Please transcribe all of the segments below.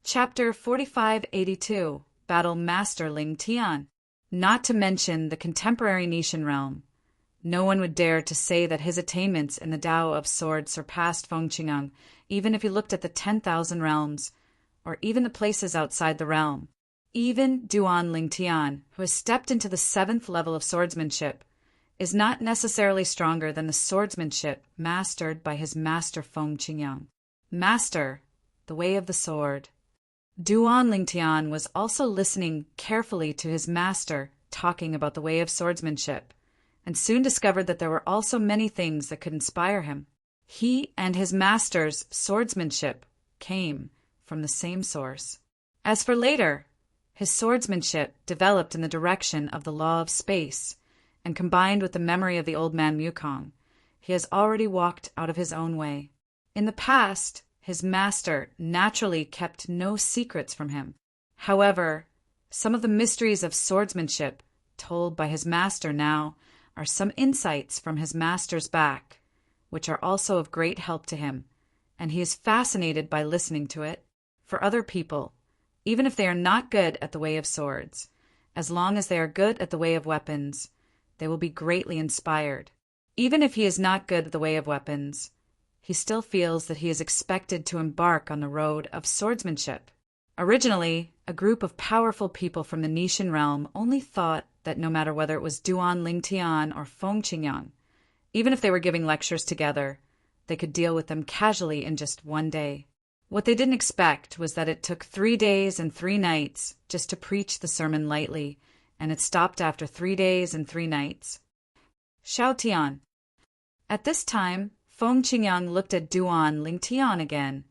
Chapter 4582, Battle Master Ling Tian. Not to mention the contemporary Nishan realm. No one would dare to say that his attainments in the Tao of Sword surpassed Feng Qingyang, even if he looked at the 10,000 realms, or even the places outside the realm. Even Duan Ling Tian, who has stepped into the 7th level of swordsmanship, is not necessarily stronger than the swordsmanship mastered by his master Feng Qingyang. Master, the way of the sword. Duan Ling Tian was also listening carefully to his master talking about the way of swordsmanship, and soon discovered that there were also many things that could inspire him. He and his master's swordsmanship came from the same source. As for later, his swordsmanship developed in the direction of the law of space, and combined with the memory of the old man Mukong, he has already walked out of his own way. In the past, his master naturally kept no secrets from him. However, some of the mysteries of swordsmanship told by his master now are some insights from his master's back, which are also of great help to him, and he is fascinated by listening to it. For other people, even if they are not good at the way of swords, as long as they are good at the way of weapons, they will be greatly inspired. Even if he is not good at the way of weapons, he still feels that he is expected to embark on the road of swordsmanship. Originally, a group of powerful people from the Nishan realm only thought that no matter whether it was Duan Ling Tian or Feng Qingyang, even if they were giving lectures together, they could deal with them casually in just one day. What they didn't expect was that it took 3 days and 3 nights just to preach the sermon lightly, and it stopped after 3 days and 3 nights. Xiao Tian. At this time, Feng Qingyang looked at Duan Ling Tian again,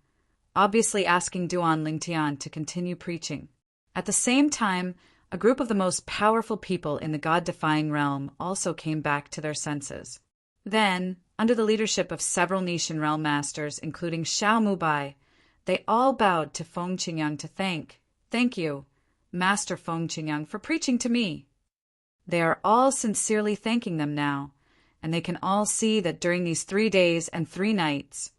obviously asking Duan Ling Tian to continue preaching. At the same time, a group of the most powerful people in the God-defying realm also came back to their senses. Then, under the leadership of several Nishan realm masters, including Xiao Mubai, they all bowed to Feng Qingyang to thank you, Master Feng Qingyang, for preaching to me. They are all sincerely thanking them now, and they can all see that during these 3 days and 3 nights,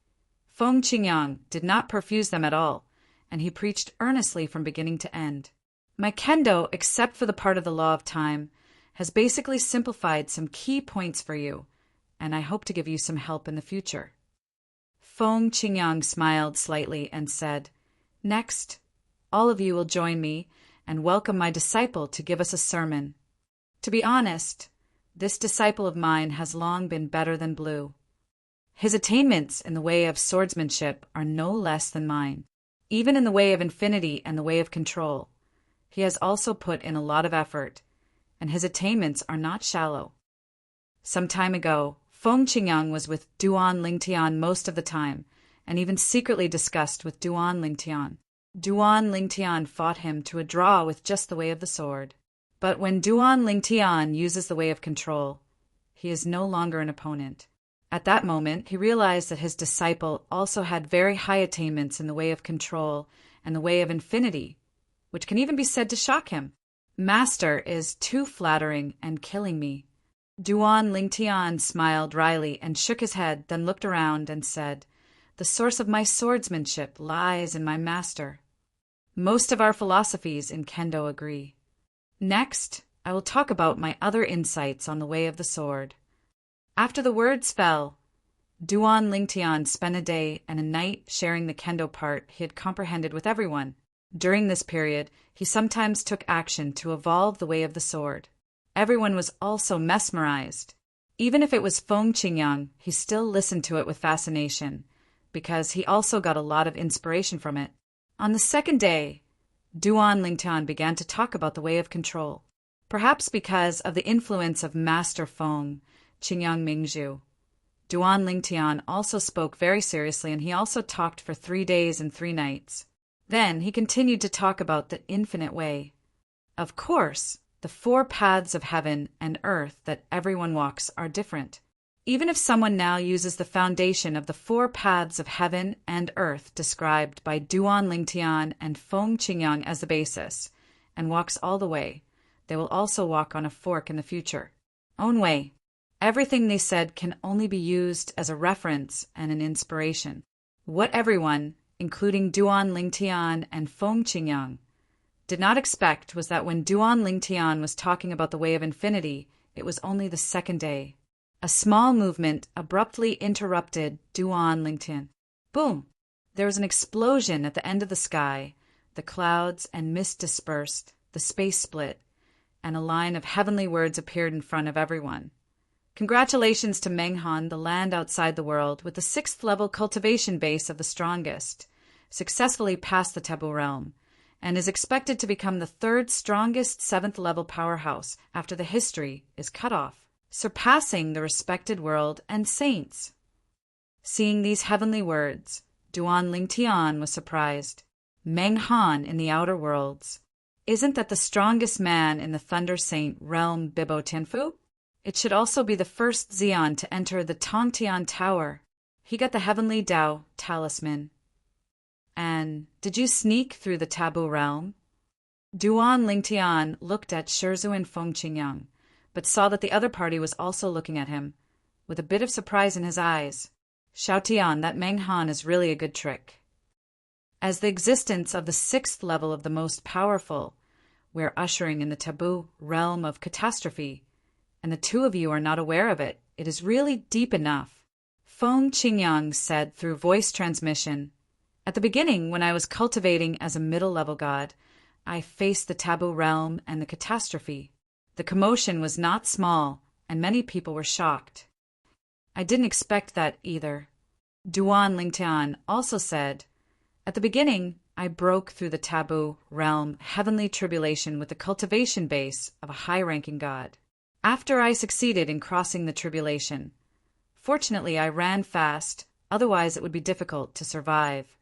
Feng Qingyang did not profuse them at all, and he preached earnestly from beginning to end. My kendo, except for the part of the law of time, has basically simplified some key points for you, and I hope to give you some help in the future. Feng Qingyang smiled slightly and said, "Next, all of you will join me and welcome my disciple to give us a sermon. To be honest, this disciple of mine has long been better than blue. His attainments in the way of swordsmanship are no less than mine. Even in the way of infinity and the way of control, he has also put in a lot of effort, and his attainments are not shallow." Some time ago, Feng Qingyang was with Duan Ling Tian most of the time, and even secretly discussed with Duan Ling Tian. Duan Ling Tian fought him to a draw with just the way of the sword. But when Duan Ling Tian uses the way of control, he is no longer an opponent. At that moment, he realized that his disciple also had very high attainments in the way of control and the way of infinity, which can even be said to shock him. "Master is too flattering and killing me." Duan Ling Tian smiled wryly and shook his head, then looked around and said, "The source of my swordsmanship lies in my master." Most of our philosophies in kendo agree. Next, I will talk about my other insights on the way of the sword. After the words fell, Duan Ling Tian spent a day and a night sharing the kendo part he had comprehended with everyone. During this period, he sometimes took action to evolve the way of the sword. Everyone was also mesmerized. Even if it was Feng Qingyang, he still listened to it with fascination, because he also got a lot of inspiration from it. On the second day, Duan Ling Tian began to talk about the way of control. Perhaps because of the influence of Master Feng Qingyang Mingzhu, Duan Ling Tian also spoke very seriously, and he also talked for 3 days and 3 nights. Then he continued to talk about the infinite way. Of course, the 4 paths of heaven and earth that everyone walks are different. Even if someone now uses the foundation of the 4 paths of heaven and earth described by Duan Ling Tian and Feng Qingyang as the basis, and walks all the way, they will also walk on a fork in the future. Own way. Everything they said can only be used as a reference and an inspiration. What everyone, including Duan Lingtian and Feng Qingyang, did not expect was that when Duan Lingtian was talking about the way of infinity, it was only the second day. A small movement abruptly interrupted Duan Lingtian. Boom! There was an explosion at the end of the sky. The clouds and mist dispersed, the space split, and a line of heavenly words appeared in front of everyone. Congratulations to Menghan, the land outside the world, with the 6th level cultivation base of the strongest, successfully passed the taboo realm, and is expected to become the 3rd strongest 7th level powerhouse after the history is cut off, surpassing the respected world and saints. Seeing these heavenly words, Duan Lingtian was surprised. Menghan in the outer worlds. Isn't that the strongest man in the Thunder Saint realm Bibo Tianfu? It should also be the first Xian to enter the Tongtian Tower. He got the heavenly Dao talisman. And did you sneak through the taboo realm? Duan Lingtian looked at Shizhu and Feng Qingyang, but saw that the other party was also looking at him, with a bit of surprise in his eyes. Xiaotian, that Menghan is really a good trick. As the existence of the 6th level of the most powerful, we're ushering in the taboo realm of catastrophe, and the two of you are not aware of it. It is really deep enough. Feng Qingyang said through voice transmission, "At the beginning, when I was cultivating as a middle-level god, I faced the taboo realm and the catastrophe. The commotion was not small, and many people were shocked. I didn't expect that either." Duan Lingtian also said, "At the beginning, I broke through the taboo realm heavenly tribulation with the cultivation base of a high-ranking god. After I succeeded in crossing the tribulation, fortunately I ran fast, otherwise it would be difficult to survive."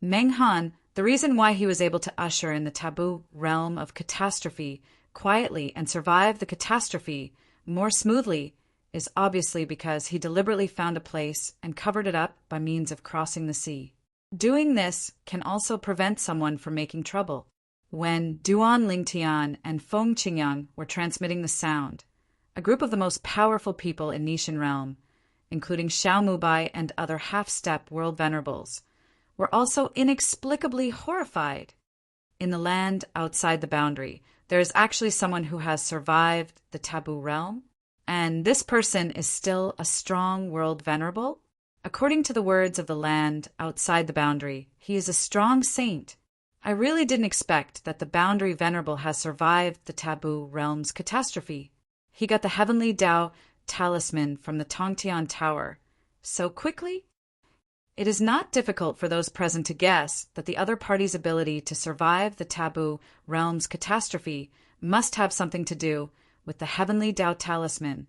Menghan, the reason why he was able to usher in the taboo realm of catastrophe quietly and survive the catastrophe more smoothly is obviously because he deliberately found a place and covered it up by means of crossing the sea. Doing this can also prevent someone from making trouble. When Duan Lingtian and Feng Qingyang were transmitting the sound, a group of the most powerful people in Nishan Realm, including Xiao Mubai and other half-step world venerables, were also inexplicably horrified. In the land outside the boundary, there is actually someone who has survived the taboo realm, and this person is still a strong world venerable. According to the words of the land outside the boundary, he is a strong saint. I really didn't expect that the boundary venerable has survived the taboo realm's catastrophe. He got the heavenly Dao talisman from the Tongtian Tower so quickly. It is not difficult for those present to guess that the other party's ability to survive the taboo realm's catastrophe must have something to do with the heavenly Dao talisman,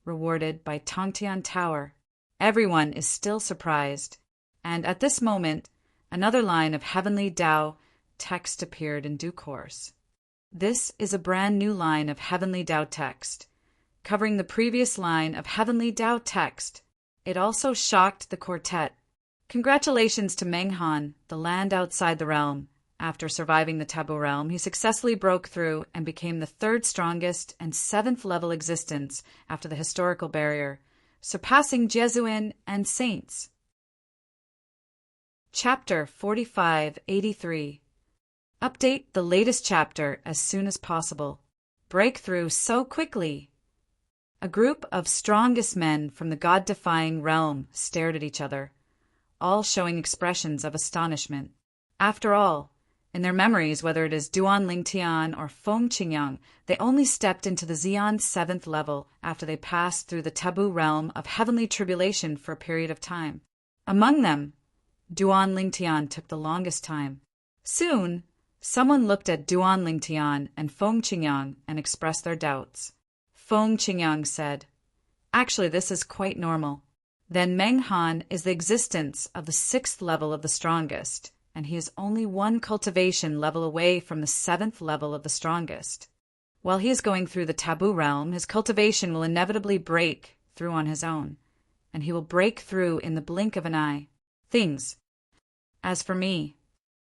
rewarded by Tongtian Tower. Everyone is still surprised, and at this moment, another line of heavenly Dao text appeared in due course. This is a brand new line of heavenly Dao text, covering the previous line of heavenly Dao text. It also shocked the quartet. Congratulations to Menghan, the land outside the realm. After surviving the taboo realm, he successfully broke through and became the 3rd strongest and 7th level existence after the historical barrier, surpassing Jesuin and saints. Chapter 4583. Update the latest chapter as soon as possible. Breakthrough so quickly. A group of strongest men from the god-defying realm stared at each other, all showing expressions of astonishment. After all, in their memories, whether it is Duan Lingtian or Feng Qingyang, they only stepped into the Xian 7th level after they passed through the taboo realm of heavenly tribulation for a period of time. Among them, Duan Lingtian took the longest time. Soon, someone looked at Duan Lingtian and Feng Qingyang and expressed their doubts. Feng Qingyang said, "Actually, this is quite normal. Then Menghan is the existence of the 6th level of the strongest, and he is only one cultivation level away from the 7th level of the strongest. While he is going through the taboo realm, his cultivation will inevitably break through on his own, and he will break through in the blink of an eye. As for me,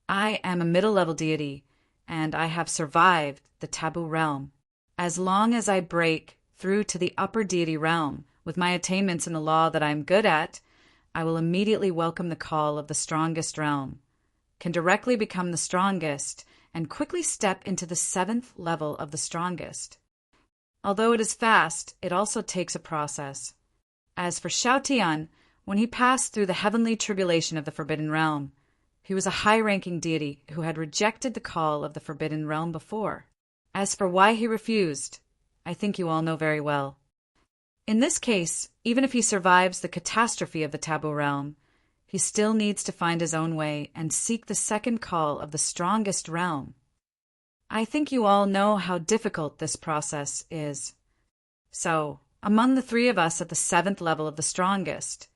I am a middle-level deity, and I have survived the taboo realm. As long as I break through to the upper deity realm with my attainments in the law that I am good at, I will immediately welcome the call of the strongest realm, can directly become the strongest, and quickly step into the 7th level of the strongest. Although it is fast, it also takes a process. As for Shao Tian, when he passed through the heavenly tribulation of the Forbidden Realm, he was a high-ranking deity who had rejected the call of the Forbidden Realm before. As for why he refused, I think you all know very well. In this case, even if he survives the catastrophe of the Taboo Realm, he still needs to find his own way and seek the second call of the strongest realm. I think you all know how difficult this process is. So, among the 3 of us at the 7th level of the strongest,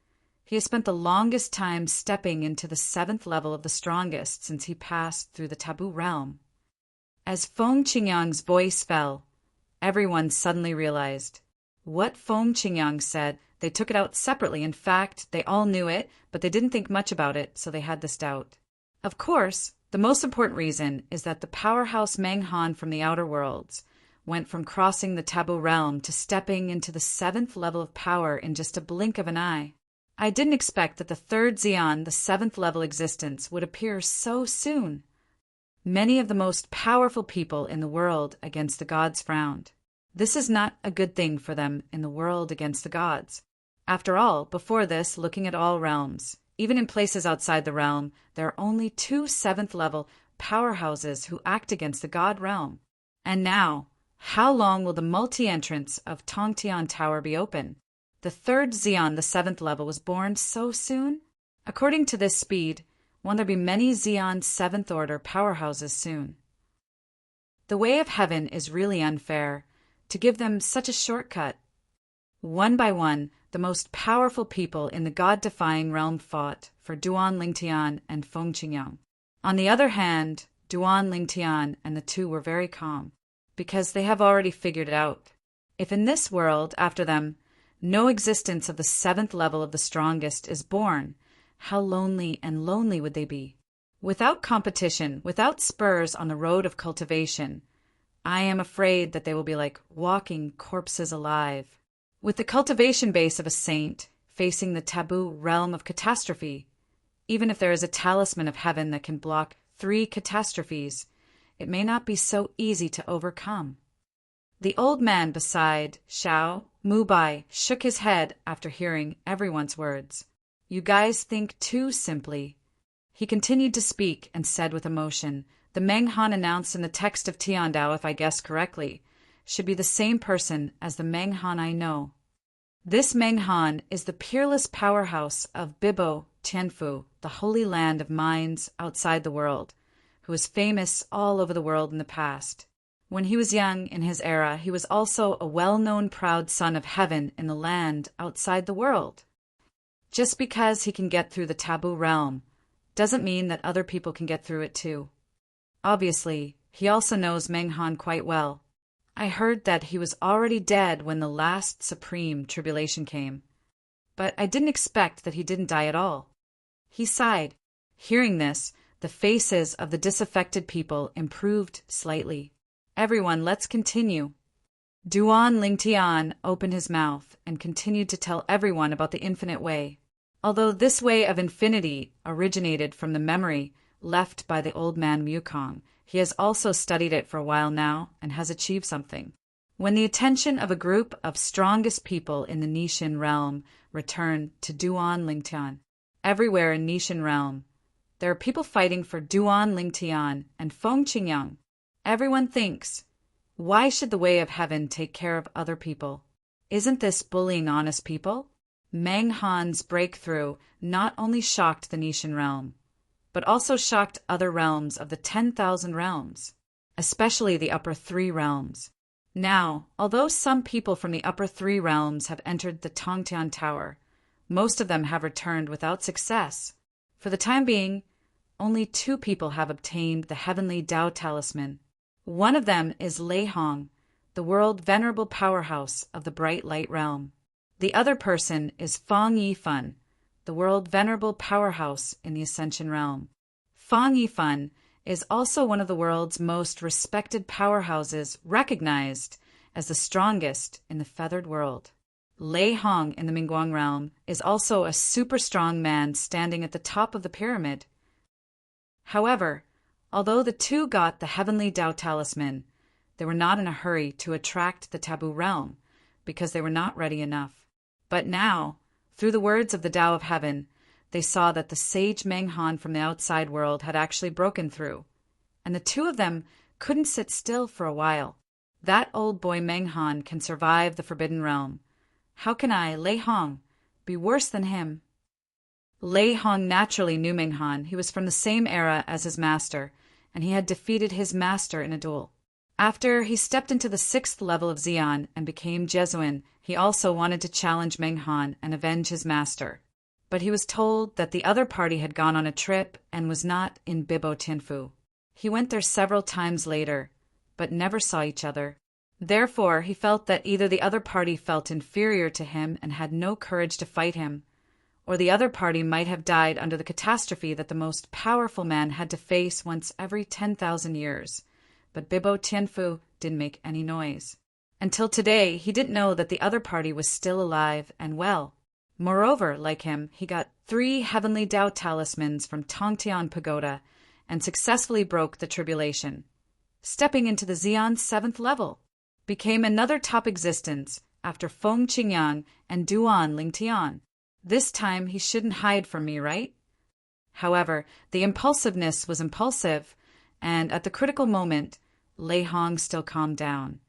he has spent the longest time stepping into the 7th level of the strongest since he passed through the Taboo Realm. As Feng Qingyang's voice fell, everyone suddenly realized. What Feng Qingyang said, they took it out separately. In fact, they all knew it, but they didn't think much about it, so they had this doubt. Of course, the most important reason is that the powerhouse Meng Han from the outer worlds went from crossing the Taboo Realm to stepping into the 7th level of power in just a blink of an eye. I didn't expect that the 3rd Xian, the 7th level existence, would appear so soon. Many of the most powerful people in the world against the gods frowned. This is not a good thing for them in the world against the gods. After all, before this, looking at all realms, even in places outside the realm, there are only 2 7th-level powerhouses who act against the god realm. And now, how long will the multi-entrance of Tongtian Tower be open? The 3rd Xian, the 7th level, was born so soon? According to this speed, won't there be many Xian 7th order powerhouses soon? The way of heaven is really unfair, to give them such a shortcut. One by one, the most powerful people in the god-defying realm fought for Duan Lingtian and Feng Qingyang. On the other hand, Duan Lingtian and the 2 were very calm, because they have already figured it out. If in this world, after them, no existence of the 7th level of the strongest is born, how lonely and lonely would they be? Without competition, without spurs on the road of cultivation, I am afraid that they will be like walking corpses alive. With the cultivation base of a saint facing the taboo realm of catastrophe, even if there is a talisman of heaven that can block 3 catastrophes, it may not be so easy to overcome. The old man beside Xiao Mubai shook his head after hearing everyone's words. You guys think too simply. He continued to speak and said with emotion, the Meng Han announced in the text of Tiandao, if I guess correctly, should be the same person as the Meng Han I know. This Meng Han is the peerless powerhouse of Bibo Tianfu, the holy land of mines outside the world, who was famous all over the world in the past. When he was young in his era, he was also a well-known proud son of heaven in the land outside the world. Just because he can get through the taboo realm doesn't mean that other people can get through it too. Obviously, he also knows Meng Han quite well. I heard that he was already dead when the last supreme tribulation came, but I didn't expect that he didn't die at all. He sighed. Hearing this, the faces of the disaffected people improved slightly. Everyone, let's continue. Duan Lingtian opened his mouth and continued to tell everyone about the infinite way. Although this way of infinity originated from the memory left by the old man Mukong, he has also studied it for a while now and has achieved something. When the attention of a group of strongest people in the Nishan realm returned to Duan Lingtian, everywhere in Nishan realm, there are people fighting for Duan Lingtian and Feng Qingyang. Everyone thinks, why should the way of heaven take care of other people? Isn't this bullying honest people? Meng Han's breakthrough not only shocked the Nishan realm, but also shocked other realms of the 10,000 realms, especially the upper 3 realms. Now, although some people from the upper 3 realms have entered the Tongtian Tower, most of them have returned without success. For the time being, only 2 people have obtained the heavenly Dao Talisman. One of them is Lei Hong, the world venerable powerhouse of the bright light realm. The other person is Fang Yifan, the world venerable powerhouse in the Ascension realm. Fang Yifan is also one of the world's most respected powerhouses, recognized as the strongest in the feathered world. Lei Hong in the Mingguang realm is also a super strong man standing at the top of the pyramid. However, although the two got the heavenly Tao talisman, they were not in a hurry to attract the taboo realm because they were not ready enough. But now, through the words of the Tao of Heaven, they saw that the sage Meng Han from the outside world had actually broken through, and the two of them couldn't sit still for a while. That old boy Meng Han can survive the Forbidden Realm. How can I, Lei Hong, be worse than him? Lei Hong naturally knew Meng Han. He was from the same era as his master, and he had defeated his master in a duel. After he stepped into the 6th level of Xian and became Jesuin, he also wanted to challenge Meng Han and avenge his master. But he was told that the other party had gone on a trip and was not in Bibo Tianfu. He went there several times later, but never saw each other. Therefore, he felt that either the other party felt inferior to him and had no courage to fight him, or the other party might have died under the catastrophe that the most powerful man had to face once every 10,000 years. But Bibo Tianfu didn't make any noise. Until today, he didn't know that the other party was still alive and well. Moreover, like him, he got 3 heavenly Tao talismans from Tongtian Pagoda and successfully broke the tribulation. Stepping into the Xian 7th level, became another top existence after Feng Qingyang and Duan Lingtian. This time he shouldn't hide from me, right? However, the impulsiveness was impulsive, and at the critical moment, Lei Hong still calmed down,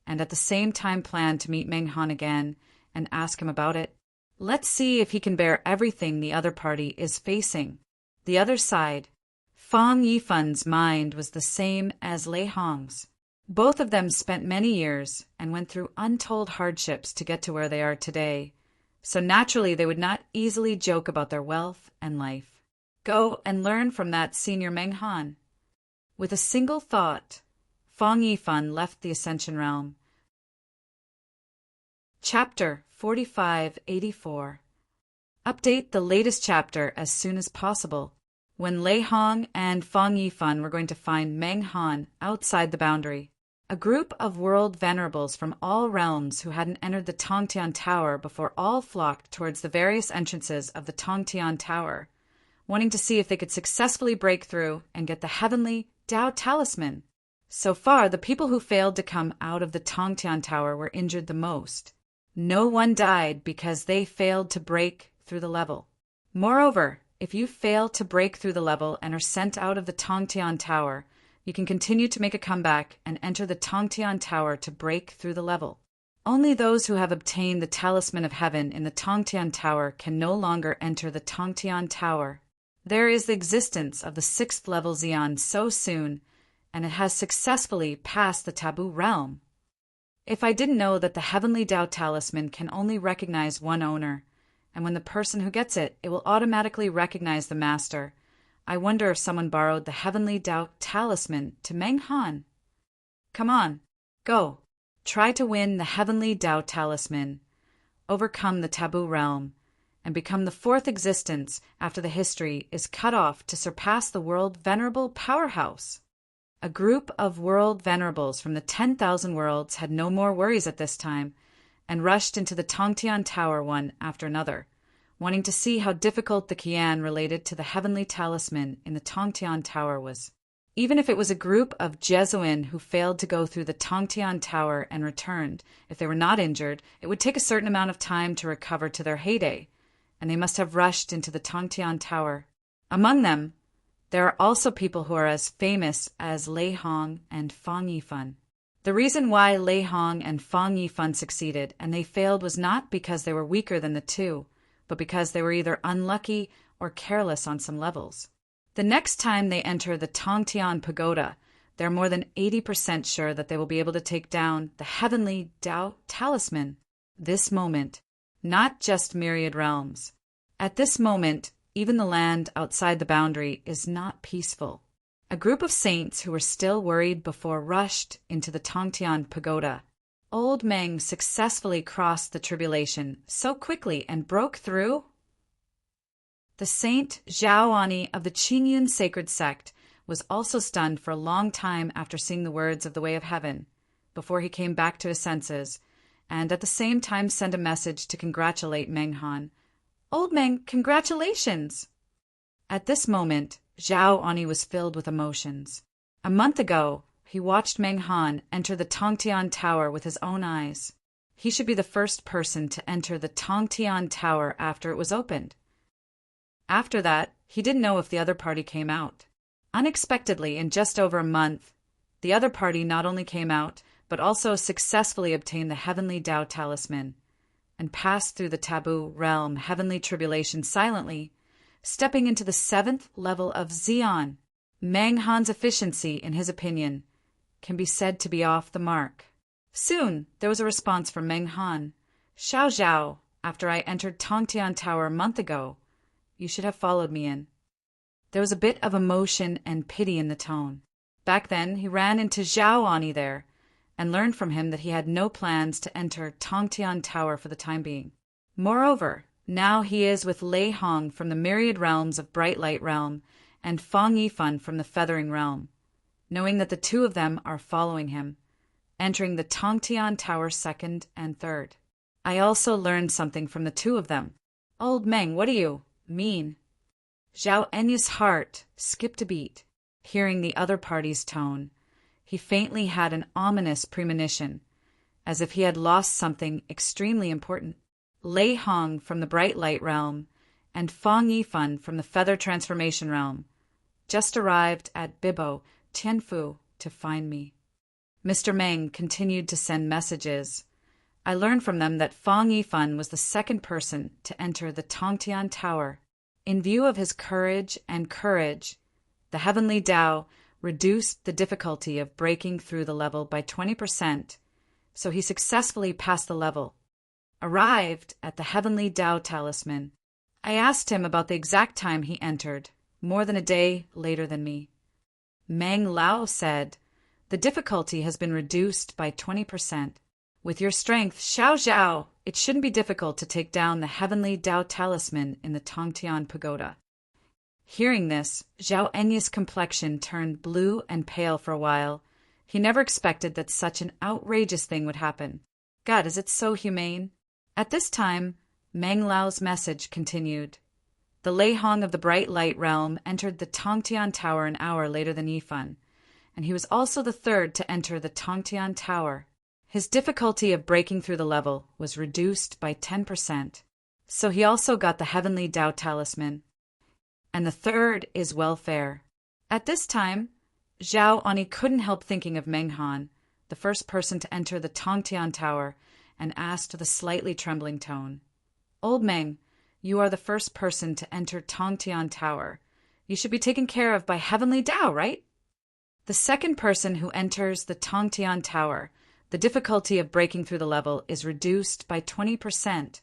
and at the same time planned to meet Meng Han again and ask him about it. Let's see if he can bear everything the other party is facing. The other side. Fang Yifan's mind was the same as Lei Hong's. Both of them spent many years and went through untold hardships to get to where they are today, so naturally they would not easily joke about their wealth and life. Go and learn from that senior Meng Han. With a single thought, Fang Yifan left the Ascension Realm. Chapter 4584. Update the latest chapter as soon as possible. When Lei Hong and Fang Yifan were going to find Meng Han outside the boundary, a group of world venerables from all realms who hadn't entered the Tongtian Tower before all flocked towards the various entrances of the Tongtian Tower, wanting to see if they could successfully break through and get the heavenly Tao talisman. So far, the people who failed to come out of the Tongtian Tower were injured the most. No one died because they failed to break through the level. Moreover, if you fail to break through the level and are sent out of the Tongtian Tower, you can continue to make a comeback and enter the Tongtian Tower to break through the level. Only those who have obtained the Talisman of Heaven in the Tongtian Tower can no longer enter the Tongtian Tower. There is the existence of the 6th level Xian so soon, and it has successfully passed the taboo realm. If I didn't know that the Heavenly Tao Talisman can only recognize one owner, and when the person who gets it, it will automatically recognize the master, I wonder if someone borrowed the Heavenly Tao Talisman to Meng Han. Come on, go. Try to win the Heavenly Tao Talisman, overcome the taboo realm, and become the 4th existence after the history is cut off to surpass the world venerable powerhouse. A group of world venerables from the 10,000 worlds had no more worries at this time, and rushed into the Tongtian Tower one after another, wanting to see how difficult the Qian related to the heavenly talisman in the Tongtian Tower was. Even if it was a group of Jesuin who failed to go through the Tongtian Tower and returned, if they were not injured, it would take a certain amount of time to recover to their heyday, and they must have rushed into the Tongtian Tower. Among them, there are also people who are as famous as Lei Hong and Fang Yifan. The reason why Lei Hong and Fang Yifan succeeded and they failed was not because they were weaker than the two, but because they were either unlucky or careless on some levels. The next time they enter the Tongtian Pagoda, they're more than 80% sure that they will be able to take down the heavenly Tao talisman. This moment, not just myriad realms. At this moment, even the land outside the boundary is not peaceful. A group of saints who were still worried before rushed into the Tongtian Pagoda. Old Meng successfully crossed the tribulation so quickly and broke through. The saint Zhaoani of the Qingyun sacred sect was also stunned for a long time after seeing the words of the Way of Heaven, before he came back to his senses, and at the same time send a message to congratulate Meng Han. "Old Meng, congratulations!" At this moment, Zhao Ani was filled with emotions. A month ago, he watched Meng Han enter the Tongtian Tower with his own eyes. He should be the first person to enter the Tongtian Tower after it was opened. After that, he didn't know if the other party came out. Unexpectedly, in just over a month, the other party not only came out, but also successfully obtained the Heavenly Tao Talisman, and passed through the taboo realm Heavenly Tribulation silently, stepping into the 7th level of Xian. Meng Han's efficiency, in his opinion, can be said to be off the mark. Soon, there was a response from Meng Han. "Xiao Zhao, after I entered Tongtian Tower a month ago, you should have followed me in." There was a bit of emotion and pity in the tone. Back then, he ran into Zhao Ani there, and learned from him that he had no plans to enter Tongtian Tower for the time being. Moreover, now he is with Lei Hong from the myriad realms of Bright Light Realm and Fang Yifan from the Feathering Realm, knowing that the two of them are following him, entering the Tongtian Tower 2nd and 3rd. I also learned something from the two of them. "Old Meng, what do you mean?" Zhao Enya's heart skipped a beat, hearing the other party's tone. He faintly had an ominous premonition, as if he had lost something extremely important. Lei Hong from the Bright Light Realm and Fang Yifan from the Feather Transformation Realm just arrived at Bibo, Tianfu, to find me. Mr. Meng continued to send messages. I learned from them that Fang Yifan was the second person to enter the Tongtian Tower. In view of his courage, the Heavenly Tao reduced the difficulty of breaking through the level by 20%, so he successfully passed the level, arrived at the Heavenly Tao Talisman. I asked him about the exact time he entered, more than a day later than me. Meng Lao said, "The difficulty has been reduced by 20%. With your strength, Xiao Zhao, it shouldn't be difficult to take down the Heavenly Tao Talisman in the Tongtian Pagoda." Hearing this, Zhao Enya's complexion turned blue and pale for a while. He never expected that such an outrageous thing would happen. God, is it so humane? At this time, Meng Lao's message continued. The Lei Hong of the Bright Light Realm entered the Tongtian Tower an hour later than Yifan, and he was also the third to enter the Tongtian Tower. His difficulty of breaking through the level was reduced by 10%, so he also got the Heavenly Tao Talisman. And the third is welfare. At this time, Zhao Ani couldn't help thinking of Meng Han, the first person to enter the Tongtian Tower, and asked with a slightly trembling tone, "Old Meng, you are the first person to enter Tongtian Tower. You should be taken care of by Heavenly Tao, right?" The second person who enters the Tongtian Tower, the difficulty of breaking through the level is reduced by 20%.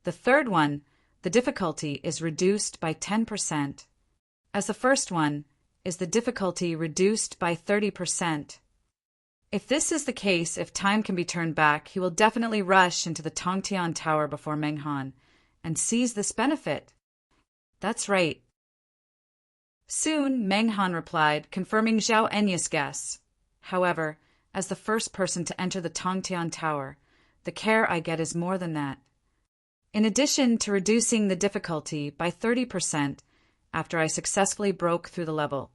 The third one, the difficulty is reduced by 10%. As the first one, is the difficulty reduced by 30%. If this is the case, if time can be turned back, he will definitely rush into the Tongtian Tower before Meng Han and seize this benefit. That's right. Soon, Meng Han replied, confirming Zhao Enya's guess. However, as the first person to enter the Tongtian Tower, the care I get is more than that. In addition to reducing the difficulty by 30% after I successfully broke through the level,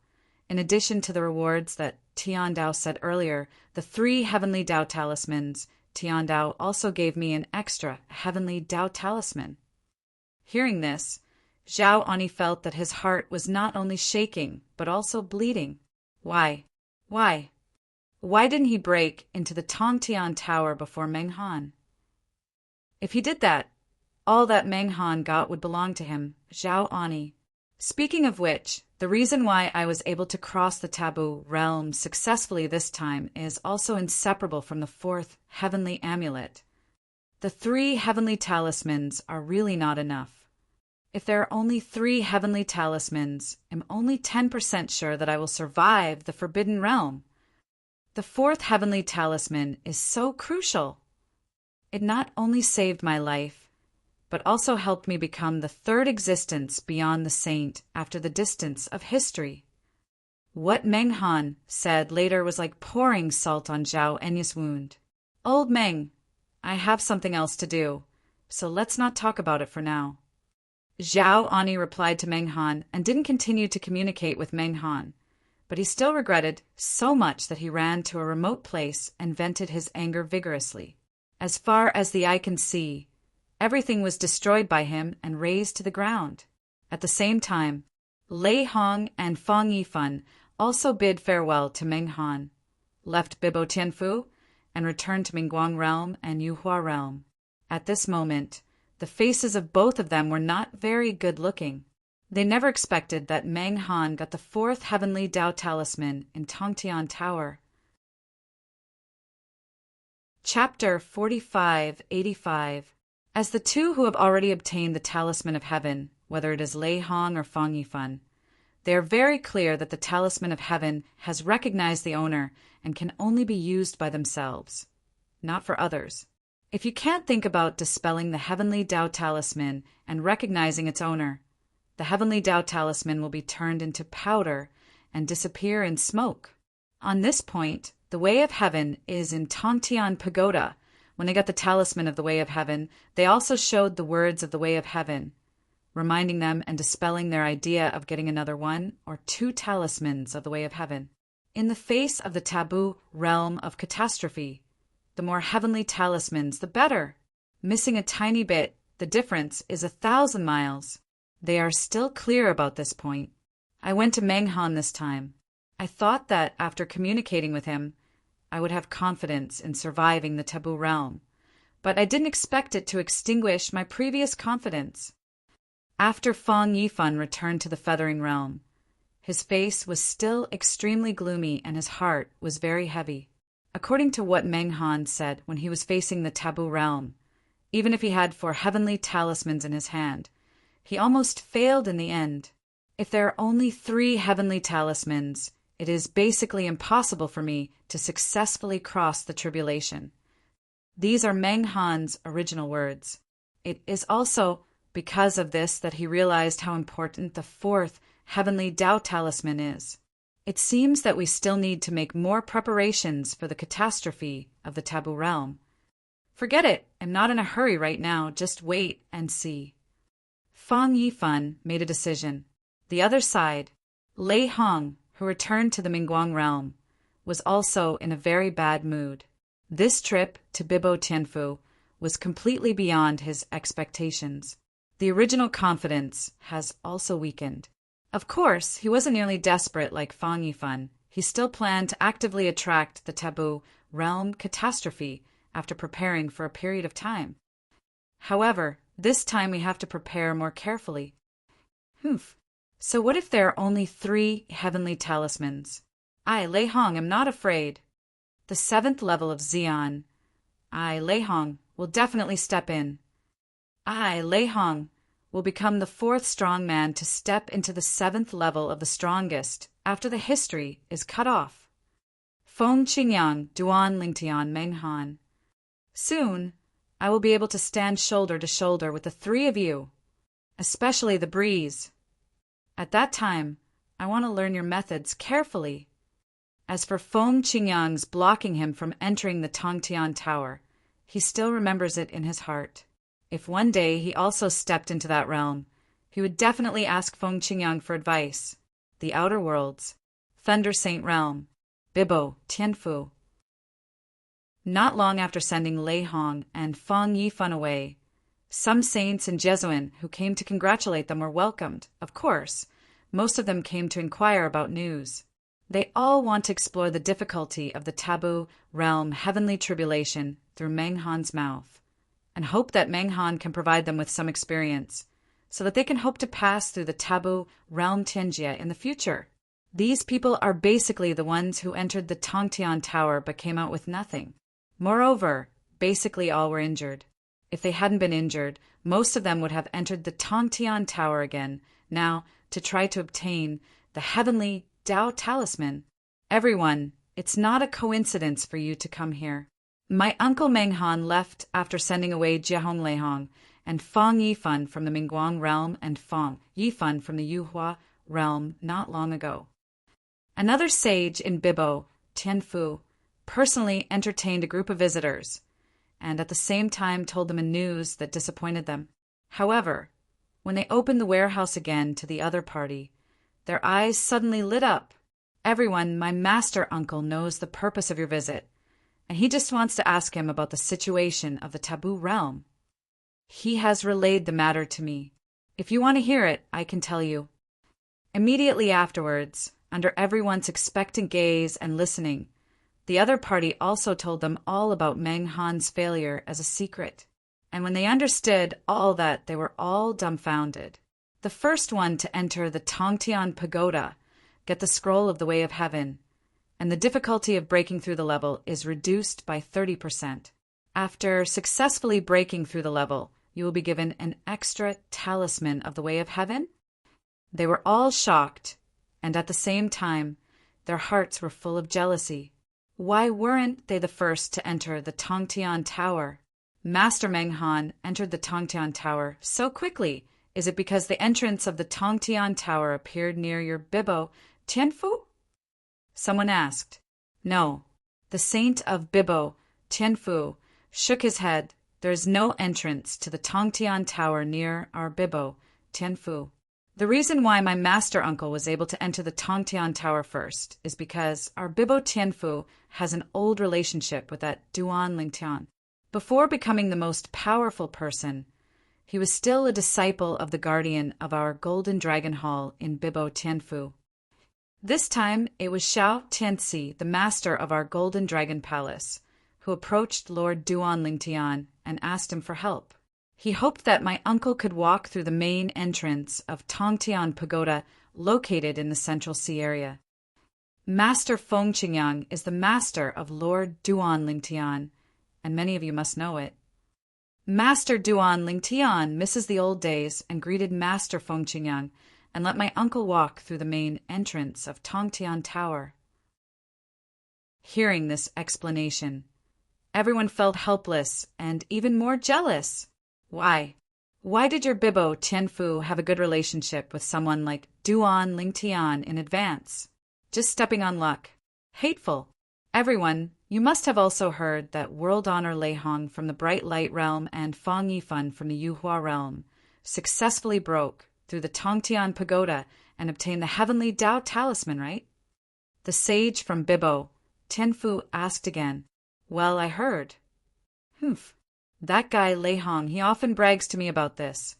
in addition to the rewards that Tian Dao said earlier, the 3 Heavenly Tao Talismans, Tian Dao also gave me an extra Heavenly Tao Talisman. Hearing this, Zhao Ani felt that his heart was not only shaking, but also bleeding. Why? Why didn't he break into the Tongtian Tower before Meng Han? If he did that, all that Meng Han got would belong to him, Zhao Ani. Speaking of which, the reason why I was able to cross the taboo realm successfully this time is also inseparable from the 4th heavenly amulet. The 3 heavenly talismans are really not enough. If there are only 3 heavenly talismans, I'm only 10% sure that I will survive the Forbidden Realm. The 4th heavenly talisman is so crucial. It not only saved my life, but also helped me become the 3rd existence beyond the saint after the distance of history. What Meng Han said later was like pouring salt on Zhao Enya's wound. "Old Meng, I have something else to do, so let's not talk about it for now. Zhao Ani replied to Meng Han and didn't continue to communicate with Meng Han, but he still regretted so much that he ran to a remote place and vented his anger vigorously. As far as the eye can see, everything was destroyed by him and razed to the ground. At the same time, Lei Hong and Fang Yifan also bid farewell to Meng Han, left Bibo Tianfu, and returned to Mingguang realm and Yuhua realm. At this moment, the faces of both of them were not very good-looking. They never expected that Meng Han got the fourth heavenly Dao talisman in Tongtian Tower. Chapter 4585. As the two who have already obtained the Talisman of Heaven, whether it is Lei Hong or Fang Yifan, they are very clear that the Talisman of Heaven has recognized the owner and can only be used by themselves, not for others. If you can't think about dispelling the Heavenly Dao Talisman and recognizing its owner, the Heavenly Dao Talisman will be turned into powder and disappear in smoke. On this point, the Way of Heaven is in Tongtian Pagoda. When they got the Talisman of the Way of Heaven, they also showed the words of the Way of Heaven, reminding them and dispelling their idea of getting another one or two talismans of the Way of Heaven. In the face of the taboo realm of catastrophe, the more heavenly talismans, the better. Missing a tiny bit, the difference is 1,000 miles. They are still clear about this point. I went to Meng Han this time. I thought that after communicating with him, I would have confidence in surviving the taboo realm, but I didn't expect it to extinguish my previous confidence. After Fang Yifan returned to the Feathering Realm, his face was still extremely gloomy and his heart was very heavy. According to what Meng Han said when he was facing the taboo realm, even if he had 4 heavenly talismans in his hand, he almost failed in the end. If there are only 3 heavenly talismans, it is basically impossible for me to successfully cross the tribulation. These are Meng Han's original words. It is also because of this that he realized how important the 4th heavenly Dao talisman is. It seems that we still need to make more preparations for the catastrophe of the taboo realm. Forget it, I'm not in a hurry right now, just wait and see. Fang Yifan made a decision. The other side, Lei Hong, who returned to the Mingguang realm, was also in a very bad mood. This trip to Bibo Tianfu was completely beyond his expectations. The original confidence has also weakened. Of course, he wasn't nearly desperate like Fang Yifan. He still planned to actively attract the taboo realm catastrophe after preparing for a period of time. However, this time we have to prepare more carefully. So what if there are only 3 heavenly talismans? I, Lei Hong, am not afraid. The 7th level of Xian. I, Lei Hong, will definitely step in. I, Lei Hong, will become the 4th strong man to step into the 7th level of the strongest after the history is cut off. Feng Qingyang, Duan Lingtian, Meng Han. Soon, I will be able to stand shoulder to shoulder with the 3 of you, especially the breeze. At that time, I want to learn your methods carefully. As for Feng Qingyang's blocking him from entering the Tongtian Tower, he still remembers it in his heart. If one day he also stepped into that realm, he would definitely ask Feng Qingyang for advice. The Outer Worlds, Thunder Saint Realm, Bibo, Tianfu. Not long after sending Lei Hong and Fang Yifan away, some saints in Jesuan who came to congratulate them were welcomed. Of course, most of them came to inquire about news. They all want to explore the difficulty of the taboo realm heavenly tribulation through Meng Han's mouth, and hope that Meng Han can provide them with some experience, so that they can hope to pass through the taboo realm Tianjia in the future. These people are basically the ones who entered the Tongtian Tower but came out with nothing. Moreover, basically all were injured. If they hadn't been injured, most of them would have entered the Tongtian Tower again, now to try to obtain the heavenly Dao talisman. Everyone, it's not a coincidence for you to come here. My uncle Meng Han left after sending away Jiahong Leihong and Fang Yifan from the Mingguang realm and Fang Yifan from the Yuhua realm not long ago. Another sage in Bibo, Tianfu, personally entertained a group of visitors, and at the same time told them a news that disappointed them. However, when they opened the warehouse again to the other party, their eyes suddenly lit up. "Everyone, my master uncle knows the purpose of your visit, and he just wants to ask him about the situation of the taboo realm. He has relayed the matter to me. If you want to hear it, I can tell you." Immediately afterwards, under everyone's expectant gaze and listening, the other party also told them all about Meng Han's failure as a secret. And when they understood all that, they were all dumbfounded. The first one to enter the Tongtian Pagoda get the scroll of the Way of Heaven, and the difficulty of breaking through the level is reduced by 30%. After successfully breaking through the level, you will be given an extra talisman of the Way of Heaven. They were all shocked, and at the same time, their hearts were full of jealousy. Why weren't they the first to enter the Tongtian Tower? Master Meng Han entered the Tongtian Tower so quickly. Is it because the entrance of the Tongtian Tower appeared near your Bibo, Tianfu? Someone asked. No. The saint of Bibo, Tianfu, shook his head. There is no entrance to the Tongtian Tower near our Bibo, Tianfu. The reason why my master uncle was able to enter the Tongtian Tower first is because our Bibo Tianfu has an old relationship with that Duan Lingtian. Before becoming the most powerful person, he was still a disciple of the guardian of our Golden Dragon Hall in Bibo Tianfu. This time it was Xiao Tianxi, the master of our Golden Dragon Palace, who approached Lord Duan Lingtian and asked him for help. He hoped that my uncle could walk through the main entrance of Tongtian Pagoda located in the Central Sea area. Master Feng Qingyang is the master of Lord Duan Lingtian, and many of you must know it. Master Duan Lingtian misses the old days and greeted Master Feng Qingyang and let my uncle walk through the main entrance of Tongtian Tower. Hearing this explanation, everyone felt helpless and even more jealous. Why? Why did your Bibo Tianfu have a good relationship with someone like Duan Lingtian in advance? Just stepping on luck. Hateful. Everyone, you must have also heard that World Honor Lei Hong from the Bright Light Realm and Fang Yifan from the Yuhua Realm successfully broke through the Tongtian Pagoda and obtained the Heavenly Dao Talisman, right? The sage from Bibo, Tianfu, asked again. Well, I heard. Humph. That guy Lei Hong, he often brags to me about this.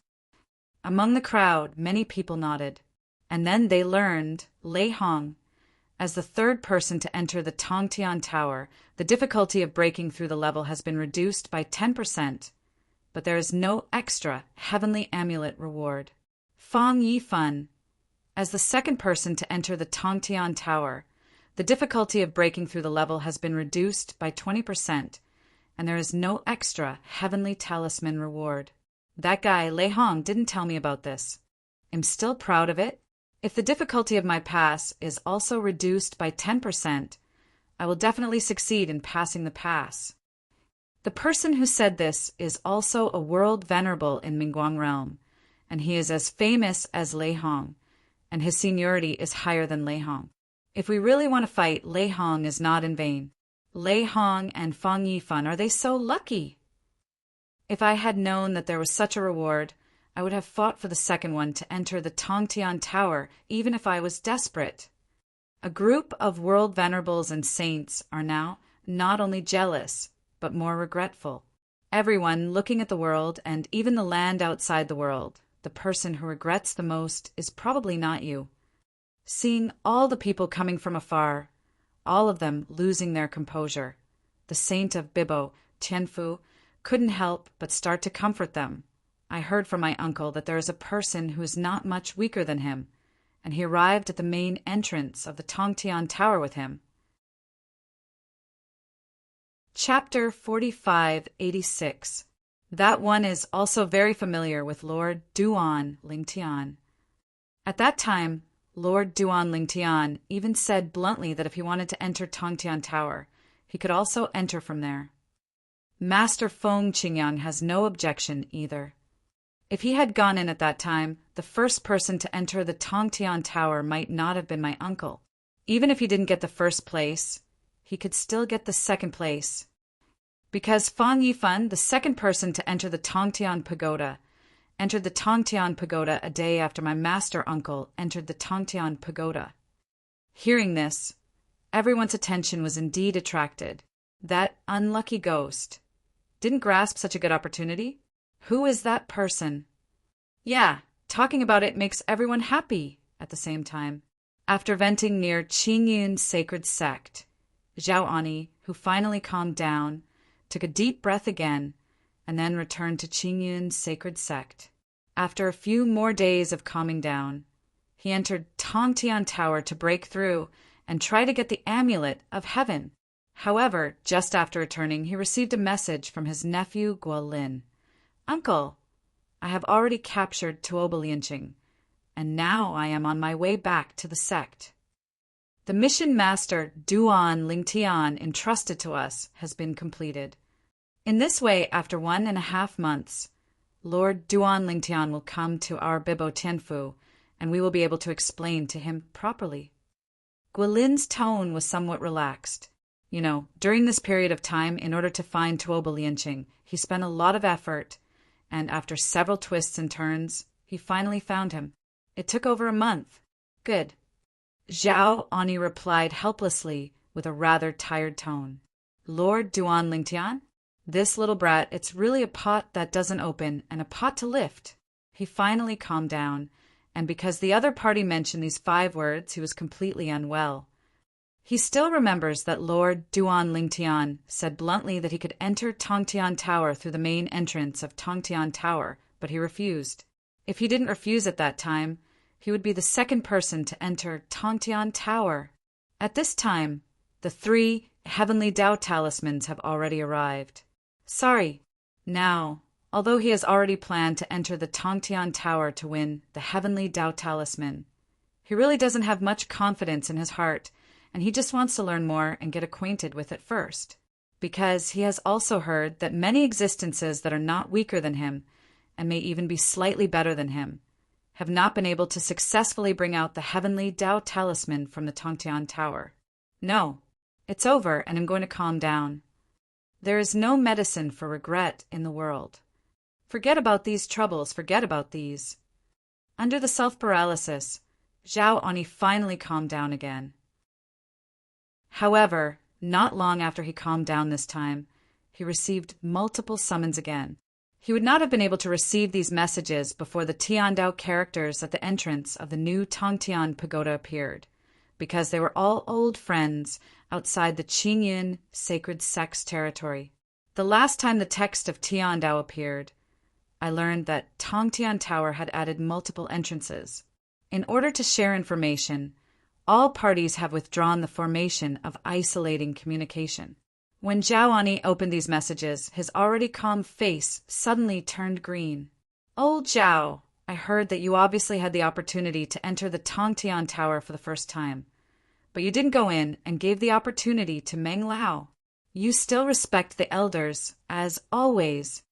Among the crowd, many people nodded. And then they learned Lei Hong, as the third person to enter the Tongtian Tower, the difficulty of breaking through the level has been reduced by 10%, but there is no extra heavenly amulet reward. Fang Yifan, as the second person to enter the Tongtian Tower, the difficulty of breaking through the level has been reduced by 20%, and there is no extra heavenly talisman reward. That guy, Lei Hong, didn't tell me about this. I'm still proud of it. If the difficulty of my pass is also reduced by 10%, I will definitely succeed in passing the pass. The person who said this is also a world venerable in Mingguang Realm, and he is as famous as Lei Hong, and his seniority is higher than Lei Hong. If we really want to fight, Lei Hong is not in vain. Lei Hong and Fang Yifan, are they so lucky? If I had known that there was such a reward, I would have fought for the second one to enter the Tongtian Tower, even if I was desperate. A group of world venerables and saints are now not only jealous, but more regretful. Everyone looking at the world, and even the land outside the world, the person who regrets the most is probably not you. Seeing all the people coming from afar, all of them losing their composure, the saint of Bibo, Tianfu, couldn't help but start to comfort them. I heard from my uncle that there is a person who is not much weaker than him, and he arrived at the main entrance of the Tongtian Tower with him. Chapter 4586. That one is also very familiar with Lord Duan Lingtian. At that time, Lord Duan Lingtian even said bluntly that if he wanted to enter Tongtian Tower, he could also enter from there. Master Feng Qingyang has no objection either. If he had gone in at that time, the first person to enter the Tongtian Tower might not have been my uncle. Even if he didn't get the first place, he could still get the second place. Because Fang Yifan, the second person to enter the Tongtian Pagoda, entered the Tongtian Pagoda a day after my master uncle entered the Tongtian Pagoda. Hearing this, everyone's attention was indeed attracted. That unlucky ghost didn't grasp such a good opportunity? Who is that person? Yeah, talking about it makes everyone happy at the same time. After venting near Qingyun's sacred sect, Zhao Ani, who finally calmed down, took a deep breath again, and then returned to Qingyun's sacred sect. After a few more days of calming down, he entered Tongtian Tower to break through and try to get the amulet of heaven. However, just after returning, he received a message from his nephew Guolin. Uncle, I have already captured Tuoba Lianqing, and now I am on my way back to the sect. The mission master Duan Lingtian entrusted to us has been completed. In this way, after 1.5 months, Lord Duan Lingtian will come to our Bibo Tianfu, and we will be able to explain to him properly. Guolin's tone was somewhat relaxed. During this period of time, in order to find Tuoba Lianqing, he spent a lot of effort, and after several twists and turns, he finally found him. It took over a month. Good. Zhao Ani replied helplessly with a rather tired tone. Lord Duan Lingtian? This little brat, it's really a pot that doesn't open and a pot to lift. He finally calmed down, and because the other party mentioned these 5 words, he was completely unwell. He still remembers that Lord Duan Lingtian said bluntly that he could enter Tongtian Tower through the main entrance of Tongtian Tower, but he refused. If he didn't refuse at that time, he would be the second person to enter Tongtian Tower. At this time, the 3 heavenly Dao talismans have already arrived. Sorry. Now, although he has already planned to enter the Tongtian Tower to win the heavenly Dao talisman, he really doesn't have much confidence in his heart, and he just wants to learn more and get acquainted with it first. Because he has also heard that many existences that are not weaker than him, and may even be slightly better than him, have not been able to successfully bring out the heavenly Dao talisman from the Tongtian Tower. No, it's over, and I'm going to calm down. There is no medicine for regret in the world. Forget about these troubles, forget about these. Under the self-paralysis, Zhao Ani finally calmed down again. However, not long after he calmed down this time, he received multiple summons again. He would not have been able to receive these messages before the Tiandao characters at the entrance of the new Tongtian Pagoda appeared, because they were all old friends outside the Qingyun sacred sect's territory. The last time the text of Tiandao appeared, I learned that Tongtian Tower had added multiple entrances. In order to share information, all parties have withdrawn the formation of isolating communication. When Zhao Ani opened these messages, his already calm face suddenly turned green. Old Zhao, I heard that you obviously had the opportunity to enter the Tongtian Tower for the first time, but you didn't go in and gave the opportunity to Meng Lao. You still respect the elders, as always.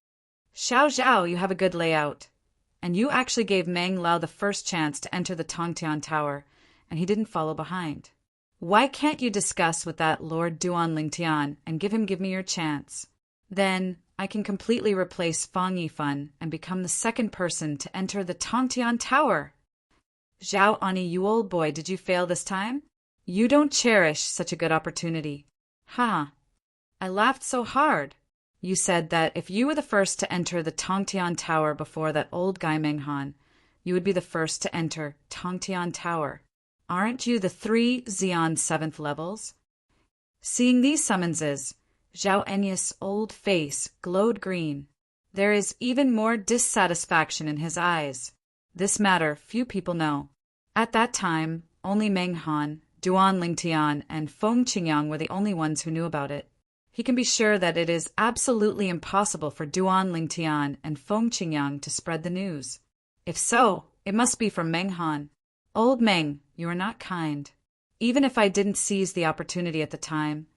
Xiao Zhao, you have a good layout. And you actually gave Meng Lao the first chance to enter the Tongtian Tower, and he didn't follow behind. Why can't you discuss with that Lord Duan Lingtian and give me your chance? Then I can completely replace Fang Yifan and become the second person to enter the Tongtian Tower. Zhao Ani, you old boy, did you fail this time? You don't cherish such a good opportunity. Ha! I laughed so hard. You said that if you were the first to enter the Tongtian Tower before that old guy Meng Han, you would be the first to enter Tongtian Tower. Aren't you the 3 Xian 7th levels? Seeing these summonses, Zhao Enya's old face glowed green. There is even more dissatisfaction in his eyes. This matter few people know. At that time, only Meng Han, Duan Lingtian, and Feng Qingyang were the only ones who knew about it. He can be sure that it is absolutely impossible for Duan Lingtian and Feng Qingyang to spread the news. If so, it must be from Meng Han. Old Meng, you are not kind. Even if I didn't seize the opportunity at the time,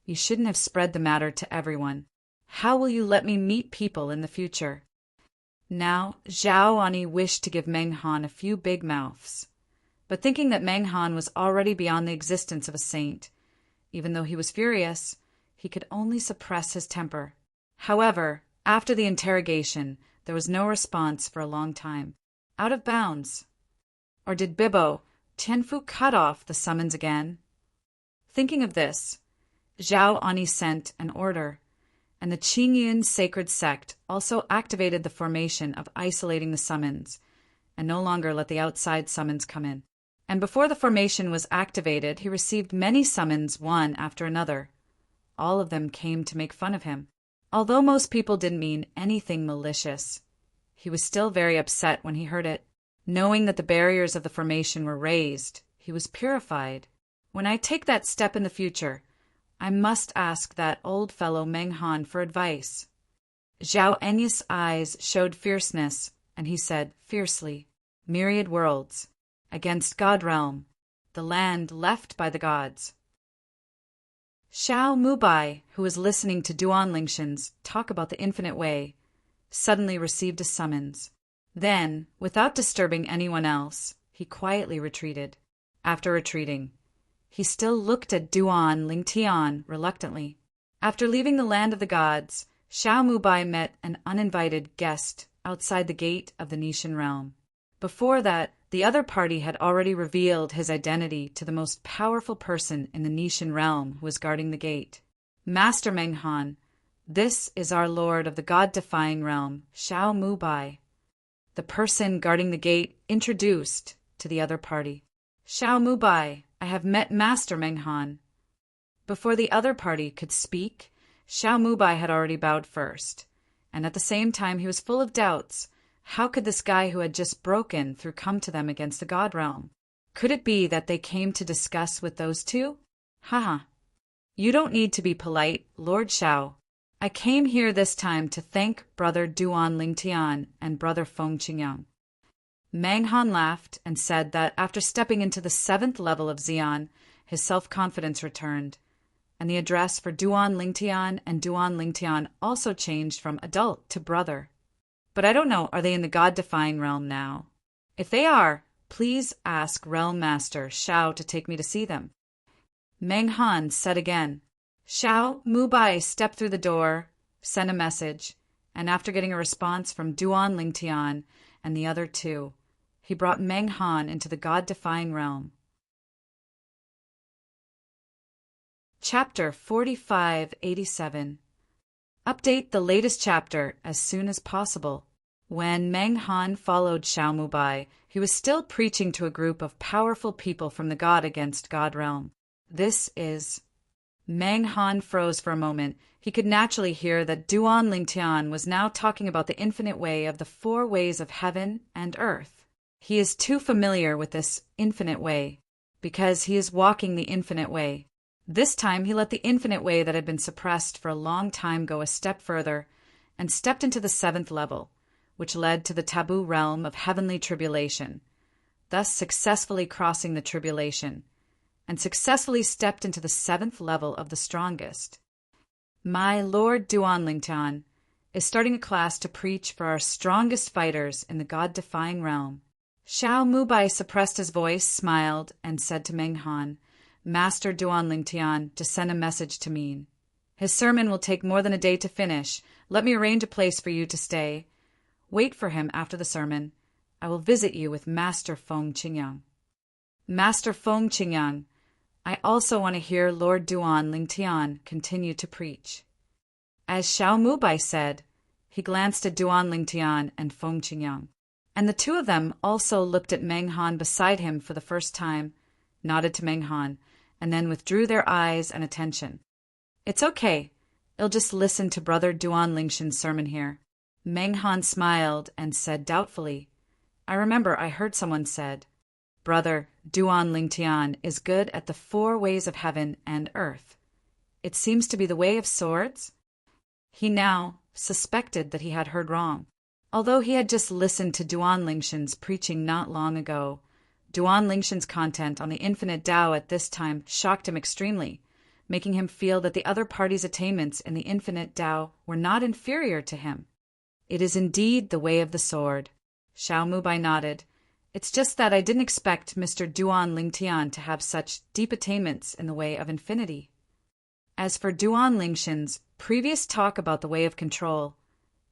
you shouldn't have spread the matter to everyone. How will you let me meet people in the future? Now, Zhao Ani wished to give Meng Han a few big mouths, but thinking that Meng Han was already beyond the existence of a saint, even though he was furious, he could only suppress his temper. However, after the interrogation, there was no response for a long time. Out of bounds. Or did Bibbo, Tianfu cut off the summons again? Thinking of this, Zhao Ani sent an order, and the Qingyun sacred sect also activated the formation of isolating the summons, and no longer let the outside summons come in. And before the formation was activated, he received many summons one after another. All of them came to make fun of him. Although most people didn't mean anything malicious, he was still very upset when he heard it. Knowing that the barriers of the formation were raised, he was purified. When I take that step in the future, I must ask that old fellow Meng Han for advice. Zhao Enya's eyes showed fierceness, and he said fiercely, "Myriad worlds, against God realm, the land left by the gods." Xiao Mubai, who was listening to Duan Lingxian's talk about the infinite way, suddenly received a summons. Then, without disturbing anyone else, he quietly retreated. After retreating, he still looked at Duan Lingtian reluctantly. After leaving the land of the gods, Xiao Mubai met an uninvited guest outside the gate of the Nishan realm. Before that, the other party had already revealed his identity to the most powerful person in the Nishan realm who was guarding the gate. "Master Meng Han, this is our lord of the god-defying realm, Xiao Mubai." The person guarding the gate introduced to the other party. "Xiao Mubai, I have met Master Meng Han." Before the other party could speak, Xiao Mubai had already bowed first, and at the same time he was full of doubts. How could this guy who had just broken through come to them against the god realm? Could it be that they came to discuss with those two? Haha. You don't need to be polite, Lord Xiao. I came here this time to thank Brother Duan Lingtian and Brother Feng Qingyang. Meng Han laughed and said that after stepping into the 7th level of Xian, his self-confidence returned, and the address for Duan Lingtian and Duan Lingtian also changed from adult to brother. But I don't know, are they in the god-defying realm now? If they are, please ask Realm Master Xiao to take me to see them. Meng Han said again. Xiao Mubai stepped through the door, sent a message, and after getting a response from Duan Lingtian and the other two, he brought Meng Han into the god-defying realm. Chapter 4587. Update the latest chapter as soon as possible. When Meng Han followed Xiao Mubai, he was still preaching to a group of powerful people from the god against God realm. This is... Meng Han froze for a moment. He could naturally hear that Duan Lingtian was now talking about the infinite way of the 4 ways of heaven and earth. He is too familiar with this infinite way, because he is walking the infinite way. This time he let the infinite way that had been suppressed for a long time go a step further, and stepped into the 7th level, which led to the taboo realm of heavenly tribulation, thus successfully crossing the tribulation, and successfully stepped into the 7th level of the strongest. My Lord Duan Lingtian is starting a class to preach for our strongest fighters in the god-defying realm. Xiao Mubai suppressed his voice, smiled, and said to Meng Han, Master Duan Lingtian, to send a message to me. His sermon will take more than a day to finish. Let me arrange a place for you to stay. Wait for him after the sermon. I will visit you with Master Feng Qingyang. Master Feng Qingyang, I also want to hear Lord Duan Lingtian continue to preach. As Xiao Mubai said, he glanced at Duan Lingtian and Feng Qingyang, and the two of them also looked at Meng Han beside him for the first time, nodded to Meng Han, and then withdrew their eyes and attention. It's okay. I'll just listen to Brother Duan Lingxian's sermon here. Meng Han smiled and said doubtfully, I remember I heard someone said, Brother Duan Lingtian is good at the 4 ways of heaven and earth. It seems to be the way of swords. He now suspected that he had heard wrong. Although he had just listened to Duan Lingxian's preaching not long ago, Duan Lingxian's content on the infinite Tao at this time shocked him extremely, making him feel that the other party's attainments in the infinite Tao were not inferior to him. It is indeed the way of the sword. Xiao Mubai nodded. It's just that I didn't expect Mr. Duan Lingtian to have such deep attainments in the way of infinity. As for Duan Lingshan's previous talk about the way of control,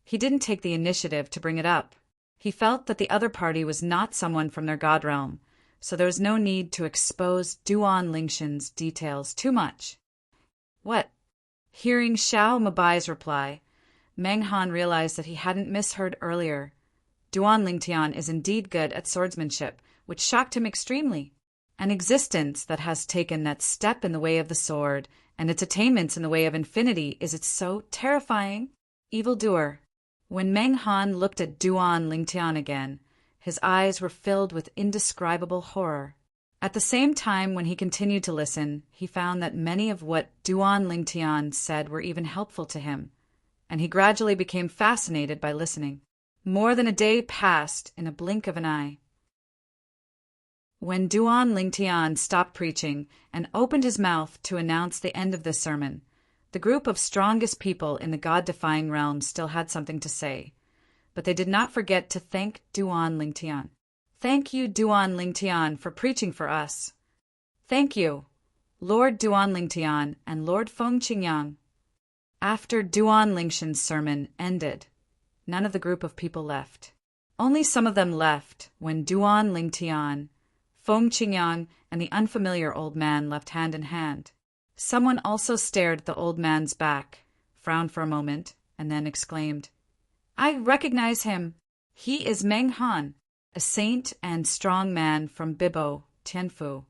he didn't take the initiative to bring it up. He felt that the other party was not someone from their god realm, so there was no need to expose Duan Lingshan's details too much. What? Hearing Xiao Mubai's reply, Meng Han realized that he hadn't misheard earlier. Duan Lingtian is indeed good at swordsmanship, which shocked him extremely. An existence that has taken that step in the way of the sword, and its attainments in the way of infinity, is it so terrifying? Evildoer. When Meng Han looked at Duan Lingtian again, his eyes were filled with indescribable horror. At the same time, when he continued to listen, he found that many of what Duan Lingtian said were even helpful to him, and he gradually became fascinated by listening. More than a day passed in a blink of an eye. When Duan Lingtian stopped preaching and opened his mouth to announce the end of this sermon, the group of strongest people in the God-defying realm still had something to say, but they did not forget to thank Duan Lingtian. Thank you, Duan Lingtian, for preaching for us. Thank you, Lord Duan Lingtian and Lord Feng Qingyang. After Duan Lingshan's sermon ended, none of the group of people left. Only some of them left when Duan Lingtian, Feng Qingyang, and the unfamiliar old man left hand in hand. Someone also stared at the old man's back, frowned for a moment, and then exclaimed, "I recognize him. He is Meng Han, a saint and strong man from Bibo, Tianfu,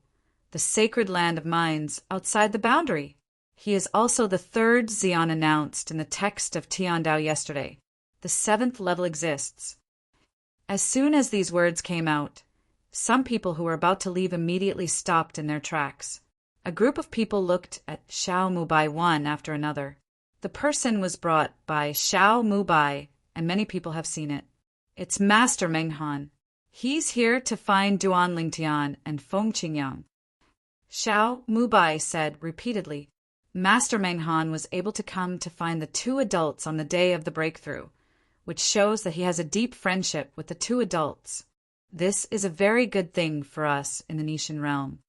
the sacred land of mines outside the boundary. He is also the third Xian announced in the text of Tiandao yesterday. The seventh level exists." As soon as these words came out, some people who were about to leave immediately stopped in their tracks. A group of people looked at Xiao Mubai one after another. The person was brought by Xiao Mubai, and many people have seen it. It's Master Meng Han. He's here to find Duan Lingtian and Feng Qingyang. Xiao Mubai said repeatedly. Master Meng Han was able to come to find the two adults on the day of the breakthrough, which shows that he has a deep friendship with the two adults. This is a very good thing for us in the Nishan realm.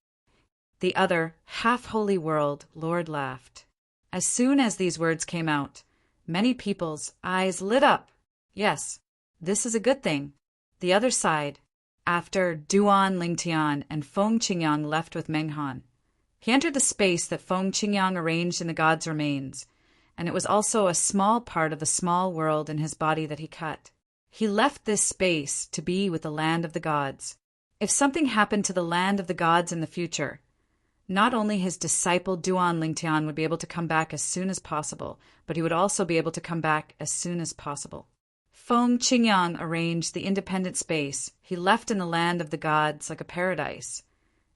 The other half-holy world lord laughed. As soon as these words came out, many people's eyes lit up. Yes, this is a good thing. The other side, after Duan Lingtian and Feng Qingyang left with Meng Han, he entered the space that Feng Qingyang arranged in the god's remains, and it was also a small part of the small world in his body that he cut. He left this space to be with the land of the gods. If something happened to the land of the gods in the future, not only his disciple Duan Lingtian would be able to come back as soon as possible, but he would also be able to come back as soon as possible. Feng Qingyang arranged the independent space he left in the land of the gods like a paradise,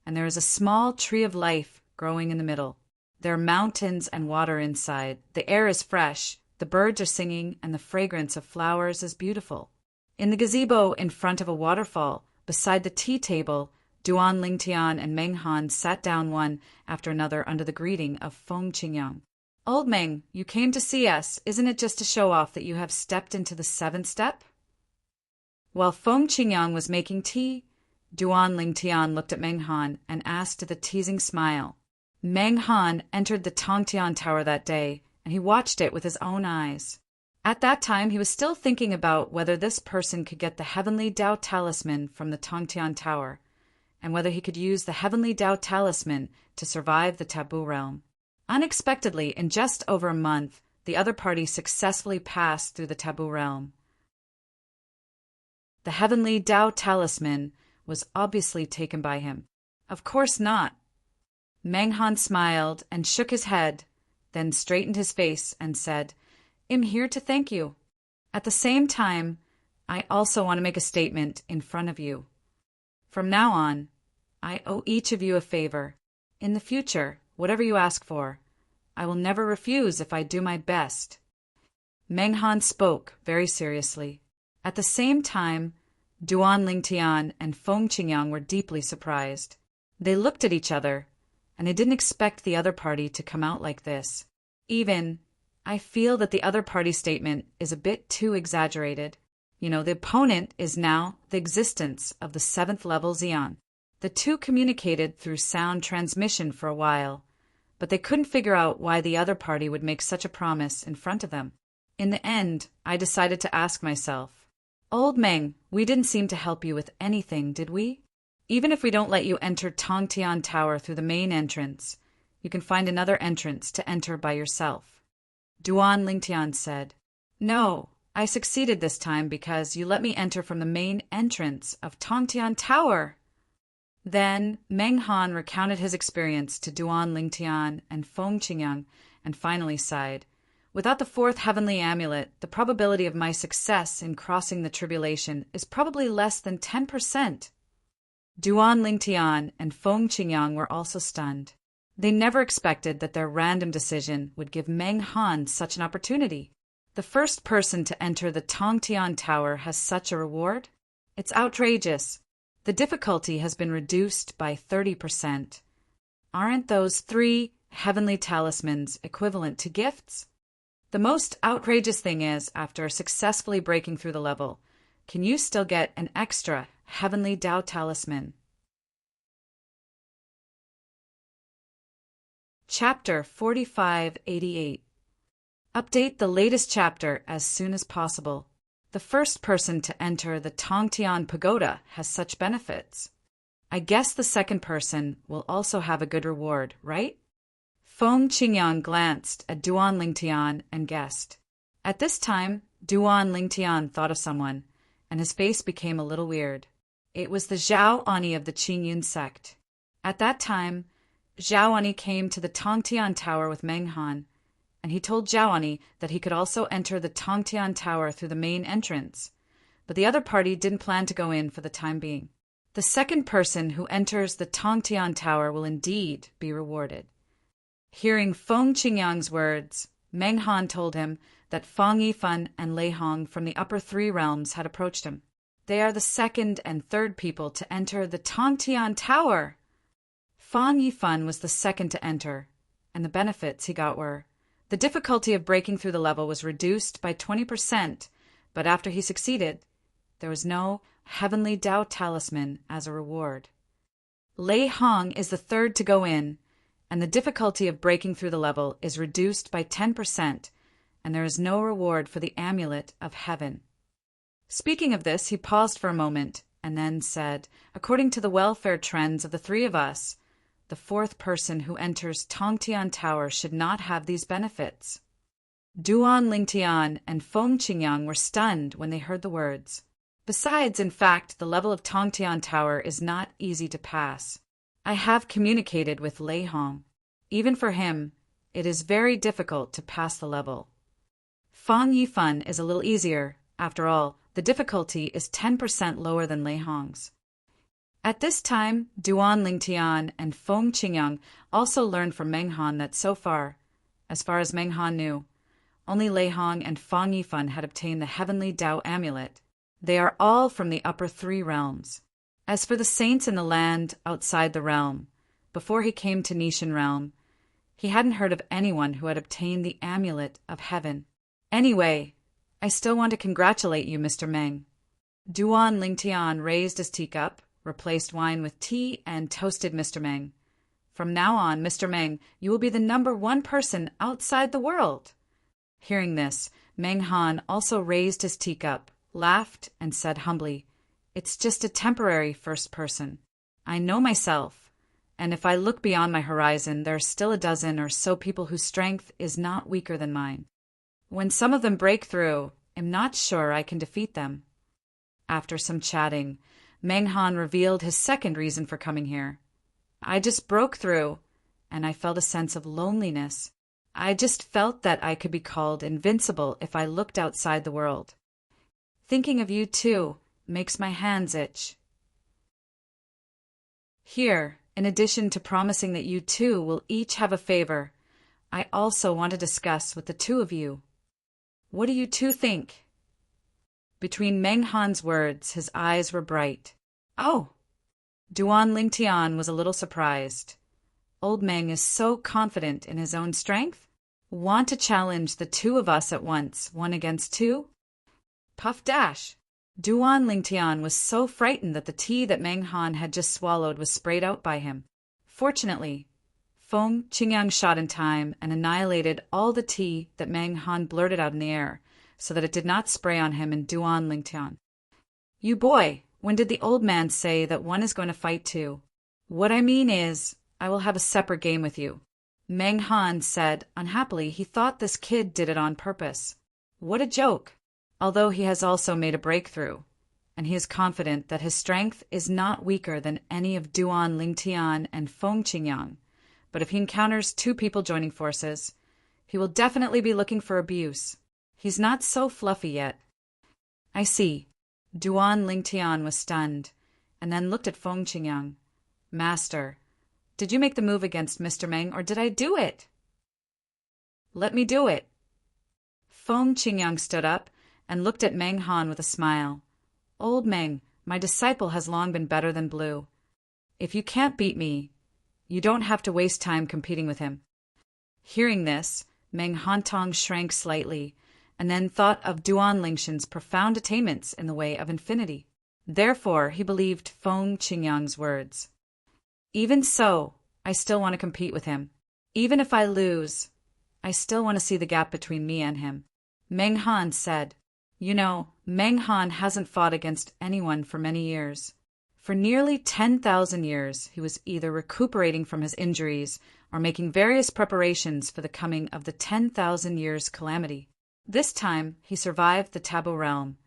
and there is a small tree of life growing in the middle. There are mountains and water inside. The air is fresh, the birds are singing, and the fragrance of flowers is beautiful. In the gazebo in front of a waterfall, beside the tea table, Duan Lingtian and Meng Han sat down one after another under the greeting of Feng Qingyang. Old Meng, you came to see us. Isn't it just to show off that you have stepped into the seventh step? While Feng Qingyang was making tea, Duan Lingtian looked at Meng Han and asked with a teasing smile. Meng Han entered the Tongtian Tower that day, and he watched it with his own eyes. At that time, he was still thinking about whether this person could get the Heavenly Dao Talisman from the Tongtian Tower, and whether he could use the Heavenly Dao Talisman to survive the Taboo Realm. Unexpectedly, in just over a month, the other party successfully passed through the Taboo Realm. The Heavenly Dao Talisman was obviously taken by him. Of course not. Meng Han smiled and shook his head, then straightened his face and said, "I'm here to thank you. At the same time, I also want to make a statement in front of you. From now on, I owe each of you a favor. In the future, whatever you ask for, I will never refuse if I do my best." Meng Han spoke very seriously. At the same time, Duan Lingtian and Feng Qingyang were deeply surprised. They looked at each other, and they didn't expect the other party to come out like this. I feel that the other party statement is a bit too exaggerated. The opponent is now the existence of the seventh level Xian. The two communicated through sound transmission for a while, but they couldn't figure out why the other party would make such a promise in front of them. In the end, I decided to ask myself, Old Meng, we didn't seem to help you with anything, did we? Even if we don't let you enter Tongtian Tower through the main entrance, you can find another entrance to enter by yourself. Duan Lingtian said, No, I succeeded this time because you let me enter from the main entrance of Tongtian Tower. Then Meng Han recounted his experience to Duan Lingtian and Feng Qingyang and finally sighed, Without the fourth heavenly amulet, the probability of my success in crossing the tribulation is probably less than 10%. Duan Lingtian and Feng Qingyang were also stunned. They never expected that their random decision would give Meng Han such an opportunity. The first person to enter the Tongtian Tower has such a reward? It's outrageous. The difficulty has been reduced by 30%. Aren't those 3 heavenly talismans equivalent to gifts? The most outrageous thing is, after successfully breaking through the level, can you still get an extra heavenly Tao talisman? Chapter 4588. Update the latest chapter as soon as possible. The first person to enter the Tongtian Pagoda has such benefits. I guess the second person will also have a good reward, right? Feng Qingyang glanced at Duan Lingtian and guessed. At this time, Duan Lingtian thought of someone, and his face became a little weird. It was the Zhao Ani of the Qingyun sect. At that time, Zhao Ani came to the Tongtian Tower with Meng Han, and he told Zhao Ani that he could also enter the Tongtian Tower through the main entrance, but the other party didn't plan to go in for the time being. The second person who enters the Tongtian Tower will indeed be rewarded. Hearing Feng Qingyang's words, Meng Han told him that Fang Yifan and Lei Hong from the upper 3 realms had approached him. They are the second and third people to enter the Tongtian Tower. Fang Yifan was the second to enter, and the benefits he got were, the difficulty of breaking through the level was reduced by 20%, but after he succeeded, there was no heavenly Tao talisman as a reward. Lei Hong is the third to go in, and the difficulty of breaking through the level is reduced by 10%, and there is no reward for the amulet of heaven. Speaking of this, he paused for a moment, and then said, According to the welfare trends of the 3 of us, the fourth person who enters Tongtian Tower should not have these benefits. Duan Lingtian and Feng Qingyang were stunned when they heard the words. Besides, in fact, the level of Tongtian Tower is not easy to pass. I have communicated with Lei Hong. Even for him, it is very difficult to pass the level. Fang Yifan is a little easier. After all, the difficulty is 10% lower than Lei Hong's. At this time, Duan Lingtian and Feng Qingyang also learned from Meng Han that so far as Meng Han knew, only Lei Hong and Fang Yifan had obtained the heavenly Tao amulet. They are all from the upper 3 realms. As for the saints in the land outside the realm, before he came to Nishan realm, he hadn't heard of anyone who had obtained the amulet of heaven. Anyway, I still want to congratulate you, Mr. Meng. Duan Lingtian raised his teacup, replaced wine with tea, and toasted Mr. Meng. From now on, Mr. Meng, you will be the number 1 person outside the world. Hearing this, Meng Han also raised his teacup, laughed, and said humbly, It's just a temporary first person. I know myself, and if I look beyond my horizon, there are still a dozen or so people whose strength is not weaker than mine. When some of them break through, I'm not sure I can defeat them. After some chatting, Meng Han revealed his second reason for coming here. I just broke through, and I felt a sense of loneliness. I just felt that I could be called invincible if I looked outside the world. Thinking of you, too, makes my hands itch. Here, in addition to promising that you two will each have a favor, I also want to discuss with the 2 of you. What do you 2 think? Between Meng Han's words, his eyes were bright. Oh! Duan Lingtian was a little surprised. Old Meng is so confident in his own strength? Want to challenge the 2 of us at once, 1 against 2? Puff dash! Duan Lingtian was so frightened that the tea that Meng Han had just swallowed was sprayed out by him. Fortunately, Feng Qingyang shot in time and annihilated all the tea that Meng Han blurted out in the air, so that it did not spray on him and Duan Lingtian. You boy, when did the old man say that one is going to fight too? What I mean is, I will have a separate game with you. Meng Han said unhappily he thought this kid did it on purpose. What a joke! Although he has also made a breakthrough, and he is confident that his strength is not weaker than any of Duan Lingtian and Feng Qingyang. But if he encounters two people joining forces, he will definitely be looking for abuse. He's not so fluffy yet. I see. Duan Lingtian was stunned, and then looked at Feng Qingyang. Master, did you make the move against Mr. Meng, or did I do it? Let me do it. Feng Qingyang stood up and looked at Meng Han with a smile. Old Meng, my disciple has long been better than Blue. If you can't beat me, you don't have to waste time competing with him. Hearing this, Meng Hantong shrank slightly, and then thought of Duan Lingshan's profound attainments in the way of infinity. Therefore, he believed Feng Qingyang's words. Even so, I still want to compete with him. Even if I lose, I still want to see the gap between me and him. Meng Han said. You know, Meng Han hasn't fought against anyone for many years. For nearly 10,000 years, he was either recuperating from his injuries or making various preparations for the coming of the 10,000 years calamity. This time, he survived the taboo realm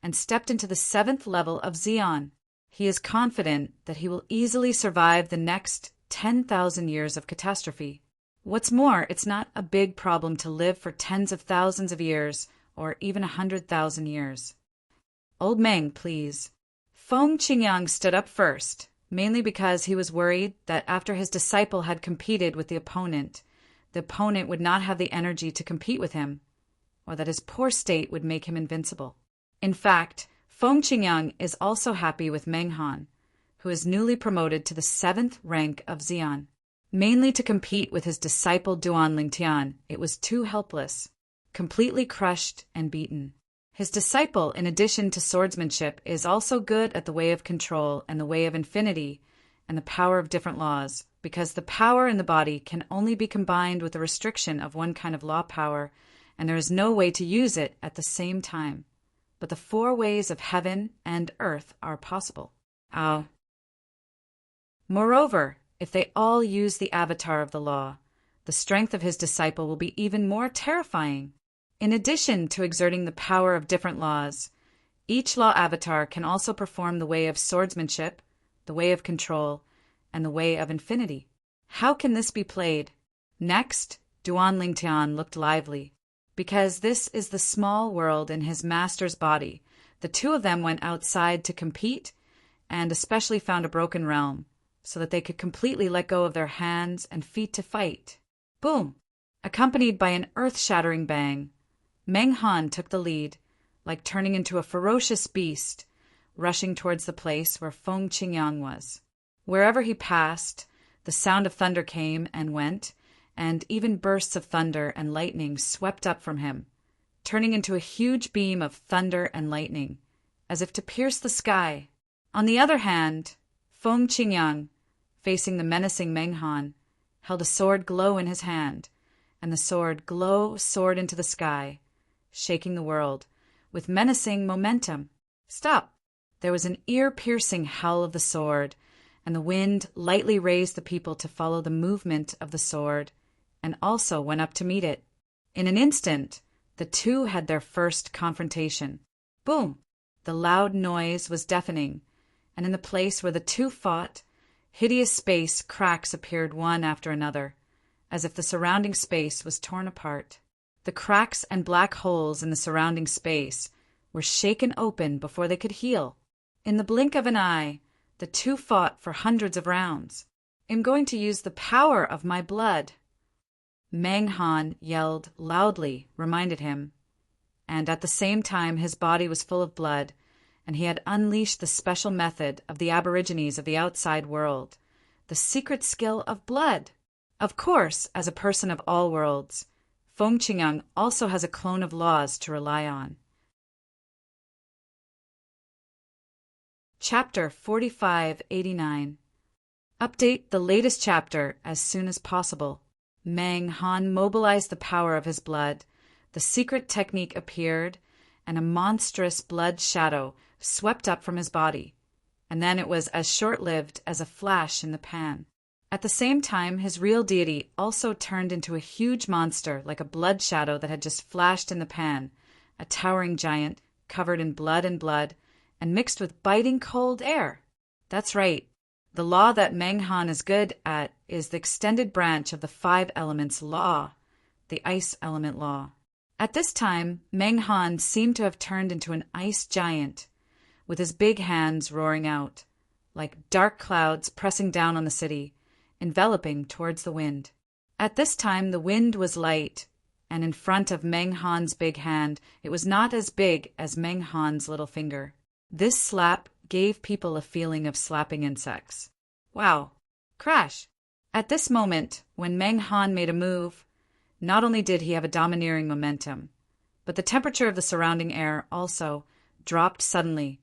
and stepped into the 7th level of Xian. He is confident that he will easily survive the next 10,000 years of catastrophe. What's more, it's not a big problem to live for tens of thousands of years or even 100,000 years. Old Meng, please. Feng Qingyang stood up first, mainly because he was worried that after his disciple had competed with the opponent would not have the energy to compete with him, or that his poor state would make him invincible. In fact, Feng Qingyang is also happy with Meng Han, who is newly promoted to the 7th rank of Xian. Mainly to compete with his disciple Duan Lingtian, it was too helpless, completely crushed and beaten. His disciple, in addition to swordsmanship, is also good at the way of control and the way of infinity and the power of different laws, because the power in the body can only be combined with the restriction of one kind of law power, and there is no way to use it at the same time. But the 4 ways of heaven and earth are possible. Moreover, if they all use the avatar of the law, the strength of his disciple will be even more terrifying. In addition to exerting the power of different laws, each law avatar can also perform the way of swordsmanship, the way of control, and the way of infinity. How can this be played? Next, Duan Lingtian looked lively. Because this is the small world in his master's body, the two of them went outside to compete and especially found a broken realm, so that they could completely let go of their hands and feet to fight. Boom! Accompanied by an earth-shattering bang, Meng Han took the lead, like turning into a ferocious beast, rushing towards the place where Feng Qingyang was. Wherever he passed, the sound of thunder came and went, and even bursts of thunder and lightning swept up from him, turning into a huge beam of thunder and lightning, as if to pierce the sky. On the other hand, Feng Qingyang, facing the menacing Meng Han, held a sword glow in his hand, and the sword glow soared into the sky, shaking the world, with menacing momentum. Stop! There was an ear-piercing howl of the sword, and the wind lightly raised the people to follow the movement of the sword, and also went up to meet it. In an instant, the two had their first confrontation. Boom! The loud noise was deafening, and in the place where the two fought, hideous space cracks appeared one after another, as if the surrounding space was torn apart. The cracks and black holes in the surrounding space were shaken open before they could heal. In the blink of an eye, the two fought for hundreds of rounds. I'm going to use the power of my blood, Meng Han yelled loudly, reminded him, and at the same time his body was full of blood, and he had unleashed the special method of the aborigines of the outside world, the secret skill of blood. Of course, as a person of all worlds, Feng Qingyang also has a clone of laws to rely on. Chapter 4589. Update the latest chapter as soon as possible. Mang Han mobilized the power of his blood. The secret technique appeared, and a monstrous blood shadow swept up from his body. And then it was as short-lived as a flash in the pan. At the same time, his real deity also turned into a huge monster like a blood shadow that had just flashed in the pan, a towering giant covered in blood and mixed with biting cold air. That's right. The law that Mang Han is good at is the extended branch of the 5 elements law, the ice element law. At this time, Mang Han seemed to have turned into an ice giant, with his big hands roaring out, like dark clouds pressing down on the city, enveloping towards the wind. At this time, the wind was light, and in front of Mang Han's big hand, it was not as big as Mang Han's little finger. This slap gave people a feeling of slapping insects. Wow. Crash! At this moment, when Mang Han made a move, not only did he have a domineering momentum, but the temperature of the surrounding air also dropped suddenly.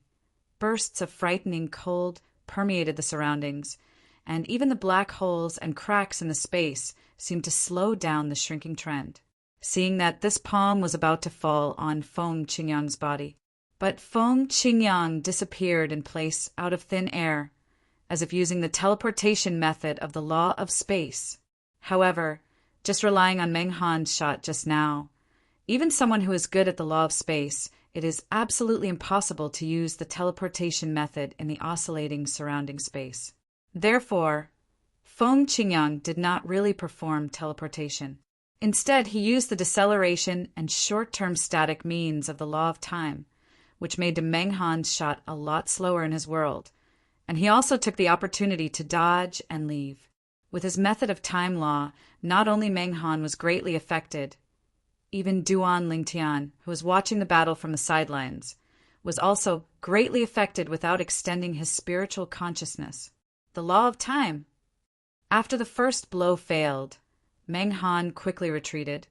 Bursts of frightening cold permeated the surroundings, and even the black holes and cracks in the space seemed to slow down the shrinking trend. Seeing that this palm was about to fall on Feng Qingyang's body. But Feng Qingyang disappeared in place out of thin air, as if using the teleportation method of the law of space. However, just relying on Mang Han's shot just now, even someone who is good at the law of space, it is absolutely impossible to use the teleportation method in the oscillating surrounding space. Therefore, Feng Qingyang did not really perform teleportation. Instead, he used the deceleration and short-term static means of the law of time, which made Mang Han's shot a lot slower in his world, and he also took the opportunity to dodge and leave. With his method of time law, not only Mang Han was greatly affected, even Duan Lingtian, who was watching the battle from the sidelines, was also greatly affected without extending his spiritual consciousness. The law of time. After the first blow failed, Mang Han quickly retreated,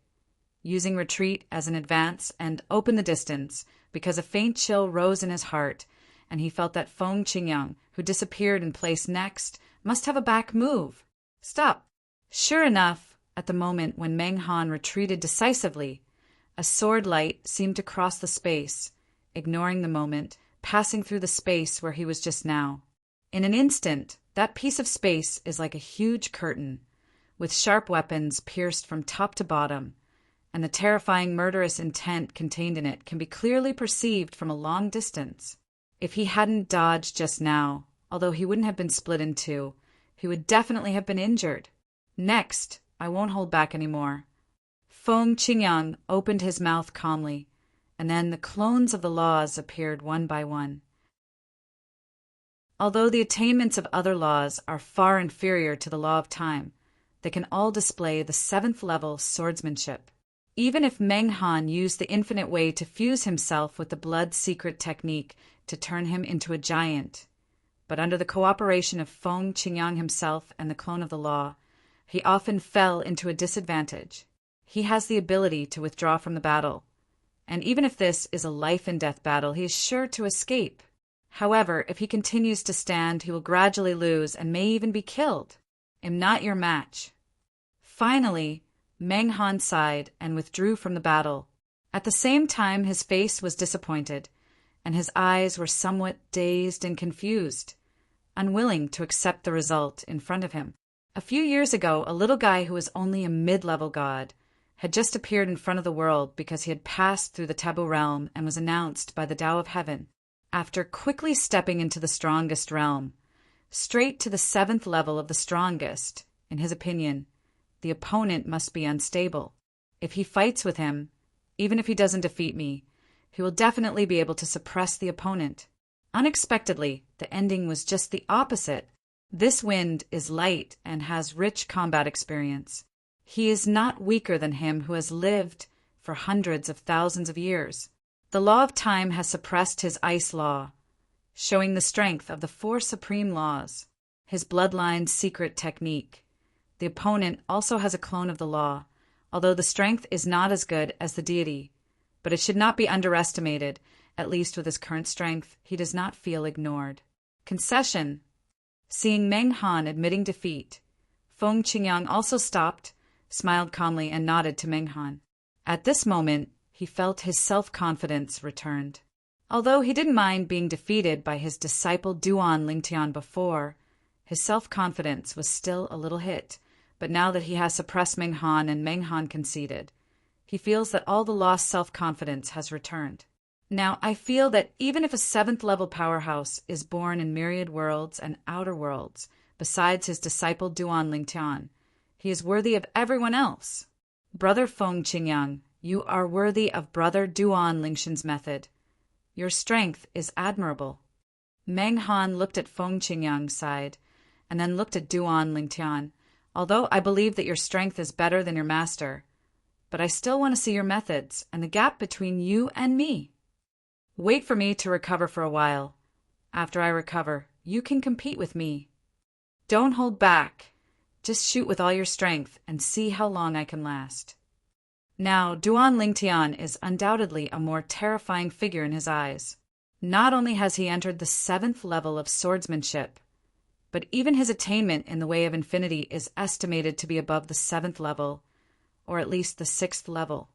using retreat as an advance and opened the distance, because a faint chill rose in his heart, and he felt that Feng Qingyang, who disappeared in place next, must have a back move. Stop! Sure enough, at the moment when Mang Han retreated decisively, a sword light seemed to cross the space, ignoring the moment, passing through the space where he was just now. In an instant, that piece of space is like a huge curtain, with sharp weapons pierced from top to bottom, and the terrifying murderous intent contained in it can be clearly perceived from a long distance. If he hadn't dodged just now, although he wouldn't have been split in two, he would definitely have been injured. Next, I won't hold back anymore. Feng Qingyang opened his mouth calmly, and then the clones of the laws appeared one by one. Although the attainments of other laws are far inferior to the law of time, they can all display the 7th level swordsmanship. Even if Mang Han used the infinite way to fuse himself with the blood secret technique to turn him into a giant, but under the cooperation of Feng Qingyang himself and the clone of the law, he often fell into a disadvantage. He has the ability to withdraw from the battle, and even if this is a life-and-death battle, he is sure to escape. However, if he continues to stand, he will gradually lose and may even be killed. Am not your match. Finally, Mang Han sighed and withdrew from the battle. At the same time, his face was disappointed, and his eyes were somewhat dazed and confused, unwilling to accept the result in front of him. A few years ago, a little guy who was only a mid-level god had just appeared in front of the world because he had passed through the taboo realm and was announced by the Tao of Heaven. After quickly stepping into the strongest realm, straight to the 7th level of the strongest, in his opinion, the opponent must be unstable. If he fights with him, even if he doesn't defeat me, he will definitely be able to suppress the opponent. Unexpectedly, the ending was just the opposite. This wind is light and has rich combat experience. He is not weaker than him who has lived for hundreds of thousands of years. The law of time has suppressed his ice law, showing the strength of the 4 supreme laws, his bloodline's secret technique. The opponent also has a clone of the law, although the strength is not as good as the deity, but it should not be underestimated. At least with his current strength, he does not feel ignored. Concession. Seeing Meng Han admitting defeat, Feng Qingyang also stopped, smiled calmly, and nodded to Meng Han. At this moment, he felt his self-confidence returned. Although he didn't mind being defeated by his disciple Duan Lingtian before, his self-confidence was still a little hit, but now that he has suppressed Meng Han and Meng Han conceded, he feels that all the lost self-confidence has returned. Now, I feel that even if a 7th-level powerhouse is born in myriad worlds and outer worlds, besides his disciple Duan Lingtian, he is worthy of everyone else. Brother Feng Qingyang, you are worthy of Brother Duan Lingshan's method. Your strength is admirable. Meng Han looked at Feng Qingyang's side, and then looked at Duan Lingtian. Although I believe that your strength is better than your master, but I still want to see your methods and the gap between you and me. Wait for me to recover for a while. After I recover, you can compete with me. Don't hold back. Just shoot with all your strength and see how long I can last. Now, Duan Lingtian is undoubtedly a more terrifying figure in his eyes. Not only has he entered the 7th level of swordsmanship, but even his attainment in the way of infinity is estimated to be above the 7th level, or at least the 6th level.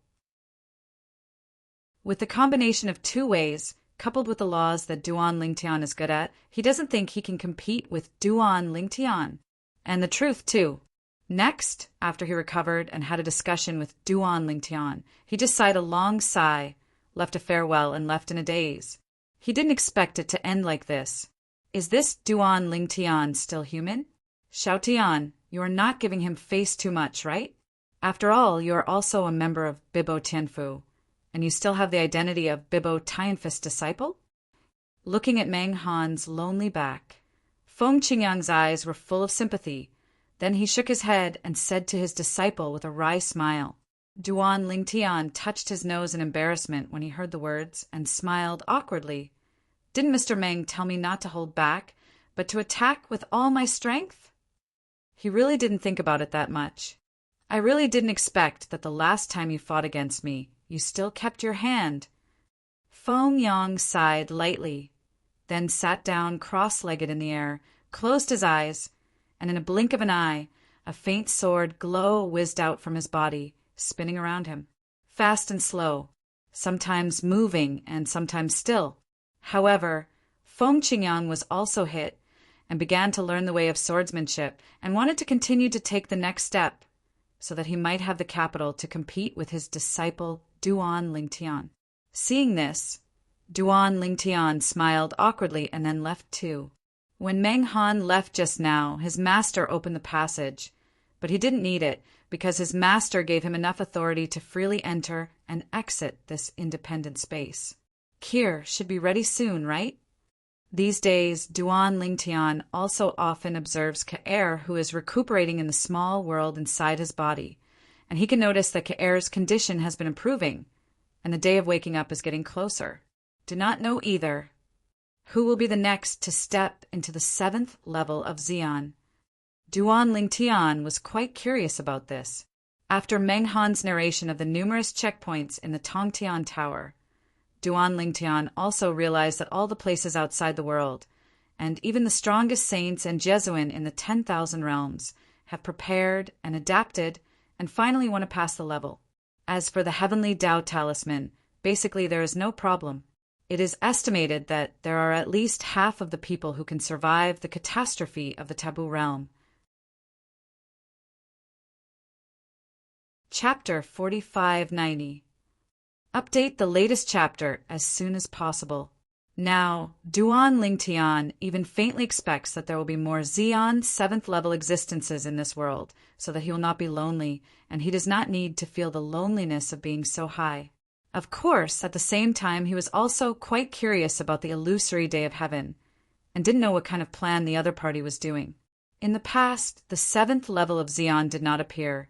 With the combination of 2 ways, coupled with the laws that Duan Lingtian is good at, he doesn't think he can compete with Duan Lingtian. And the truth, too. Next, after he recovered and had a discussion with Duan Lingtian, he just sighed a long sigh, left a farewell, and left in a daze. He didn't expect it to end like this. Is this Duan Lingtian still human? Xiaotian, you are not giving him face too much, right? After all, you are also a member of Bibo Tianfu, and you still have the identity of Bibo Tianfu's disciple? Looking at Meng Han's lonely back, Feng Qingyang's eyes were full of sympathy. Then he shook his head and said to his disciple with a wry smile. Duan Lingtian touched his nose in embarrassment when he heard the words and smiled awkwardly. Didn't Mr. Meng tell me not to hold back, but to attack with all my strength? He really didn't think about it that much. I really didn't expect that the last time you fought against me, you still kept your hand. Feng Yang sighed lightly, then sat down cross-legged in the air, closed his eyes, and in a blink of an eye, a faint sword glow whizzed out from his body, spinning around him, fast and slow, sometimes moving and sometimes still. However, Feng Qingyang was also hit and began to learn the way of swordsmanship and wanted to continue to take the next step so that he might have the capital to compete with his disciple Duan Lingtian. Seeing this, Duan Lingtian smiled awkwardly and then left too. When Meng Han left just now, his master opened the passage, but he didn't need it because his master gave him enough authority to freely enter and exit this independent space. Kir should be ready soon, right? These days, Duan Lingtian also often observes K'er, who is recuperating in the small world inside his body, and he can notice that K'er's condition has been improving, and the day of waking up is getting closer. Do not know either who will be the next to step into the 7th level of Xian. Duan Lingtian was quite curious about this. After Meng Han's narration of the numerous checkpoints in the Tongtian Tower, Duan Lingtian also realized that all the places outside the world, and even the strongest saints and Jesuin in the 10,000 realms, have prepared and adapted and finally want to pass the level. As for the heavenly Tao talisman, basically there is no problem. It is estimated that there are at least half of the people who can survive the catastrophe of the taboo realm. Chapter 4590. Update the latest chapter as soon as possible. Now, Duan Lingtian even faintly expects that there will be more Xian 7th level existences in this world, so that he will not be lonely, and he does not need to feel the loneliness of being so high. Of course, at the same time, he was also quite curious about the illusory day of heaven, and didn't know what kind of plan the other party was doing. In the past, the 7th level of Xian did not appear,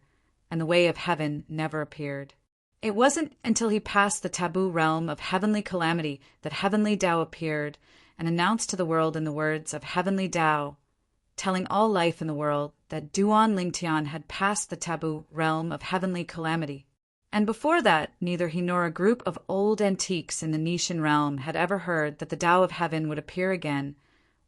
and the way of heaven never appeared. It wasn't until he passed the taboo realm of heavenly calamity that heavenly Tao appeared and announced to the world in the words of heavenly Tao, telling all life in the world that Duan Lingtian had passed the taboo realm of heavenly calamity. And before that, neither he nor a group of old antiques in the Nishan realm had ever heard that the Tao of heaven would appear again,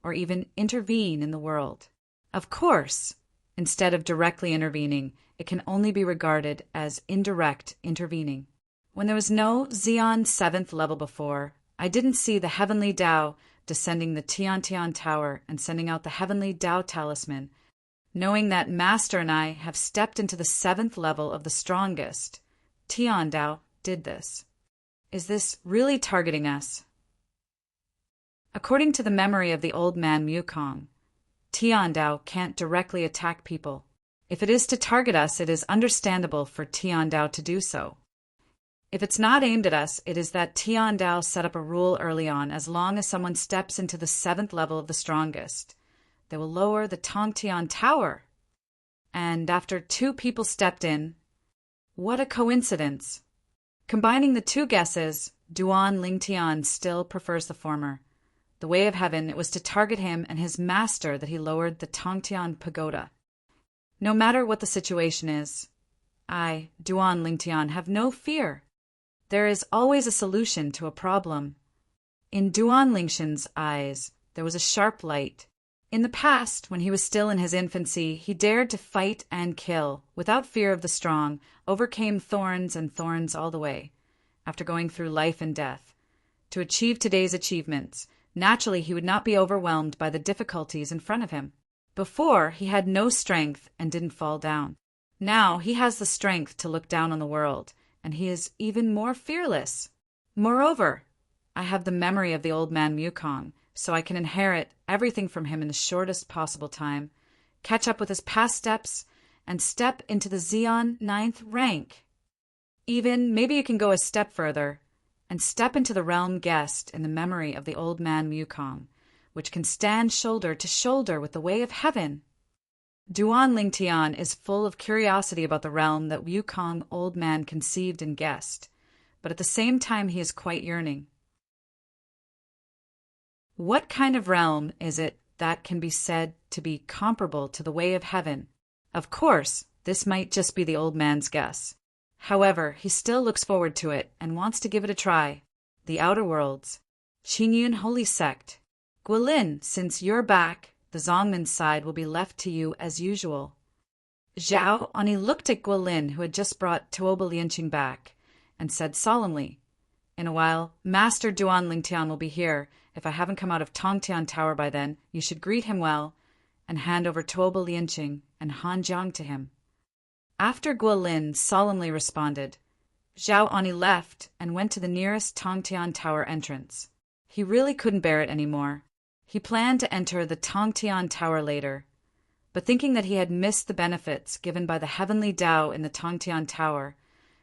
or even intervene in the world. Of course, instead of directly intervening, it can only be regarded as indirect intervening. When there was no Xian 7th level before, I didn't see the heavenly Tao descending the Tian Tian Tower and sending out the heavenly Tao talisman. Knowing that Master and I have stepped into the 7th level of the strongest, Tian Tao did this. Is this really targeting us? According to the memory of the old man Mukong, Tian Tao can't directly attack people. If it is to target us, it is understandable for Tian Tao to do so. If it's not aimed at us, it is that Tian Tao set up a rule early on: as long as someone steps into the 7th level of the strongest, they will lower the Tongtian Tower. And after 2 people stepped in, what a coincidence! Combining the 2 guesses, Duan Lingtian still prefers the former. The way of heaven, it was to target him and his master that he lowered the Tongtian Pagoda. No matter what the situation is, I, Duan Lingtian, have no fear. There is always a solution to a problem. In Duan Lingtian's eyes, there was a sharp light. In the past, when he was still in his infancy, he dared to fight and kill, without fear of the strong, overcame thorns and thorns all the way, after going through life and death. To achieve today's achievements, naturally he would not be overwhelmed by the difficulties in front of him. Before, he had no strength and didn't fall down. Now he has the strength to look down on the world, and he is even more fearless. Moreover, I have the memory of the old man Mukong, so I can inherit everything from him in the shortest possible time, catch up with his past steps, and step into the Xian 9th rank. Even, maybe you can go a step further, and step into the realm guest in the memory of the old man Mukong, which can stand shoulder to shoulder with the way of heaven. Duan Lingtian is full of curiosity about the realm that Wukong old man conceived and guessed, but at the same time he is quite yearning. What kind of realm is it that can be said to be comparable to the way of heaven? Of course, this might just be the old man's guess. However, he still looks forward to it and wants to give it a try. The Outer Worlds. Qingyun Holy Sect. Guilin, since you're back, the Zongman's side will be left to you as usual. Zhao Ani looked at Guilin, who had just brought Tuoba Lianqing back, and said solemnly, "In a while, Master Duan Lingtian will be here. If I haven't come out of Tongtian Tower by then, you should greet him well, and hand over Tuoba Lianqing and Han Jiang to him." After Guilin solemnly responded, Zhao Ani left and went to the nearest Tongtian Tower entrance. He really couldn't bear it anymore. He planned to enter the Tongtian Tower later, but thinking that he had missed the benefits given by the heavenly Tao in the Tongtian Tower,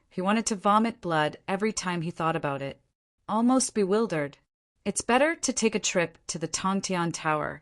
he wanted to vomit blood every time he thought about it. Almost bewildered, it's better to take a trip to the Tongtian Tower.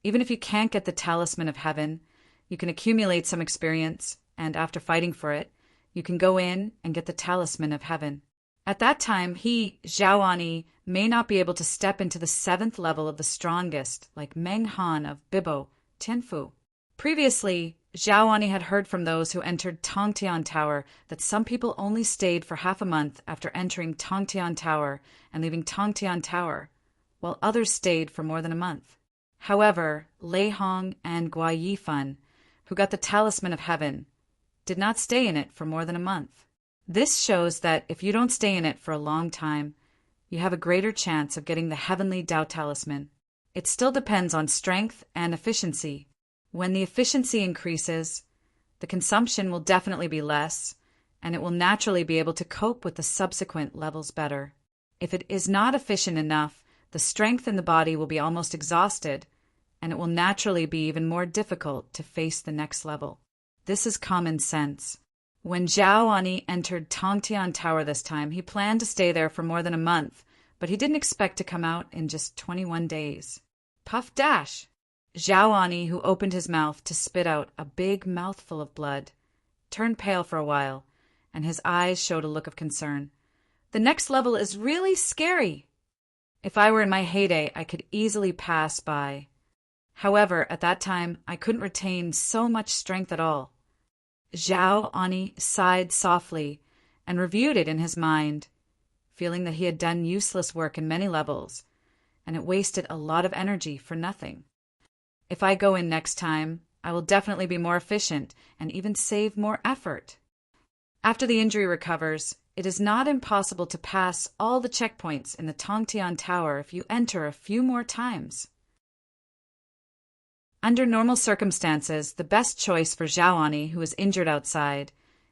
Even if you can't get the Talisman of Heaven, you can accumulate some experience, and after fighting for it, you can go in and get the Talisman of Heaven. At that time, he, Zhao Ani, may not be able to step into the 7th level of the strongest, like Meng Han of Bibo, Tianfu. Previously, Zhao Ani had heard from those who entered Tongtian Tower that some people only stayed for half a month after entering Tongtian Tower and leaving Tongtian Tower, while others stayed for more than a month. However, Lei Hong and Gua Yifan, who got the Talisman of Heaven, did not stay in it for more than a month. This shows that if you don't stay in it for a long time, you have a greater chance of getting the heavenly Tao Talisman. It still depends on strength and efficiency. When the efficiency increases, the consumption will definitely be less, and it will naturally be able to cope with the subsequent levels better. If it is not efficient enough, the strength in the body will be almost exhausted, and it will naturally be even more difficult to face the next level. This is common sense. When Zhao Ani entered Tongtian Tower this time, he planned to stay there for more than a month, but he didn't expect to come out in just 21 days. Puff dash! Zhao Ani, who opened his mouth to spit out a big mouthful of blood, turned pale for a while, and his eyes showed a look of concern. The next level is really scary. If I were in my heyday, I could easily pass by. However, at that time, I couldn't retain so much strength at all. Zhao Ani sighed softly and reviewed it in his mind, feeling that he had done useless work in many levels, and it wasted a lot of energy for nothing. If I go in next time, I will definitely be more efficient and even save more effort. After the injury recovers, it is not impossible to pass all the checkpoints in the Tongtian Tower if you enter a few more times. Under normal circumstances, the best choice for Zhaoani, who is injured outside,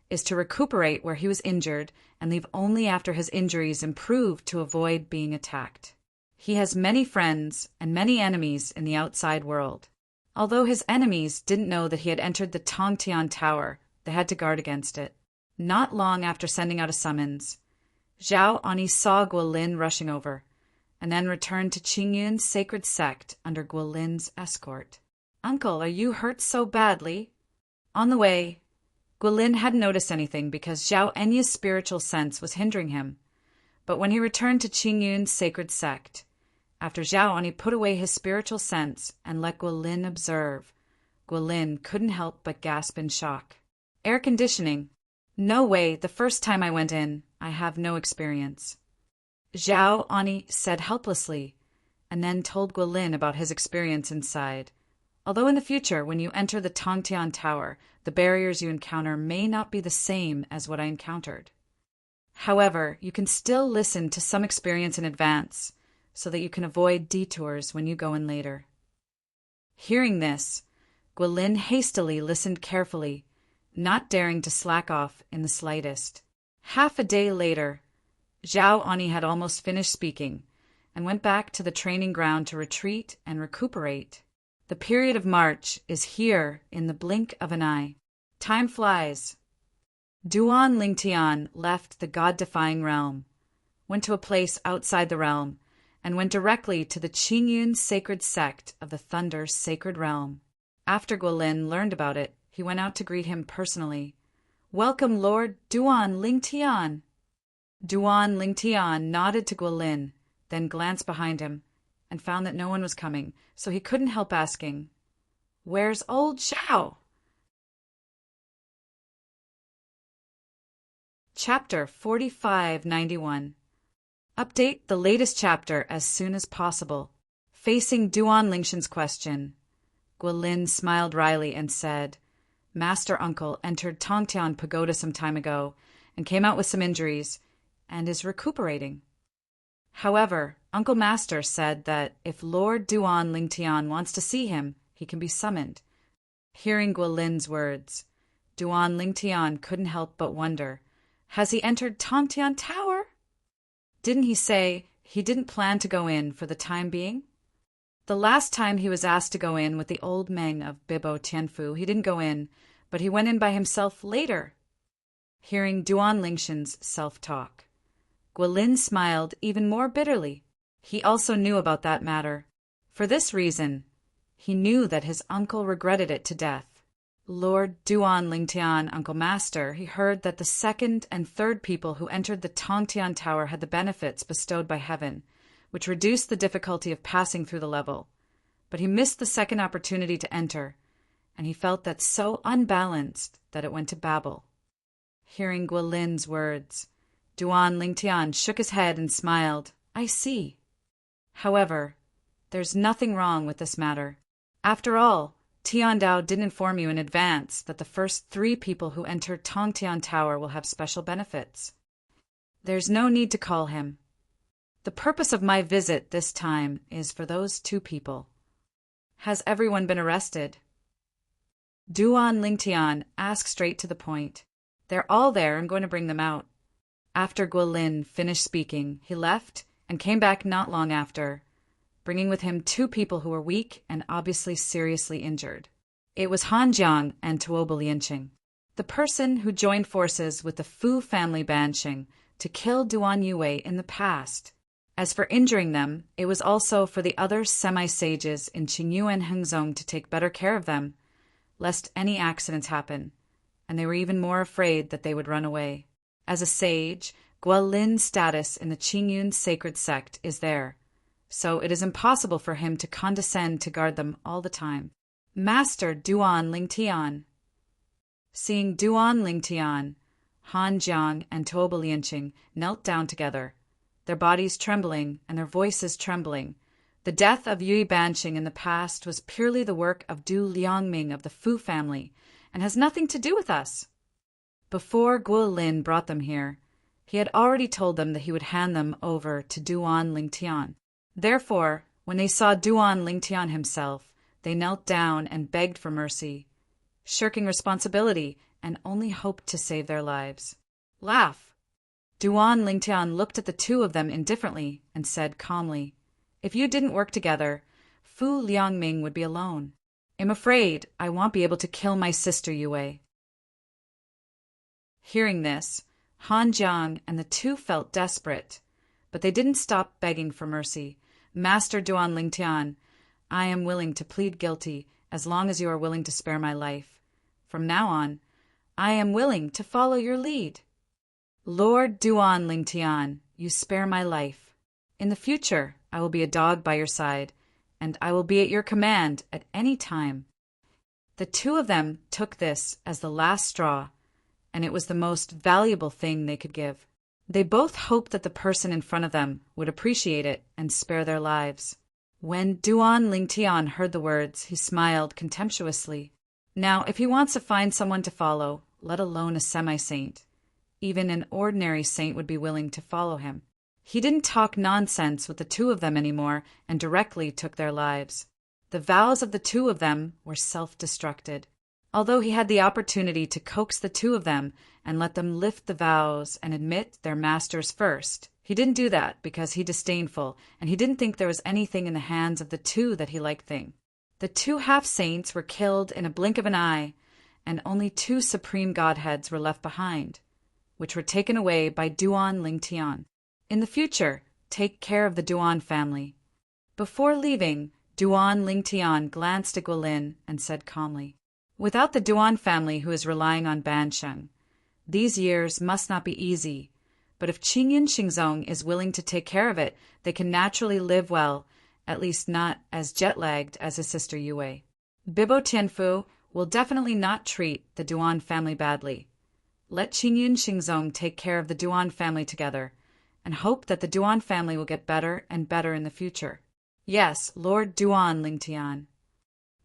is to recuperate where he was injured and leave only after his injuries improve to avoid being attacked. He has many friends and many enemies in the outside world. Although his enemies didn't know that he had entered the Tongtian Tower, they had to guard against it. Not long after sending out a summons, Zhaoani saw Guilin rushing over, and then returned to Qingyun's sacred sect under Guilin's escort. "Uncle, are you hurt so badly?" On the way, Guilin hadn't noticed anything because Zhao Enya's spiritual sense was hindering him. But when he returned to Qingyun's sacred sect, after Zhaoani put away his spiritual sense and let Guilin observe, Guilin couldn't help but gasp in shock. "Air conditioning? No way, the first time I went in, I have no experience." Zhaoani said helplessly, and then told Guilin about his experience inside. Although in the future, when you enter the Tongtian Tower, the barriers you encounter may not be the same as what I encountered. However, you can still listen to some experience in advance, so that you can avoid detours when you go in later. Hearing this, Guilin hastily listened carefully, not daring to slack off in the slightest. Half a day later, Zhaoani had almost finished speaking, and went back to the training ground to retreat and recuperate. The period of March is here in the blink of an eye. Time flies. Duan Lingtian left the god-defying realm, went to a place outside the realm, and went directly to the Qingyun sacred sect of the Thunder Sacred Realm. After Guilin learned about it, he went out to greet him personally. "Welcome, Lord Duan Lingtian." Duan Lingtian nodded to Guilin, then glanced behind him, and found that no one was coming, so he couldn't help asking, "Where's old Zhao?" Chapter 4591. Update the latest chapter as soon as possible. Facing Duan Lingshan's question, Guilin smiled wryly and said, "Master Uncle entered Tongtian Pagoda some time ago and came out with some injuries and is recuperating. However, Uncle Master said that if Lord Duan Lingtian wants to see him, he can be summoned." Hearing Guilin's words, Duan Lingtian couldn't help but wonder, has he entered Tongtian Tower? Didn't he say he didn't plan to go in for the time being? The last time he was asked to go in with the old Meng of Bibo Tianfu, he didn't go in, but he went in by himself later. Hearing Duan Lingshan's self-talk, Guilin smiled even more bitterly. He also knew about that matter. For this reason, he knew that his uncle regretted it to death. Lord Duan Lingtian, Uncle Master, he heard that the second and third people who entered the Tongtian Tower had the benefits bestowed by heaven, which reduced the difficulty of passing through the level. But he missed the second opportunity to enter, and he felt that so unbalanced that it went to babble. Hearing Guilin's words, Duan Lingtian shook his head and smiled. "I see. However, there's nothing wrong with this matter. After all, Tiandao didn't inform you in advance that the first 3 people who enter Tongtian Tower will have special benefits. There's no need to call him. The purpose of my visit this time is for those 2 people. Has everyone been arrested?" Duan Lingtian asked straight to the point. "They're all there. I'm going to bring them out." After Guilin finished speaking, he left and came back not long after, bringing with him 2 people who were weak and obviously seriously injured. It was Han Jiang and Tuoba Lianqing, the person who joined forces with the Fu family Bansheng to kill Duan Yue in the past. As for injuring them, it was also for the other semi-sages in Qingyu and Hengzong to take better care of them, lest any accidents happen, and they were even more afraid that they would run away. As a sage, Guilin's status in the Qingyun sacred sect is there, so it is impossible for him to condescend to guard them all the time. "Master Duan Lingtian." Seeing Duan Lingtian, Han Jiang and Tuoba Lianqing knelt down together, their bodies trembling and their voices trembling, The death of Yui Banqing in the past was purely the work of Du Liangming of the Fu family and has nothing to do with us. Before Guo Lin brought them here, he had already told them that he would hand them over to Duan Lingtian. Therefore, when they saw Duan Lingtian himself, they knelt down and begged for mercy, shirking responsibility and only hoped to save their lives. Laugh! Duan Lingtian looked at the two of them indifferently and said calmly, "If you didn't work together, Fu Liangming would be alone. I'm afraid I won't be able to kill my sister Yue." Hearing this, Han Jiang and the two felt desperate, but they didn't stop begging for mercy. "Master Duan Lingtian, I am willing to plead guilty as long as you are willing to spare my life. From now on, I am willing to follow your lead." "Lord Duan Lingtian, you spare my life. In the future, I will be a dog by your side, and I will be at your command at any time." The two of them took this as the last straw, and it was the most valuable thing they could give. They both hoped that the person in front of them would appreciate it and spare their lives. When Duan Lingtian heard the words, he smiled contemptuously. Now, if he wants to find someone to follow, let alone a semi-saint, even an ordinary saint would be willing to follow him. He didn't talk nonsense with the two of them anymore and directly took their lives. The vows of the two of them were self-destructed. Although he had the opportunity to coax the two of them and let them lift the vows and admit their masters first, he didn't do that because he disdainful, and he didn't think there was anything in the hands of the two that he liked thing. The two half-saints were killed in a blink of an eye, and only two supreme godheads were left behind, which were taken away by Duan Lingtian. In the future, take care of the Duan family. Before leaving, Duan Lingtian glanced at Guilin and said calmly, "Without the Duan family who is relying on Bansheng, these years must not be easy, but if Qingyun Xingzong is willing to take care of it, they can naturally live well, at least not as jet-lagged as his sister Yue. Bibo Tianfu will definitely not treat the Duan family badly. Let Qingyun Xingzong take care of the Duan family together, and hope that the Duan family will get better and better in the future." "Yes, Lord Duan Lingtian."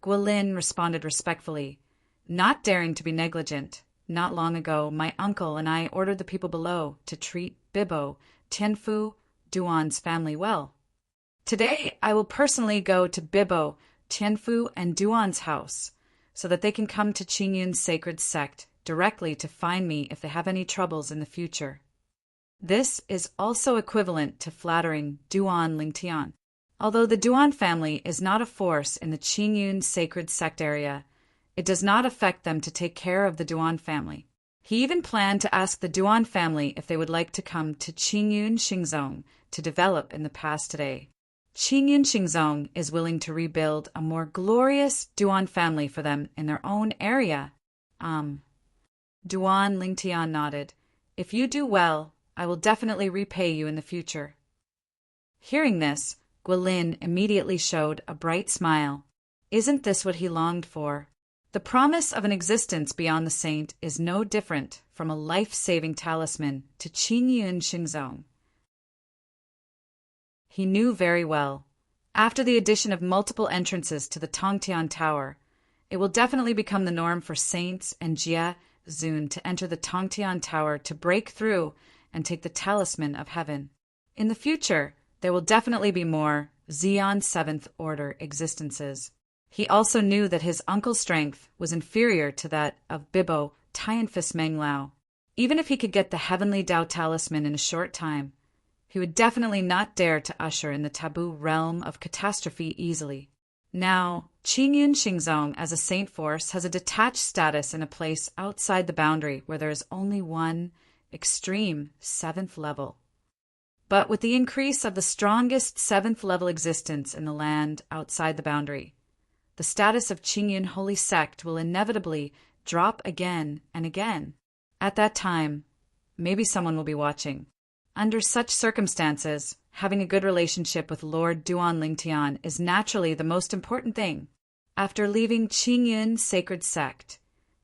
Guilin responded respectfully, not daring to be negligent. "Not long ago, my uncle and I ordered the people below to treat Bibo, Tianfu, Duan's family well. Today, I will personally go to Bibo, Tianfu, and Duan's house, so that they can come to Qingyun's sacred sect directly to find me if they have any troubles in the future." This is also equivalent to flattering Duan Lingtian. Although the Duan family is not a force in the Qingyun sacred sect area, it does not affect them to take care of the Duan family. He even planned to ask the Duan family if they would like to come to Qingyun Xingzong to develop in the past today. Qingyun Xingzong is willing to rebuild a more glorious Duan family for them in their own area. Duan Lingtian nodded. "If you do well, I will definitely repay you in the future." Hearing this, Guilin immediately showed a bright smile. Isn't this what he longed for? The promise of an existence beyond the saint is no different from a life-saving talisman to Qingyun Xingzong. He knew very well. After the addition of multiple entrances to the Tongtian Tower, it will definitely become the norm for saints and Jia Zun to enter the Tongtian Tower to break through and take the talisman of heaven. In the future, there will definitely be more Xian Seventh Order existences. He also knew that his uncle's strength was inferior to that of Bibo Tianfus Menglao. Even if he could get the heavenly Dao talisman in a short time, he would definitely not dare to usher in the taboo realm of catastrophe easily. Now, Qingyun Xingzong as a saint force has a detached status in a place outside the boundary where there is only one extreme 7th level. But with the increase of the strongest 7th level existence in the land outside the boundary, the status of Qingyun Holy Sect will inevitably drop again and again. At that time, maybe someone will be watching. Under such circumstances, having a good relationship with Lord Duan Lingtian is naturally the most important thing. After leaving Qingyun's sacred sect,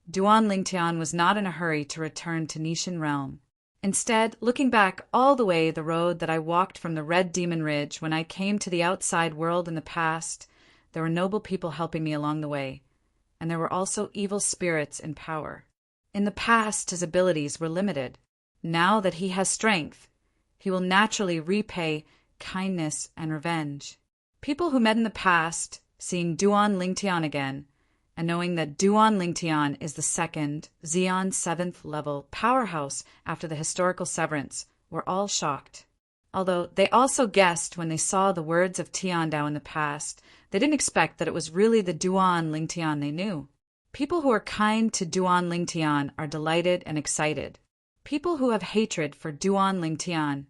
Duan Lingtian was not in a hurry to return to Nishan realm. Instead, looking back all the way the road that I walked from the Red Demon Ridge when I came to the outside world in the past, there were noble people helping me along the way, and there were also evil spirits in power. In the past, his abilities were limited. Now that he has strength, he will naturally repay kindness and revenge. People who met in the past, seeing Duan Lingtian again, and knowing that Duan Lingtian is the second, Xian 7th level powerhouse after the historical severance, were all shocked. Although they also guessed when they saw the words of Tiandao in the past, they didn't expect that it was really the Duan Lingtian they knew. People who are kind to Duan Lingtian are delighted and excited. People who have hatred for Duan Lingtian,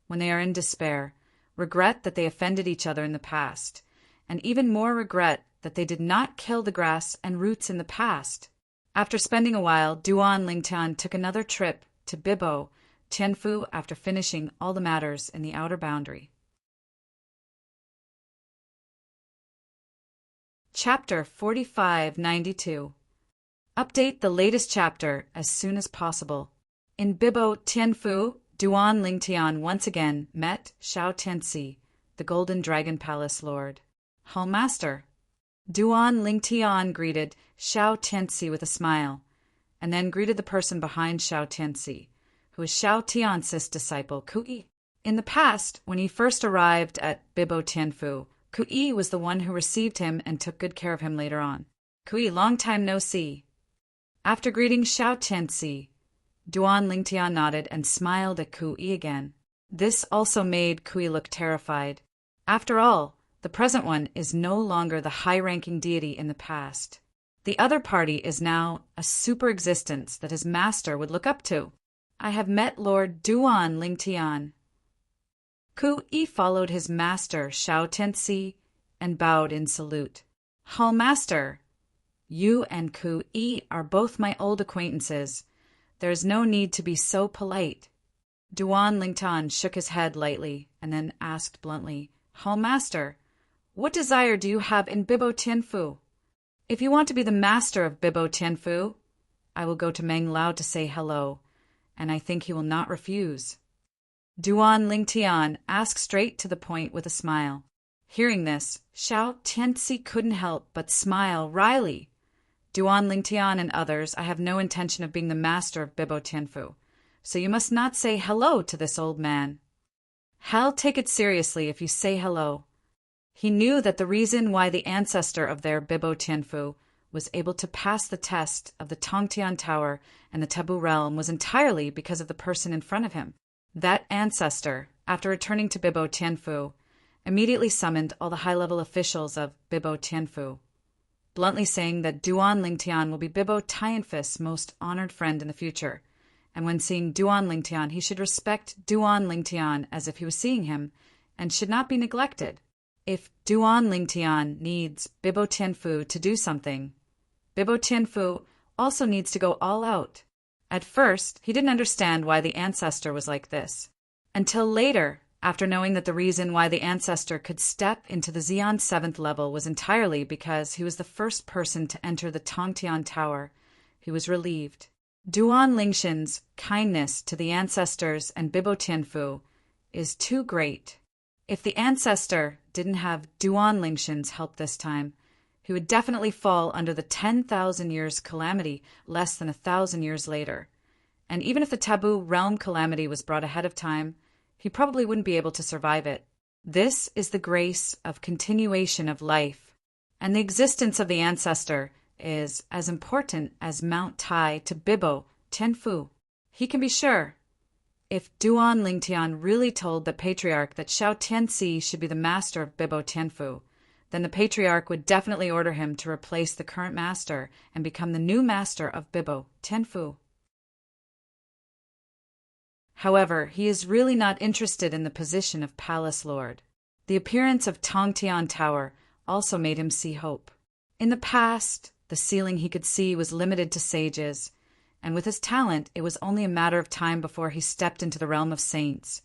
when they are in despair, regret that they offended each other in the past, and even more regret that they did not kill the grass and roots in the past. After spending a while, Duan Lingtian took another trip to Bibo, Tianfu after finishing all the matters in the outer boundary. Chapter 4592. Update the latest chapter as soon as possible. In Bibo, Tianfu, Duan Lingtian once again met Xiao Tianxi, the Golden Dragon Palace Lord. Hall Master. Duan Lingtian greeted Xiao Tianxi with a smile, and then greeted the person behind Xiao Tianxi, who is Xiao Tianxi's disciple, Kui. In the past, when he first arrived at Bibo Tianfu, Kui was the one who received him and took good care of him later on. Kui, long time no see. After greeting Xiao Tianxi, Duan Lingtian nodded and smiled at Kui again. This also made Kui look terrified. After all, the present one is no longer the high-ranking deity in the past. The other party is now a super-existence that his master would look up to. I have met Lord Duan Lingtian. Kui followed his master Xiao Tianxi and bowed in salute. Hall Master, you and Kui are both my old acquaintances. There is no need to be so polite. Duan Lingtian shook his head lightly and then asked bluntly, Hall Master, what desire do you have in Bibo Tianfu? If you want to be the master of Bibo Tianfu, I will go to Meng Lao to say hello, and I think he will not refuse. Duan Lingtian asked straight to the point with a smile. Hearing this, Xiao Tianxi couldn't help but smile wryly. Duan Lingtian and others, I have no intention of being the master of Bibo Tianfu, so you must not say hello to this old man. Hell take it seriously if you say hello. He knew that the reason why the ancestor of their Bibo Tianfu was able to pass the test of the Tongtian Tower and the Taboo Realm was entirely because of the person in front of him. That ancestor, after returning to Bibo Tianfu, immediately summoned all the high-level officials of Bibo Tianfu, bluntly saying that Duan Lingtian will be Bibo Tianfu's most honored friend in the future, and when seeing Duan Lingtian, he should respect Duan Lingtian as if he was seeing him, and should not be neglected. If Duan Lingtian needs Bibo Tianfu to do something, Bibo Tianfu also needs to go all out. At first, he didn't understand why the ancestor was like this. Until later, after knowing that the reason why the ancestor could step into the Xian 7th level was entirely because he was the first person to enter the Tongtian Tower, he was relieved. Duan Lingtian's kindness to the ancestors and Bibo Tianfu is too great. If the ancestor didn't have Duan Lingtian's help this time, he would definitely fall under the 10,000 years calamity less than 1,000 years later. And even if the Taboo Realm calamity was brought ahead of time, he probably wouldn't be able to survive it. This is the grace of continuation of life, and the existence of the ancestor is as important as Mount Tai to Bibo Tianfu. He can be sure. If Duan Lingtian really told the Patriarch that Xiao Tianxi should be the master of Bibo Tianfu, then the Patriarch would definitely order him to replace the current master and become the new master of Bibo Tianfu. However, he is really not interested in the position of Palace Lord. The appearance of Tongtian Tower also made him see hope. In the past, the ceiling he could see was limited to sages, and with his talent, it was only a matter of time before he stepped into the realm of saints,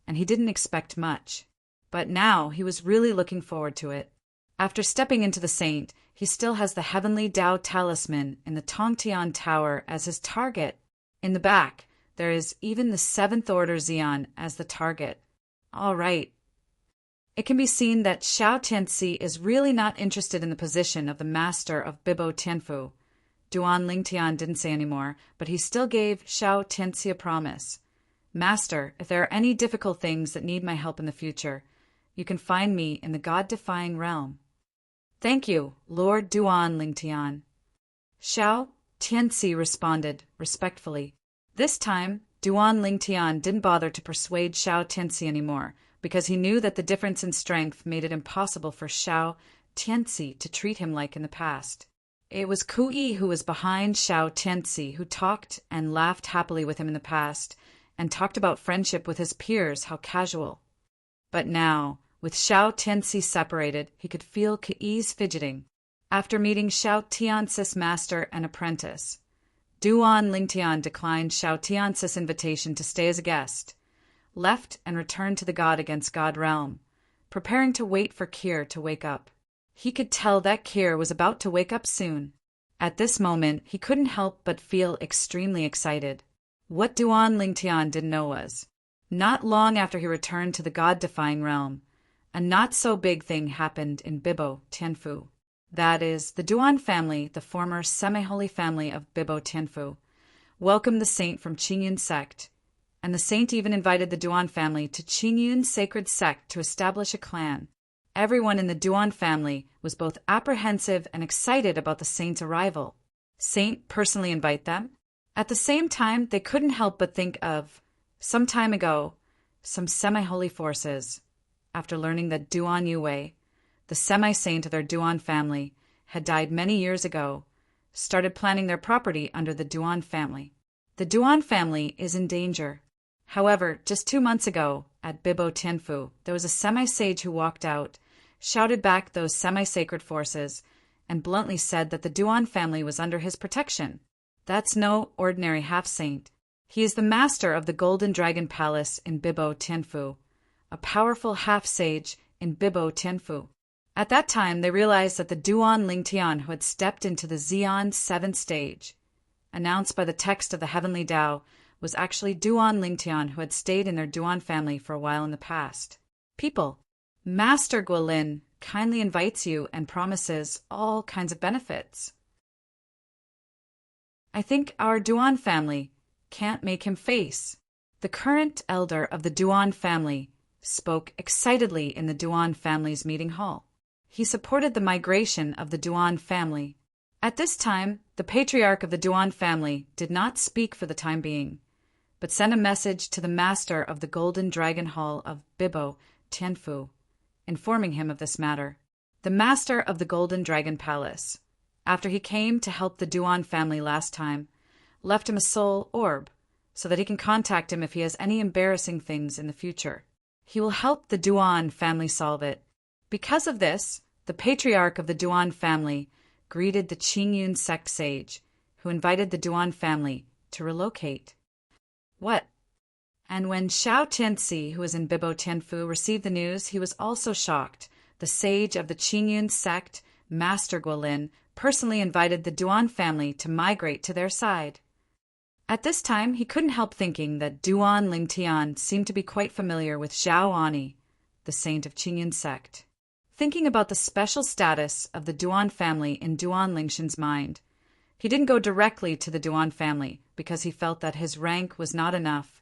and he didn't expect much. But now he was really looking forward to it. After stepping into the saint, he still has the heavenly Tao talisman in the Tongtian Tower as his target. In the back, There is even the seventh order Xian as the target. All right. It can be seen that Xiao Tianci is really not interested in the position of the master of Bibo Tianfu. Duan Lingtian didn't say any more, but he still gave Xiao Tianci a promise. Master, if there are any difficult things that need my help in the future, you can find me in the God-defying realm. Thank you, Lord Duan Lingtian. Xiao Tianci responded respectfully. This time, Duan Lingtian didn't bother to persuade Xiao Tianci anymore, because he knew that the difference in strength made it impossible for Xiao Tianci to treat him like in the past. It was Ku Yi who was behind Xiao Tianci, who talked and laughed happily with him in the past, and talked about friendship with his peers, how casual. But now, with Xiao Tianci separated, he could feel Ku Yi's fidgeting. After meeting Xiao Tianci's master and apprentice, Duan Lingtian declined Xiao Tianci's invitation to stay as a guest, left and returned to the God against God realm, preparing to wait for Kir to wake up. He could tell that Kir was about to wake up soon. At this moment, he couldn't help but feel extremely excited. What Duan Lingtian didn't know was, not long after he returned to the God-defying realm, a not-so-big thing happened in Bibo Tianfu. That is, the Duan family, the former semi-holy family of Bibo Tianfu, welcomed the saint from Qingyun sect, and the saint even invited the Duan family to Qingyun sacred sect to establish a clan. Everyone in the Duan family was both apprehensive and excited about the saint's arrival. Saint personally invite them? At the same time, they couldn't help but think of, some time ago, some semi-holy forces, after learning that Duan Yue, the semi-saint of their Duan family, had died many years ago, started planning their property under the Duan family. The Duan family is in danger. However, just 2 months ago, at Bibo Tianfu, there was a semi-sage who walked out, shouted back those semi-sacred forces, and bluntly said that the Duan family was under his protection. That's no ordinary half-saint. He is the master of the Golden Dragon Palace in Bibo Tianfu, a powerful half-sage in Bibo Tianfu. At that time, they realized that the Duan Lingtian who had stepped into the Xian 7th stage, announced by the text of the Heavenly Tao, was actually Duan Lingtian who had stayed in their Duan family for a while in the past. People, Master Guolin kindly invites you and promises all kinds of benefits. I think our Duan family can't make him face. The current elder of the Duan family spoke excitedly in the Duan family's meeting hall. He supported the migration of the Duan family. At this time, the patriarch of the Duan family did not speak for the time being, but sent a message to the master of the Golden Dragon Hall of Bibo Tianfu, informing him of this matter. The master of the Golden Dragon Palace, after he came to help the Duan family last time, left him a soul orb so that he can contact him if he has any embarrassing things in the future. He will help the Duan family solve it. Because of this, the patriarch of the Duan family greeted the Qingyun sect sage, who invited the Duan family to relocate. What? And when Xiao Tianci, who was in Bibo Tianfu, received the news, he was also shocked. The sage of the Qingyun sect, Master Guolin, personally invited the Duan family to migrate to their side. At this time, he couldn't help thinking that Duan Lingtian seemed to be quite familiar with Xiao Ani, the saint of Qingyun sect. Thinking about the special status of the Duan family in Duan Lingshan's mind, he didn't go directly to the Duan family because he felt that his rank was not enough,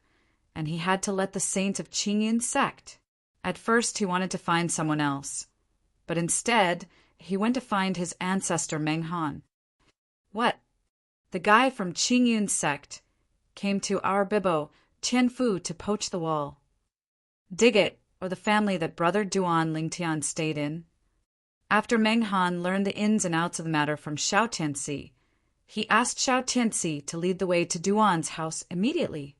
and he had to let the saint of Qingyun sect. At first, he wanted to find someone else, but instead, he went to find his ancestor Meng Han. What? The guy from Qingyun sect came to our Bibo Tianfu to poach the wall. Dig it, or the family that brother Duan Lingtian stayed in. After Meng Han learned the ins and outs of the matter from Xiao Tianci, he asked Xiao Tianci to lead the way to Duan's house immediately.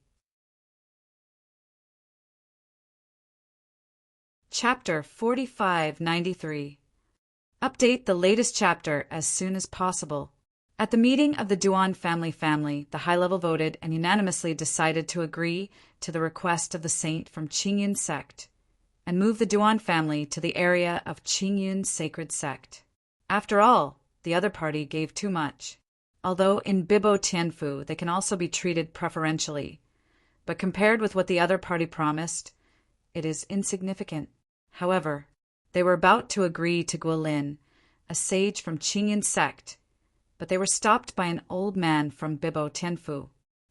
Chapter 4593. Update the latest chapter as soon as possible. At the meeting of the Duan family, the high-level voted and unanimously decided to agree to the request of the saint from Qingyun sect and move the Duan family to the area of Qingyun sacred sect. After all, the other party gave too much. Although in Bibo Tianfu they can also be treated preferentially, but compared with what the other party promised, it is insignificant. However, they were about to agree to Guilin, a sage from Qingyun sect, but they were stopped by an old man from Bibo Tianfu.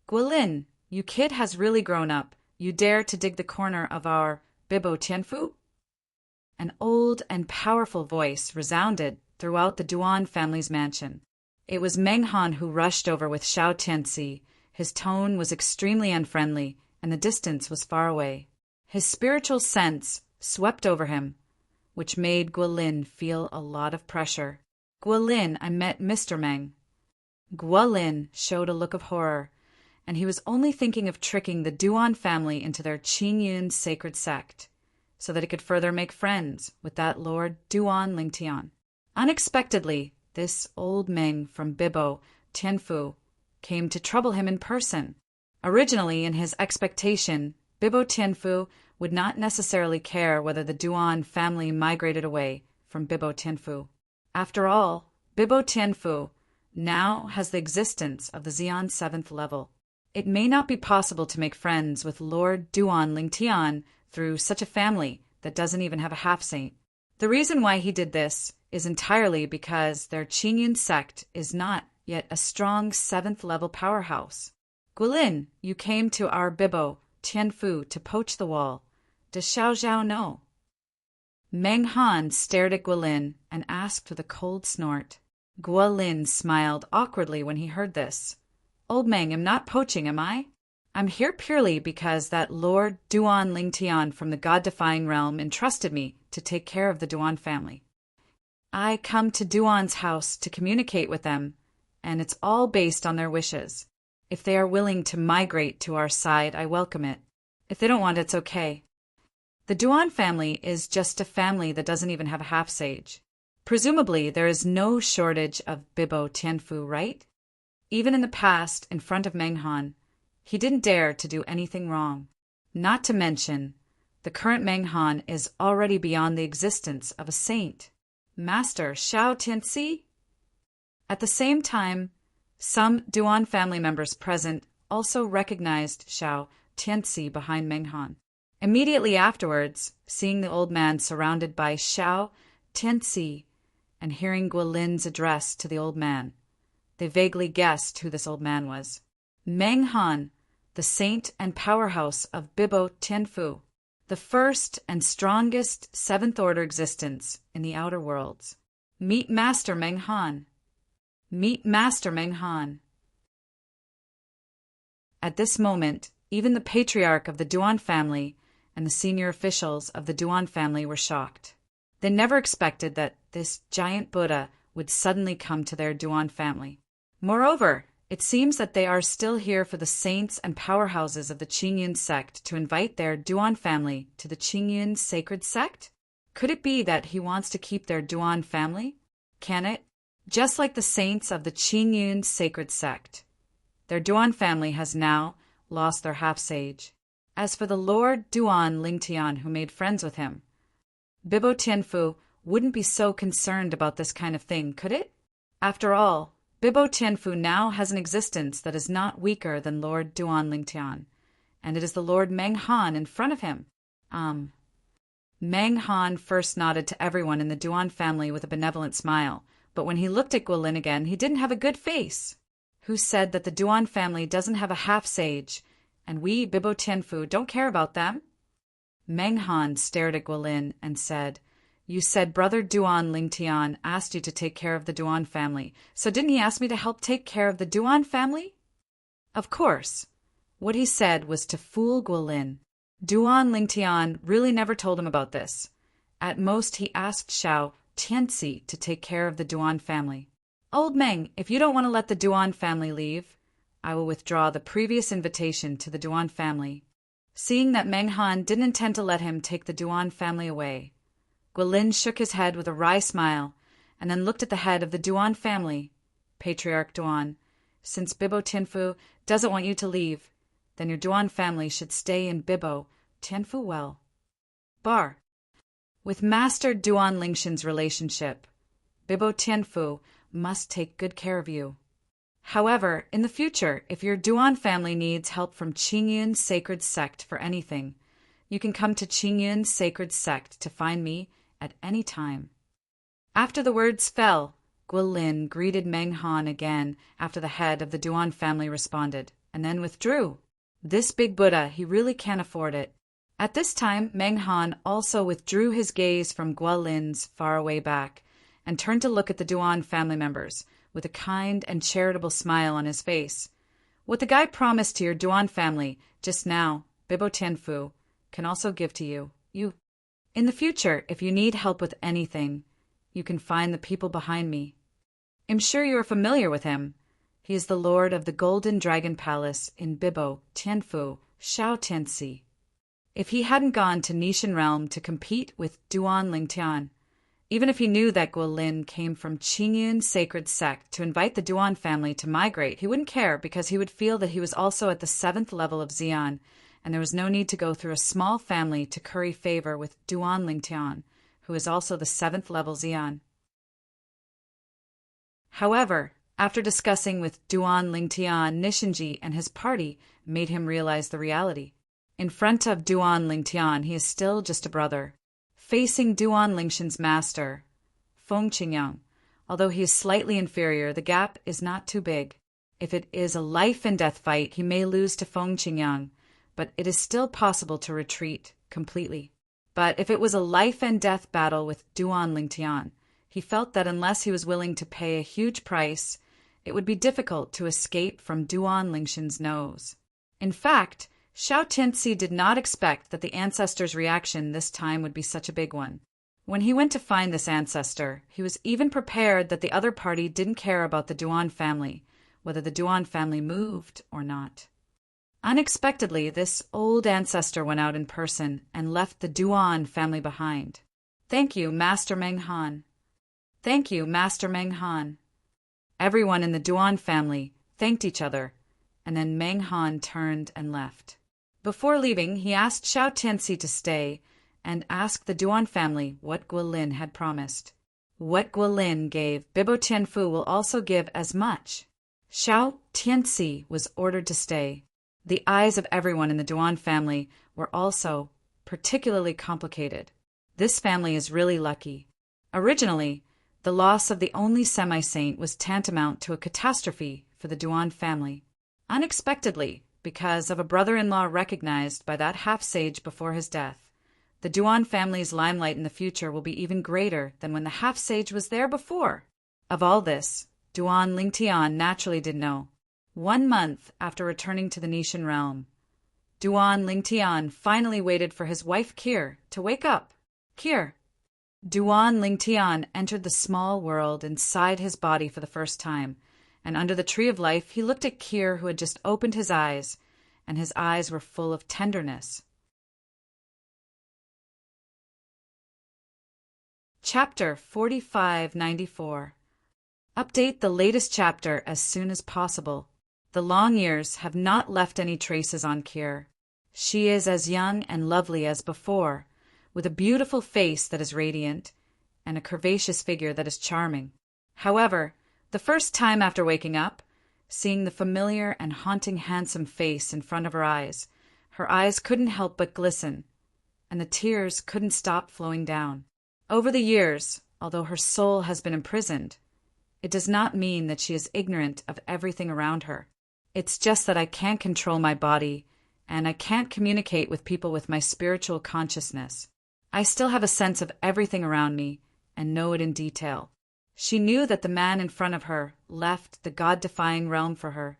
Guilin, you kid has really grown up. You dare to dig the corner of our Bibo Tianfu? An old and powerful voice resounded throughout the Duan family's mansion. It was Meng Han who rushed over with Xiao Tianxi. His tone was extremely unfriendly, and the distance was far away. His spiritual sense swept over him, which made Guilin feel a lot of pressure. Guilin, I met Mr. Meng. Guilin showed a look of horror, and he was only thinking of tricking the Duan family into their Qingyun sacred sect, so that he could further make friends with that Lord Duan Lingtian. Unexpectedly, this old Meng from Bibo Tianfu came to trouble him in person. Originally, in his expectation, Bibo Tianfu would not necessarily care whether the Duan family migrated away from Bibo Tianfu. After all, Bibo Tianfu now has the existence of the Xian 7th level. It may not be possible to make friends with Lord Duan Lingtian through such a family that doesn't even have a half-saint. The reason why he did this is entirely because their Qingyun sect is not yet a strong 7th level powerhouse. Guilin, you came to our Bibo Tianfu to poach the wall. Does Xiao Zhao know? Meng Han stared at Guilin and asked with a cold snort. Guilin smiled awkwardly when he heard this. Old Meng, I'm not poaching, am I? I'm here purely because that Lord Duan Lingtian from the God-defying realm entrusted me to take care of the Duan family. I come to Duan's house to communicate with them, and it's all based on their wishes. If they are willing to migrate to our side, I welcome it. If they don't want it, it's okay. The Duan family is just a family that doesn't even have a half-sage. Presumably, there is no shortage of Bibo Tianfu, right? Even in the past, in front of Meng Han, he didn't dare to do anything wrong. Not to mention, the current Meng Han is already beyond the existence of a saint. Master Xiao Tianxi? At the same time, some Duan family members present also recognized Xiao Tianxi behind Meng Han. Immediately afterwards, seeing the old man surrounded by Xiao Tianxi and hearing Guilin's address to the old man, they vaguely guessed who this old man was. Meng Han, the saint and powerhouse of Bibo Tianfu, the first and strongest 7th order existence in the outer worlds. Meet Master Meng Han. Meet Master Meng Han. At this moment, even the patriarch of the Duan family and the senior officials of the Duan family were shocked. They never expected that this giant Buddha would suddenly come to their Duan family. Moreover, it seems that they are still here for the saints and powerhouses of the Qingyun sect to invite their Duan family to the Qingyun sacred sect? Could it be that he wants to keep their Duan family? Can it? Just like the saints of the Qingyun sacred sect, their Duan family has now lost their half-sage. As for the Lord Duan Lingtian who made friends with him, Bibo Tianfu wouldn't be so concerned about this kind of thing, could it? After all, Bibo Tianfu now has an existence that is not weaker than Lord Duan Lingtian, and it is the Lord Meng Han in front of him. Meng Han first nodded to everyone in the Duan family with a benevolent smile, but when he looked at Guilin again, he didn't have a good face. Who said that the Duan family doesn't have a half-sage, and we, Bibo Tianfu, don't care about them? Meng Han stared at Guilin and said, You said Brother Duan Lingtian asked you to take care of the Duan family, so didn't he ask me to help take care of the Duan family? Of course. What he said was to fool Guilin. Duan Lingtian really never told him about this. At most, he asked Xiao Tianxi to take care of the Duan family. Old Meng, if you don't want to let the Duan family leave, I will withdraw the previous invitation to the Duan family. Seeing that Meng Han didn't intend to let him take the Duan family away, Guilin shook his head with a wry smile and then looked at the head of the Duan family. Patriarch Duan, since Bibo Tianfu doesn't want you to leave, then your Duan family should stay in Bibo Tianfu well. Bar. With Master Duan Lingshan's relationship, Bibo Tianfu must take good care of you. However, in the future, if your Duan family needs help from Qingyun's sacred sect for anything, you can come to Qingyun's sacred sect to find me at any time. After the words fell, Guilin greeted Meng Han again after the head of the Duan family responded, and then withdrew. This big Buddha, he really can't afford it. At this time, Meng Han also withdrew his gaze from Guilin's faraway back and turned to look at the Duan family members with a kind and charitable smile on his face. What the guy promised to your Duan family just now, Bibo Tianfu, can also give to you. In the future, if you need help with anything, you can find the people behind me. I'm sure you are familiar with him. He is the lord of the Golden Dragon Palace in Bibo Tianfu, Shao Tianxi. If he hadn't gone to Nishan Realm to compete with Duan Lingtian, even if he knew that Guilin came from Qingyun's sacred sect to invite the Duan family to migrate, he wouldn't care because he would feel that he was also at the 7th level of Xian, and there was no need to go through a small family to curry favor with Duan Lingtian, who is also the 7th level Xian. However, after discussing with Duan Lingtian, Nishanji and his party made him realize the reality. In front of Duan Lingtian, he is still just a brother. Facing Duan Lingshan's master, Feng Qingyang, although he is slightly inferior, the gap is not too big. If it is a life-and-death fight, he may lose to Feng Qingyang, but it is still possible to retreat completely. But if it was a life-and-death battle with Duan Lingtian, he felt that unless he was willing to pay a huge price, it would be difficult to escape from Duan Lingshan's nose. In fact, Shao Tianxi did not expect that the ancestor's reaction this time would be such a big one. When he went to find this ancestor, he was even prepared that the other party didn't care about the Duan family, whether the Duan family moved or not. Unexpectedly, this old ancestor went out in person and left the Duan family behind. "Thank you, Master Meng Han." "Thank you, Master Meng Han." Everyone in the Duan family thanked each other, and then Meng Han turned and left. Before leaving, he asked Shao Tianxi to stay and ask the Duan family what Guilin had promised. What Guilin gave, Bibo Tianfu will also give as much. Shao Tianxi was ordered to stay. The eyes of everyone in the Duan family were also particularly complicated. This family is really lucky. Originally, the loss of the only semi-saint was tantamount to a catastrophe for the Duan family. Unexpectedly, because of a brother-in-law recognized by that half-sage before his death, the Duan family's limelight in the future will be even greater than when the half-sage was there before. Of all this, Duan Lingtian naturally did know. 1 month after returning to the Nishan realm, Duan Lingtian finally waited for his wife Kir to wake up. Kir. Duan Lingtian entered the small world inside his body for the first time, and under the tree of life he looked at Kir, who had just opened his eyes, and his eyes were full of tenderness. Chapter 4594. Update the latest chapter as soon as possible. The long years have not left any traces on Kir. She is as young and lovely as before, with a beautiful face that is radiant and a curvaceous figure that is charming. However, the first time after waking up, seeing the familiar and haunting handsome face in front of her eyes couldn't help but glisten, and the tears couldn't stop flowing down. Over the years, although her soul has been imprisoned, it does not mean that she is ignorant of everything around her. It's just that I can't control my body, and I can't communicate with people with my spiritual consciousness. I still have a sense of everything around me, and know it in detail. She knew that the man in front of her left the God-defying realm for her,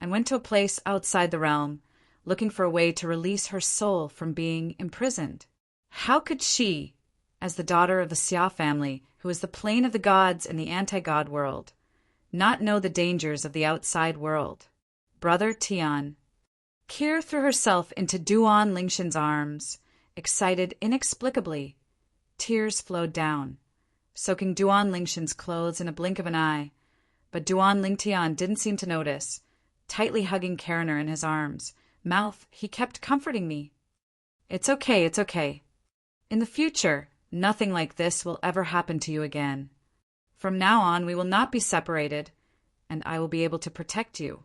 and went to a place outside the realm, looking for a way to release her soul from being imprisoned. How could she, as the daughter of the Xia family, who is the plane of the gods in the anti-god world, not know the dangers of the outside world? Brother Tian. Kir threw herself into Duan Lingshan's arms, excited inexplicably. Tears flowed down, soaking Duan Lingshan's clothes in a blink of an eye, but Duan Lingtian didn't seem to notice, tightly hugging Kariner in his arms. Mouth, he kept comforting me. It's okay, it's okay. In the future, nothing like this will ever happen to you again. From now on, we will not be separated, and I will be able to protect you."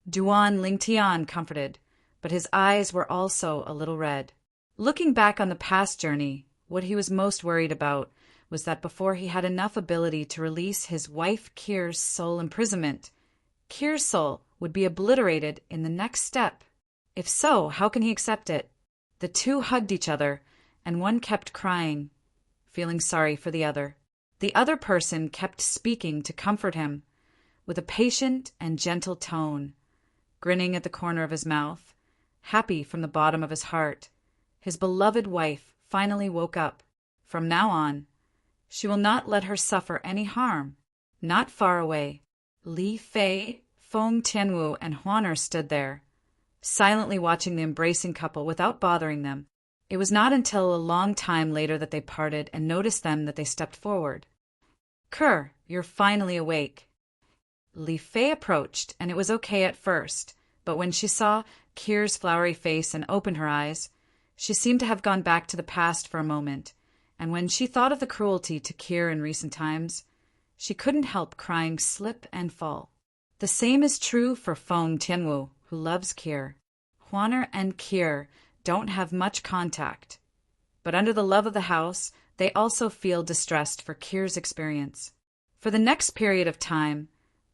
Duan Lingtian comforted, but his eyes were also a little red. Looking back on the past journey, what he was most worried about was that before he had enough ability to release his wife Kir's soul imprisonment, Kir's soul would be obliterated in the next step. If so, how can he accept it? The two hugged each other, and one kept crying, feeling sorry for the other. The other person kept speaking to comfort him, with a patient and gentle tone, grinning at the corner of his mouth, happy from the bottom of his heart. His beloved wife finally woke up. From now on, she will not let her suffer any harm. Not far away, Li Fei, Feng Tianwu, and Huaner stood there, silently watching the embracing couple without bothering them. It was not until a long time later that they parted and noticed them that they stepped forward. "Ker, you're finally awake." Li Fei approached, and it was okay at first, but when she saw Kir's flowery face and opened her eyes, she seemed to have gone back to the past for a moment, and when she thought of the cruelty to Kir in recent times, she couldn't help crying slip and fall. The same is true for Feng Tianwu, who loves Kir. Huaner and Kir don't have much contact, but under the love of the house, they also feel distressed for Kir's experience. For the next period of time,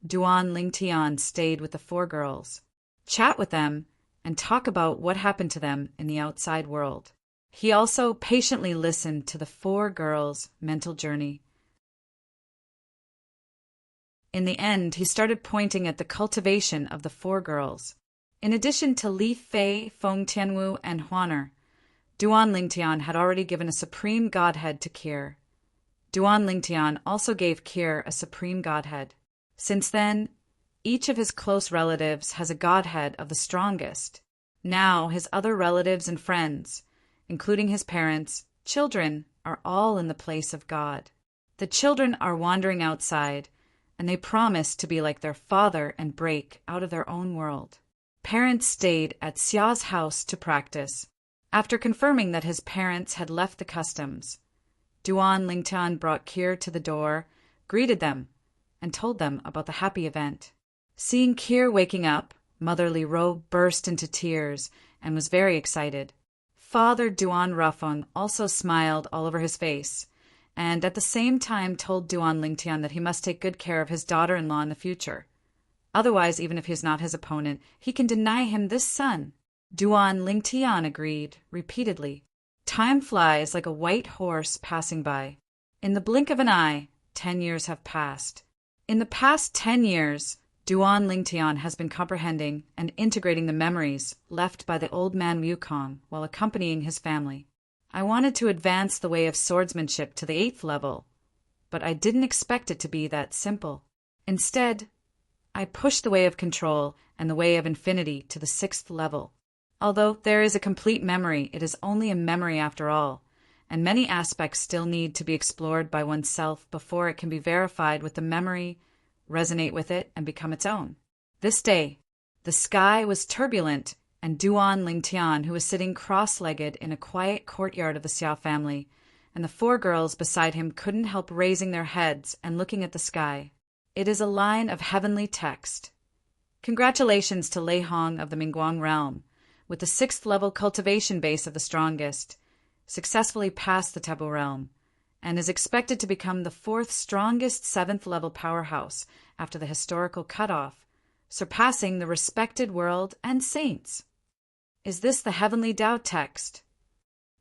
Duan Lingtian stayed with the four girls, chat with them, and talk about what happened to them in the outside world. He also patiently listened to the four girls' mental journey. In the end, he started pointing at the cultivation of the four girls. In addition to Li Fei, Feng Tianwu, and Huaner, Duan Lingtian had already given a supreme godhead to Kir. Duan Lingtian also gave Kir a supreme godhead. Since then, each of his close relatives has a godhead of the strongest. Now his other relatives and friends, including his parents, children, are all in the place of God. The children are wandering outside, and they promise to be like their father and break out of their own world. Parents stayed at Xia's house to practice. After confirming that his parents had left the customs, Duan Lingtian brought Kir to the door, greeted them, and told them about the happy event. Seeing Kir waking up, Mother Li Ro burst into tears and was very excited. Father Duan Rafeng also smiled all over his face, and at the same time told Duan Lingtian that he must take good care of his daughter-in-law in the future. Otherwise, even if he is not his opponent, he can deny him this son. Duan Lingtian agreed, repeatedly. Time flies like a white horse passing by. In the blink of an eye, 10 years have passed. In the past 10 years, Duan Lingtian has been comprehending and integrating the memories left by the old man Wukong while accompanying his family. I wanted to advance the way of swordsmanship to the 8th level, but I didn't expect it to be that simple. Instead, I pushed the way of control and the way of infinity to the 6th level. Although there is a complete memory, it is only a memory after all, and many aspects still need to be explored by oneself before it can be verified with the memory, resonate with it, and become its own. This day, the sky was turbulent, and Duan Lingtian, who was sitting cross-legged in a quiet courtyard of the Xiao family, and the four girls beside him couldn't help raising their heads and looking at the sky. It is a line of heavenly text. Congratulations to Lei Hong of the Mingguang realm, with the 6th level cultivation base of the strongest, successfully passed the taboo realm, and is expected to become the 4th strongest 7th level powerhouse after the historical cutoff, surpassing the respected world and saints. Is this the heavenly Tao text?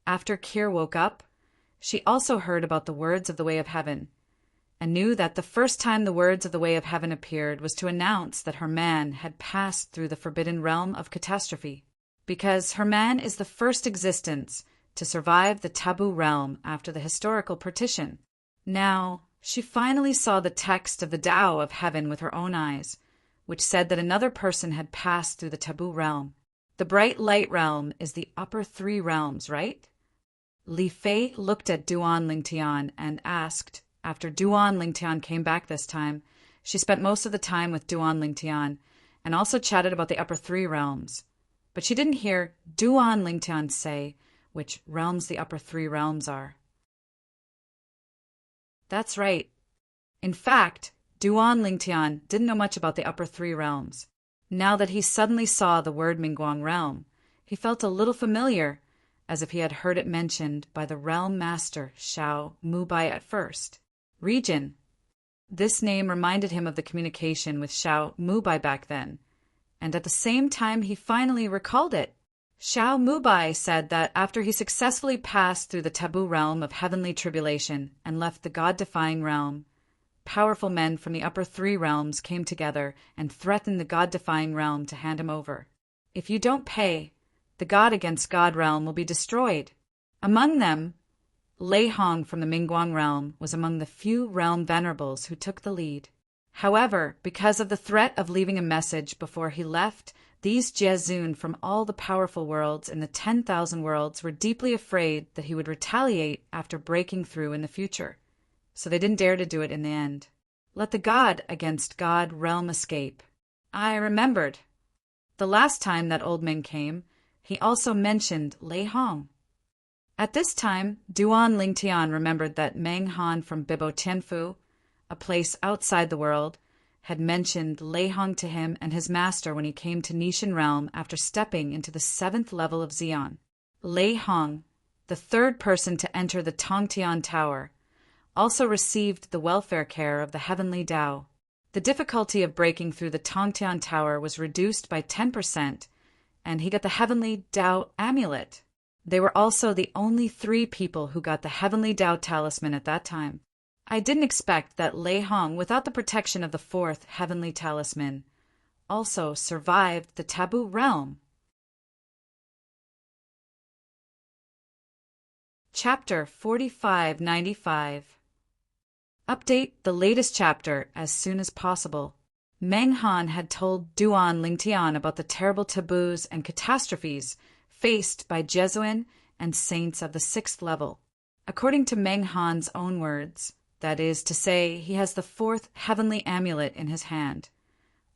After Kir woke up, she also heard about the words of the Way of Heaven, and knew that the first time the words of the Way of Heaven appeared was to announce that her man had passed through the forbidden realm of catastrophe, because her man is the first existence to survive the taboo realm after the historical partition. Now, she finally saw the text of the Tao of Heaven with her own eyes, which said that another person had passed through the taboo realm. The bright light realm is the upper 3 realms, right? Li Fei looked at Duan Lingtian and asked. After Duan Lingtian came back this time, she spent most of the time with Duan Lingtian and also chatted about the upper 3 realms. But she didn't hear Duan Lingtian say which realms the upper 3 realms are. That's right. In fact, Duan Lingtian didn't know much about the upper three realms. Now that he suddenly saw the word Mingguang realm, he felt a little familiar, as if he had heard it mentioned by the realm master Xiao Mubai at first. Region. This name reminded him of the communication with Xiao Mubai back then, and at the same time he finally recalled it. Xiao Mubai said that after he successfully passed through the taboo realm of heavenly tribulation and left the god-defying realm, powerful men from the upper three realms came together and threatened the god-defying realm to hand him over. If you don't pay, the god against god realm will be destroyed. Among them, Lei Hong from the Mingguang realm was among the few realm venerables who took the lead. However, because of the threat of leaving a message before he left, these Jiezun from all the powerful worlds in the 10,000 worlds were deeply afraid that he would retaliate after breaking through in the future, so they didn't dare to do it in the end. Let the god against god realm escape. I remembered. The last time that old Ming came, he also mentioned Lei Hong. At this time, Duan Lingtian remembered that Meng Han from Bibo Tianfu, a place outside the world, had mentioned Lei Hong to him and his master when he came to Nishan Realm after stepping into the 7th level of Xian. Lei Hong, the third person to enter the Tongtian Tower, also received the welfare care of the Heavenly Tao. The difficulty of breaking through the Tongtian Tower was reduced by 10%, and he got the Heavenly Tao amulet. They were also the only 3 people who got the Heavenly Tao talisman at that time. I didn't expect that Lei Hong, without the protection of the 4th heavenly talisman, also survived the taboo realm. Chapter 4595. Update the latest chapter as soon as possible. Meng Han had told Duan Lingtian about the terrible taboos and catastrophes faced by Jesuin and saints of the 6th level. According to Meng Han's own words, that is to say, he has the 4th heavenly amulet in his hand.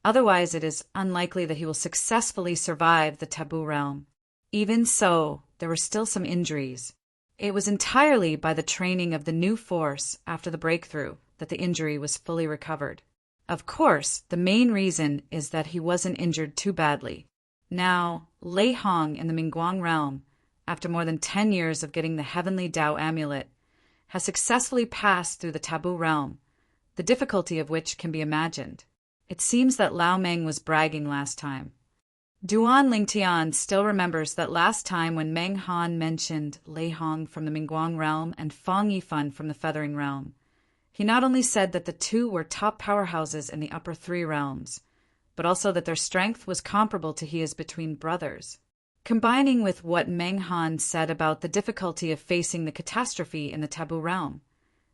Otherwise, it is unlikely that he will successfully survive the taboo realm. Even so, there were still some injuries. It was entirely by the training of the new force after the breakthrough that the injury was fully recovered. Of course, the main reason is that he wasn't injured too badly. Now, Lei Hong in the Mingguang realm, after more than 10 years of getting the Heavenly Tao amulet, has successfully passed through the taboo realm, the difficulty of which can be imagined. It seems that Lao Meng was bragging last time. Duan Lingtian still remembers that last time when Meng Han mentioned Lei Hong from the Mingguang realm and Fang Yifan from the Feathering realm, he not only said that the 2 were top powerhouses in the upper 3 realms, but also that their strength was comparable to his between brothers. Combining with what Meng Han said about the difficulty of facing the catastrophe in the taboo realm,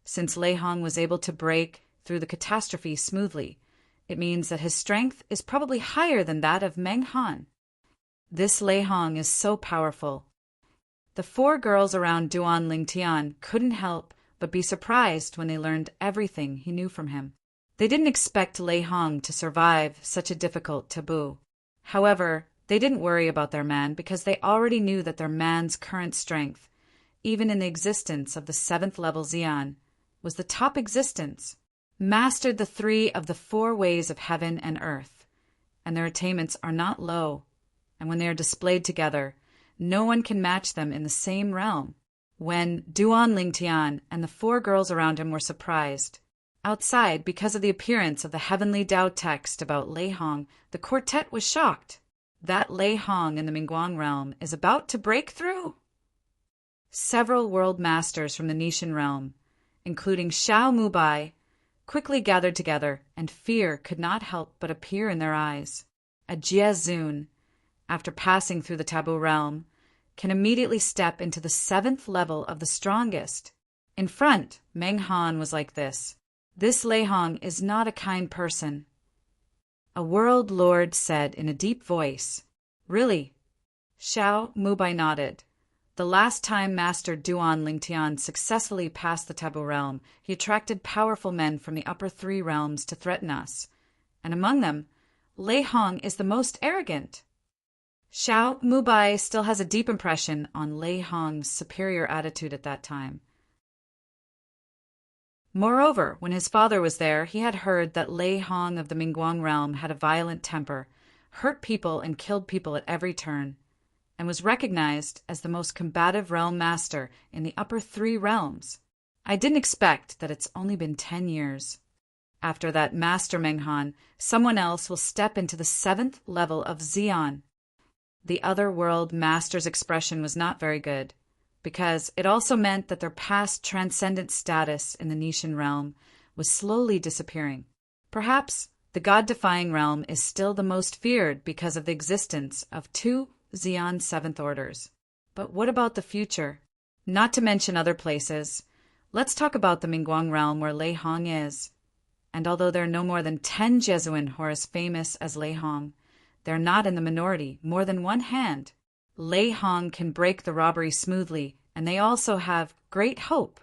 since Lei Hong was able to break through the catastrophe smoothly, it means that his strength is probably higher than that of Meng Han. This Lei Hong is so powerful. The 4 girls around Duan Lingtian couldn't help but be surprised when they learned everything he knew from him. They didn't expect Lei Hong to survive such a difficult taboo. However, they didn't worry about their man because they already knew that their man's current strength, even in the existence of the 7th level Xian, was the top existence, mastered the 3 of the 4 ways of heaven and earth, and their attainments are not low, and when they are displayed together, no one can match them in the same realm. When Duan Lingtian and the 4 girls around him were surprised, outside, because of the appearance of the Heavenly Tao text about Lei Hong, the quartet was shocked. That Lei Hong in the Mingguang realm is about to break through. Several world masters from the Nishan realm, including Xiao Mubai, quickly gathered together, and fear could not help but appear in their eyes. A Jiezun, after passing through the taboo realm, can immediately step into the 7th level of the strongest. In front, Meng Han was like this. This Lei Hong is not a kind person. A world lord said in a deep voice. Really? Xiao Mubai nodded. The last time Master Duan Lingtian successfully passed the taboo realm, he attracted powerful men from the upper 3 realms to threaten us. And among them, Lei Hong is the most arrogant. Xiao Mubai still has a deep impression on Lei Hong's superior attitude at that time. Moreover, when his father was there, he had heard that Lei Hong of the Mingguang realm had a violent temper, hurt people and killed people at every turn, and was recognized as the most combative realm master in the upper 3 realms. I didn't expect that it's only been 10 years. After that Master Menghan, someone else will step into the 7th level of Xian. The other world master's expression was not very good, because it also meant that their past transcendent status in the Nishan realm was slowly disappearing. Perhaps the god-defying realm is still the most feared because of the existence of 2 Xian 7th orders. But what about the future? Not to mention other places. Let's talk about the Mingguang realm where Lei Hong is. And although there are no more than 10 Jesuin who are as famous as Lei Hong, they're not in the minority, more than one hand. Lei Hong can break the robbery smoothly, and they also have great hope.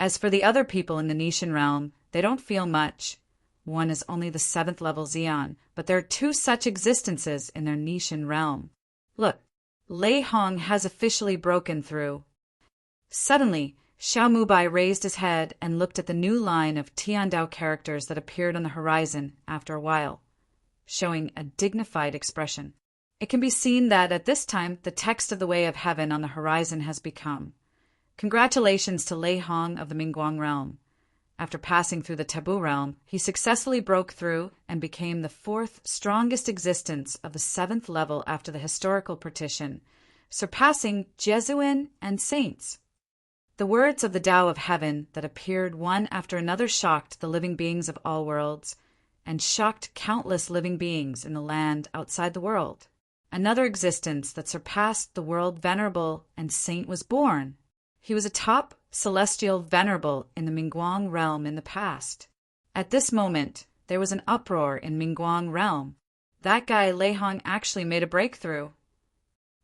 As for the other people in the Nishan realm, they don't feel much. One is only the 7th level Xian, but there are 2 such existences in their Nishan realm. Look, Lei Hong has officially broken through. Suddenly, Xiao Mubai raised his head and looked at the new line of Tiandao characters that appeared on the horizon after a while, showing a dignified expression. It can be seen that at this time the text of the Way of Heaven on the horizon has become, "Congratulations to Lei Hong of the Mingguang realm. After passing through the taboo realm, he successfully broke through and became the 4th strongest existence of the 7th level after the historical partition, surpassing Jesuin and saints." The words of the Tao of Heaven that appeared one after another shocked the living beings of all worlds, and shocked countless living beings in the land outside the world. Another existence that surpassed the world venerable and saint was born. He was a top celestial venerable in the Mingguang realm in the past. At this moment, there was an uproar in Mingguang realm. That guy Lei Hong actually made a breakthrough.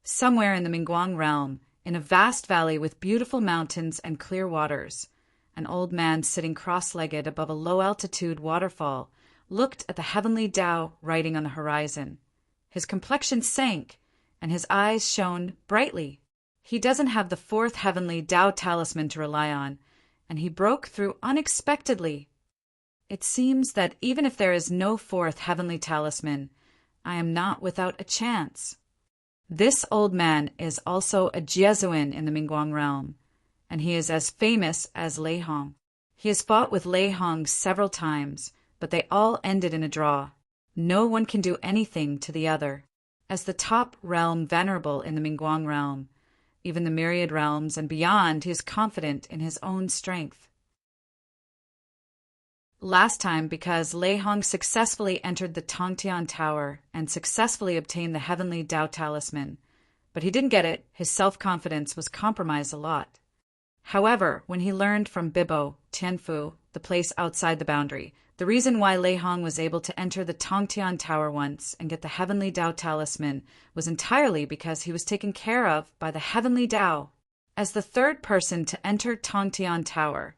Somewhere in the Mingguang realm, in a vast valley with beautiful mountains and clear waters, an old man sitting cross-legged above a low-altitude waterfall looked at the heavenly Tao writing on the horizon. His complexion sank, and his eyes shone brightly. He doesn't have the 4th heavenly Tao talisman to rely on, and he broke through unexpectedly. It seems that even if there is no 4th heavenly talisman, I am not without a chance. This old man is also a Jesuin in the Mingguang realm, and he is as famous as Lei Hong. He has fought with Lei Hong several times, but they all ended in a draw. No one can do anything to the other. As the top realm venerable in the Mingguang realm, even the myriad realms and beyond, he is confident in his own strength. Last time, because Lei Hong successfully entered the Tongtian Tower and successfully obtained the heavenly Tao talisman, but he didn't get it, his self-confidence was compromised a lot. However, when he learned from Bibo, Tianfu, the place outside the boundary, the reason why Lei Hong was able to enter the Tongtian Tower once and get the heavenly Tao talisman was entirely because he was taken care of by the heavenly Tao. As the 3rd person to enter Tongtian Tower,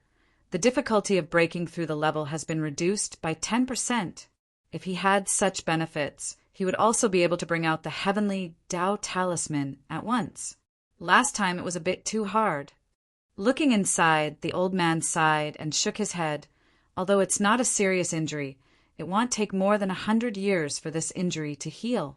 the difficulty of breaking through the level has been reduced by 10%. If he had such benefits, he would also be able to bring out the heavenly Tao talisman at once. Last time it was a bit too hard. Looking inside, the old man sighed and shook his head. Although it's not a serious injury, it won't take more than 100 years for this injury to heal.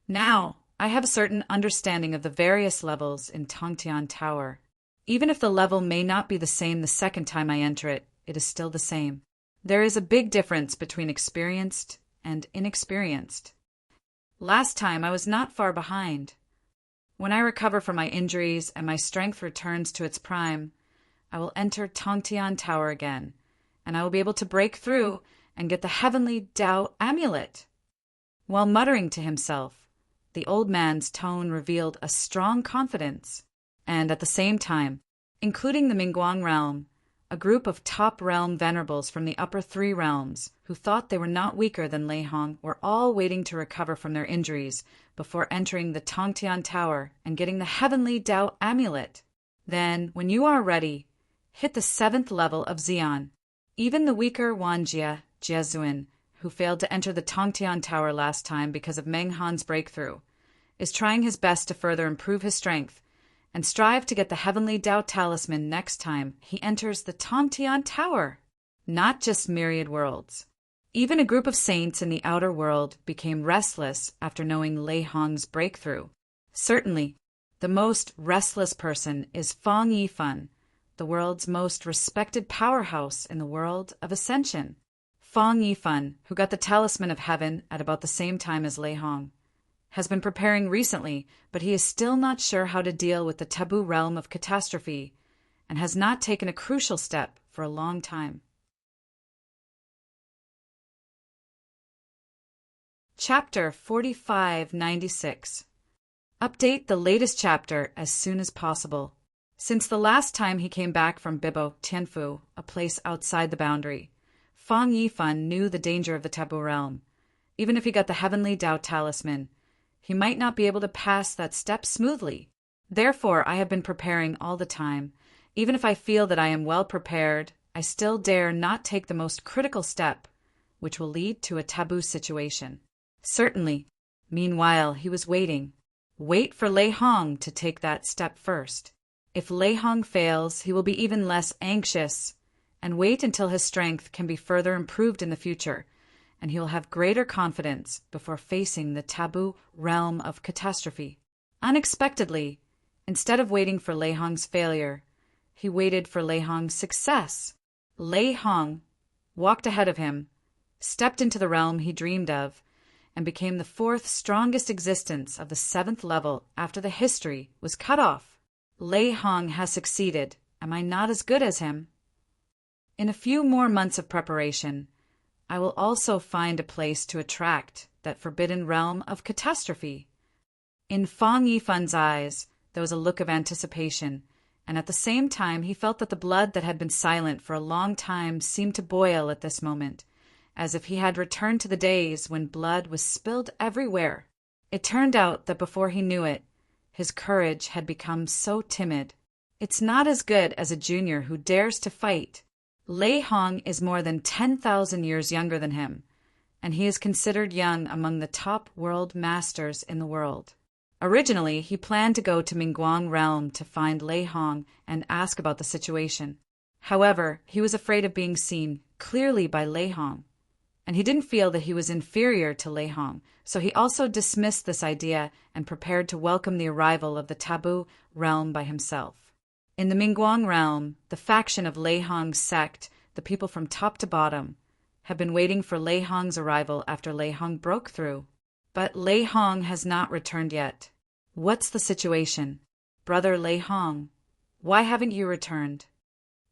Now, I have a certain understanding of the various levels in Tongtian Tower. Even if the level may not be the same the second time I enter it, it is still the same. There is a big difference between experienced and inexperienced. Last time I was not far behind. When I recover from my injuries and my strength returns to its prime, I will enter Tongtian Tower again, and I will be able to break through and get the heavenly Tao amulet. While muttering to himself, the old man's tone revealed a strong confidence. And at the same time, including the Mingguang realm, a group of top realm venerables from the upper 3 realms who thought they were not weaker than Lei Hong were all waiting to recover from their injuries before entering the Tongtian Tower and getting the heavenly Tao amulet. Then, when you are ready, hit the 7th level of Xian. Even the weaker Wanjia, Jesuin, who failed to enter the Tongtian Tower last time because of Meng Han's breakthrough, is trying his best to further improve his strength, and strive to get the heavenly Tao talisman next time he enters the Tongtian Tower. Not just myriad worlds. Even a group of saints in the outer world became restless after knowing Lei Hong's breakthrough. Certainly, the most restless person is Fang Yifan, the world's most respected powerhouse in the world of ascension. Fang Yifan, who got the talisman of heaven at about the same time as Lei Hong, has been preparing recently, but he is still not sure how to deal with the taboo realm of catastrophe and has not taken a crucial step for a long time. Chapter 4596. Update the latest chapter as soon as possible. Since the last time he came back from Bibo Tianfu, a place outside the boundary, Fang Yifan knew the danger of the taboo realm. Even if he got the heavenly Tao talisman, he might not be able to pass that step smoothly. Therefore, I have been preparing all the time. Even if I feel that I am well prepared, I still dare not take the most critical step, which will lead to a taboo situation. Certainly. Meanwhile, he was waiting. Wait for Lei Hong to take that step first. If Lei Hong fails, he will be even less anxious, and wait until his strength can be further improved in the future, and he will have greater confidence before facing the taboo realm of catastrophe. Unexpectedly, instead of waiting for Lei Hong's failure, he waited for Lei Hong's success. Lei Hong walked ahead of him, stepped into the realm he dreamed of, and became the fourth strongest existence of the 7th level after the history was cut off. Lei Hong has succeeded. Am I not as good as him? In a few more months of preparation, I will also find a place to attract that forbidden realm of catastrophe. In Fang Yifan's eyes, there was a look of anticipation, and at the same time he felt that the blood that had been silent for a long time seemed to boil at this moment, as if he had returned to the days when blood was spilled everywhere. It turned out that before he knew it, his courage had become so timid. It's not as good as a junior who dares to fight. Lei Hong is more than 10,000 years younger than him, and he is considered young among the top world masters in the world. Originally, he planned to go to Mingguang Realm to find Lei Hong and ask about the situation. However, he was afraid of being seen clearly by Lei Hong, and he didn't feel that he was inferior to Lei Hong, so he also dismissed this idea and prepared to welcome the arrival of the taboo realm by himself. In the Mingguang realm, the faction of Lei Hong's sect, the people from top to bottom, have been waiting for Lei Hong's arrival after Lei Hong broke through. But Lei Hong has not returned yet. What's the situation? Brother Lei Hong, why haven't you returned?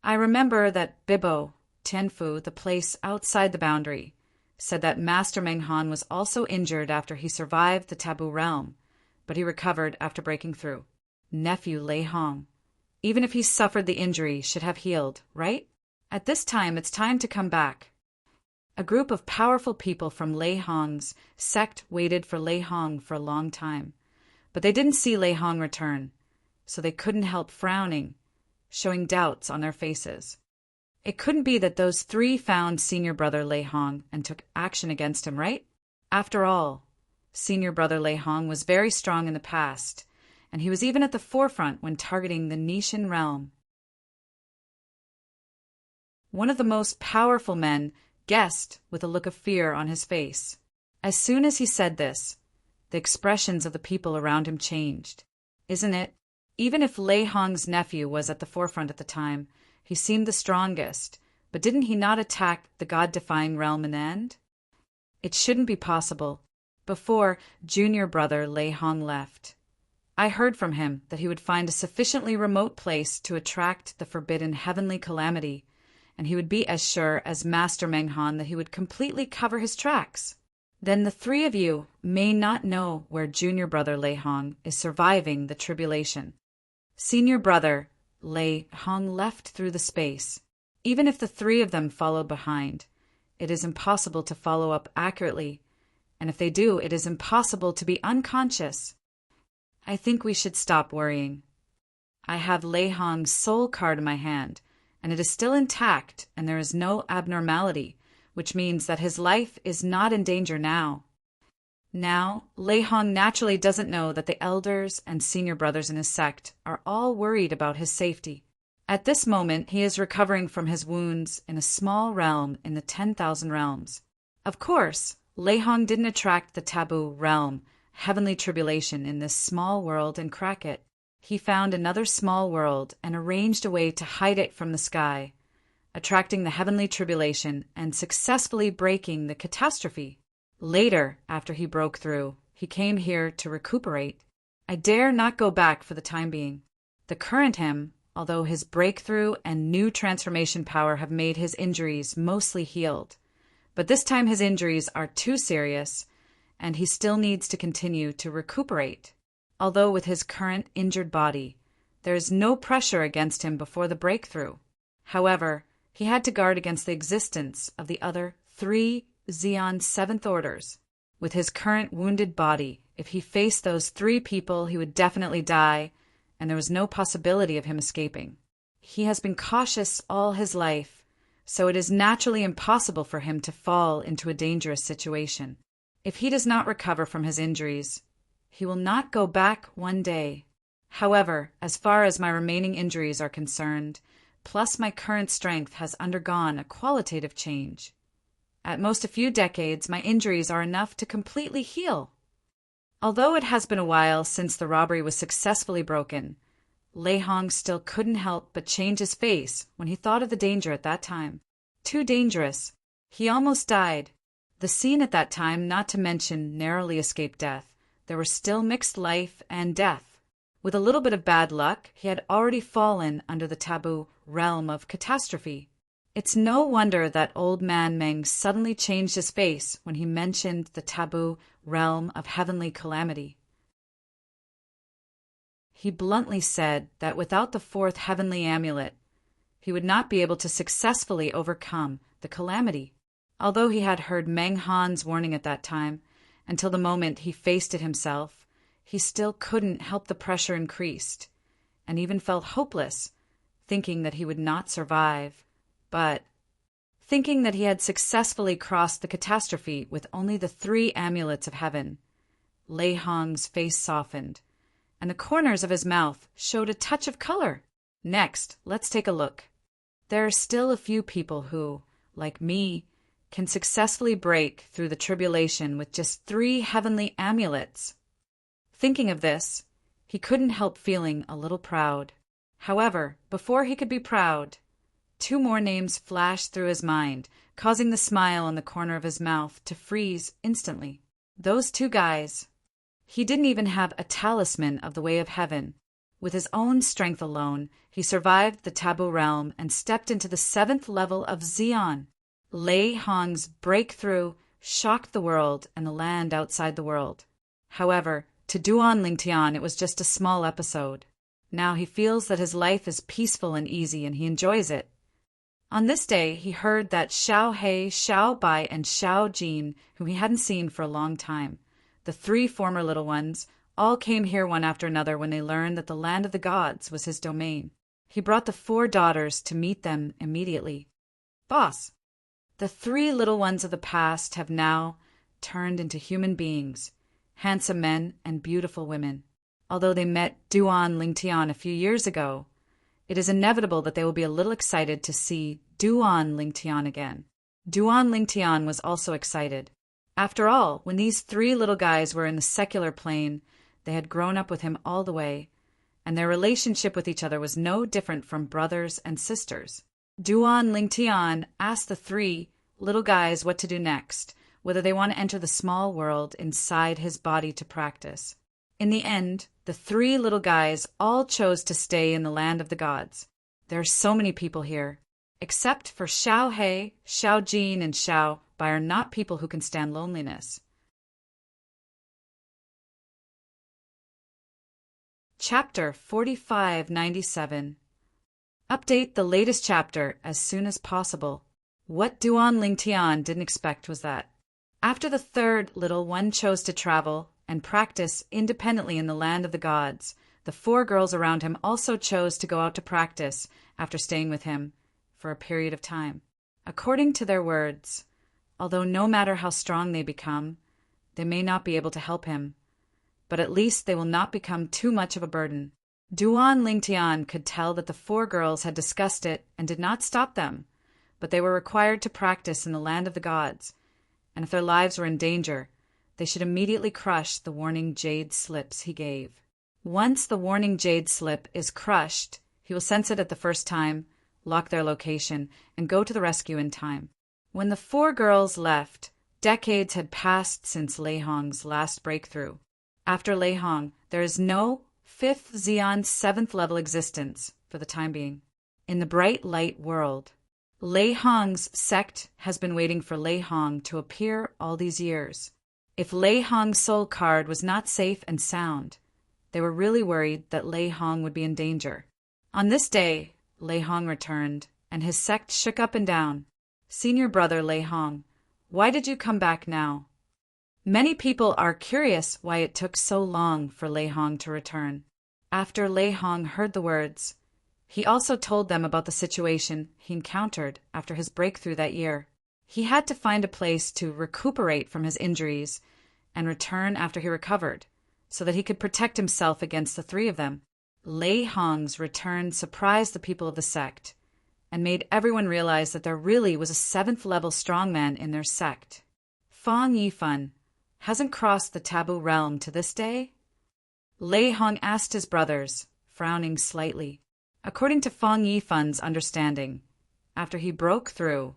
I remember that Bibo Tianfu, the place outside the boundary, said that Master Meng Han was also injured after he survived the taboo realm, but he recovered after breaking through. Nephew Lei Hong, even if he suffered the injury, should have healed, right? At this time, it's time to come back. A group of powerful people from Lei Hong's sect waited for Lei Hong for a long time, but they didn't see Lei Hong return, so they couldn't help frowning, showing doubts on their faces. It couldn't be that those 3 found senior brother Lei Hong and took action against him, right? After all, senior brother Lei Hong was very strong in the past, and he was even at the forefront when targeting the Nishan realm. One of the most powerful men guessed with a look of fear on his face. As soon as he said this, the expressions of the people around him changed. Isn't it? Even if Lei Hong's nephew was at the forefront at the time, he seemed the strongest, but didn't he not attack the God-defying realm in the end? It shouldn't be possible. Before junior brother Lei Hong left, I heard from him that he would find a sufficiently remote place to attract the forbidden heavenly calamity, and he would be as sure as Master Meng Han that he would completely cover his tracks. Then the 3 of you may not know where junior brother Lei Hong is surviving the tribulation. Senior brother Lei Hong left through the space. Even if the 3 of them followed behind, it is impossible to follow up accurately, and if they do, it is impossible to be unconscious. I think we should stop worrying. I have Lei Hong's soul card in my hand, and it is still intact, and there is no abnormality, which means that his life is not in danger now. Now, Lei Hong naturally doesn't know that the elders and senior brothers in his sect are all worried about his safety. At this moment, he is recovering from his wounds in a small realm in the 10,000 realms. Of course, Lei Hong didn't attract the taboo realm, heavenly tribulation, in this small world and crack it. He found another small world and arranged a way to hide it from the sky, attracting the heavenly tribulation and successfully breaking the catastrophe. Later, after he broke through, he came here to recuperate. I dare not go back for the time being. The current him, although his breakthrough and new transformation power have made his injuries mostly healed, but this time his injuries are too serious, and he still needs to continue to recuperate. Although with his current injured body, there is no pressure against him before the breakthrough. However, he had to guard against the existence of the other 3 Xeon 7th Orders. With his current wounded body, if he faced those 3 people, he would definitely die, and there was no possibility of him escaping. He has been cautious all his life, so it is naturally impossible for him to fall into a dangerous situation. If he does not recover from his injuries, he will not go back one day. However, as far as my remaining injuries are concerned, plus my current strength has undergone a qualitative change. At most a few decades, my injuries are enough to completely heal. Although it has been a while since the robbery was successfully broken, Lei Hong still couldn't help but change his face when he thought of the danger at that time. Too dangerous. He almost died. The scene at that time, not to mention narrowly escaped death, there were still mixed life and death. With a little bit of bad luck, he had already fallen under the taboo realm of catastrophe. It's no wonder that old man Meng suddenly changed his face when he mentioned the taboo realm of heavenly calamity. He bluntly said that without the 4th heavenly amulet, he would not be able to successfully overcome the calamity. Although he had heard Meng Han's warning at that time, until the moment he faced it himself, he still couldn't help the pressure increased, and even felt hopeless, thinking that he would not survive. But, thinking that he had successfully crossed the catastrophe with only the 3 amulets of heaven, Lei Hong's face softened, and the corners of his mouth showed a touch of color. Next, let's take a look. There are still a few people who, like me, can successfully break through the tribulation with just 3 heavenly amulets. Thinking of this, he couldn't help feeling a little proud. However, before he could be proud, 2 more names flashed through his mind, causing the smile on the corner of his mouth to freeze instantly. Those 2 guys. He didn't even have a talisman of the way of heaven. With his own strength alone, he survived the taboo realm and stepped into the 7th level of Xeon. Lei Hong's breakthrough shocked the world and the land outside the world. However, to Duan Lingtian, it was just a small episode. Now he feels that his life is peaceful and easy, and he enjoys it. On this day, he heard that Xiao He, Xiao Bai, and Xiao Jin, whom he hadn't seen for a long time, the 3 former little ones, all came here one after another when they learned that the land of the gods was his domain. He brought the 4 daughters to meet them immediately. Boss, the 3 little ones of the past have now turned into human beings, handsome men and beautiful women. Although they met Duan Lingtian a few years ago, it is inevitable that they will be a little excited to see Duan Lingtian again. Duan Lingtian was also excited. After all, when these 3 little guys were in the secular plane, they had grown up with him all the way, and their relationship with each other was no different from brothers and sisters. Duan Lingtian asked the 3 little guys what to do next, whether they want to enter the small world inside his body to practice. In the end, the 3 little guys all chose to stay in the land of the gods. There are so many people here. Except for Xiao He, Xiao Jin, and Xiao Bai are not people who can stand loneliness. Chapter 4597. Update the latest chapter as soon as possible. What Duan Lingtian didn't expect was that, after the 3rd little one chose to travel and practice independently in the land of the gods, the 4 girls around him also chose to go out to practice after staying with him for a period of time. According to their words, although no matter how strong they become, They may not be able to help him, but at least they will not become too much of a burden. Duan Lingtian could tell that the 4 girls had discussed it and did not stop them, but they were required to practice in the land of the gods, and if their lives were in danger, they should immediately crush the warning jade slips he gave. Once the warning jade slip is crushed, he will sense it at the first time, lock their location, and go to the rescue in time. When the 4 girls left, decades had passed since Lei Hong's last breakthrough. After Lei Hong, there is no 5th Xian 7th level existence for the time being. In the bright light world, Lei Hong's sect has been waiting for Lei Hong to appear all these years. If Lei Hong's soul card was not safe and sound, they were really worried that Lei Hong would be in danger. On this day, Lei Hong returned, and his sect shook up and down. Senior brother Lei Hong, why did you come back now? Many people are curious why it took so long for Lei Hong to return. After Lei Hong heard the words, he also told them about the situation he encountered after his breakthrough that year. He had to find a place to recuperate from his injuries and return after he recovered, so that he could protect himself against the 3 of them. Lei Hong's return surprised the people of the sect and made everyone realize that there really was a 7th level strongman in their sect. Fang Yifan hasn't crossed the taboo realm to this day? Lei Hong asked his brothers, frowning slightly. According to Fang Yifan's understanding, after he broke through,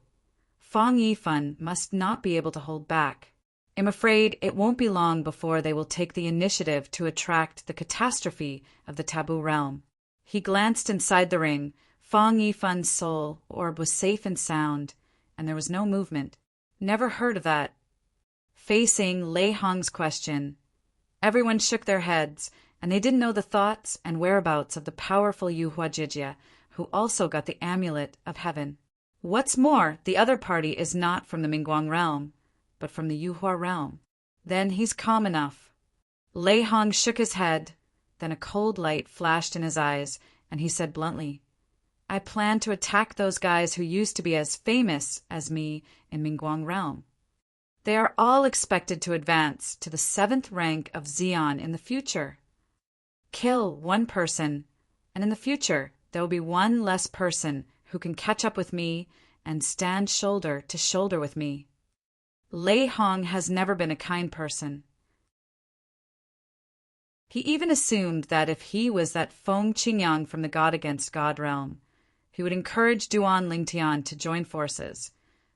Fang Yifan must not be able to hold back. I'm afraid it won't be long before they will take the initiative to attract the catastrophe of the taboo realm. He glanced inside the ring. Fang Yifan's soul orb was safe and sound, and there was no movement. Never heard of that. Facing Lei Hong's question, everyone shook their heads, and they didn't know the thoughts and whereabouts of the powerful Yu Huajijia, who also got the Amulet of Heaven. What's more, the other party is not from the Mingguang realm, but from the Yuhua realm. Then he's calm enough. Lei Hong shook his head, then a cold light flashed in his eyes, and he said bluntly, I plan to attack those guys who used to be as famous as me in Mingguang realm. They are all expected to advance to the 7th rank of Xian in the future. Kill 1 person, and in the future there will be 1 less person who can catch up with me and stand shoulder to shoulder with me. Lei Hong has never been a kind person. He even assumed that if he was that Feng Qingyang from the God Against God realm, he would encourage Duan Lingtian to join forces,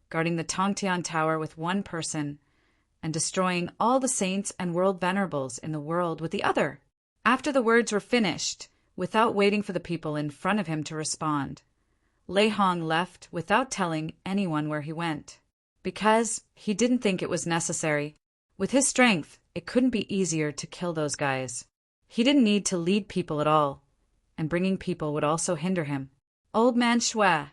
guarding the Tongtian Tower with 1 person, and destroying all the saints and world venerables in the world with the other. After the words were finished, without waiting for the people in front of him to respond, Lei Hong left without telling anyone where he went, because he didn't think it was necessary. With his strength, it couldn't be easier to kill those guys. He didn't need to lead people at all, and bringing people would also hinder him. Old Man Shui.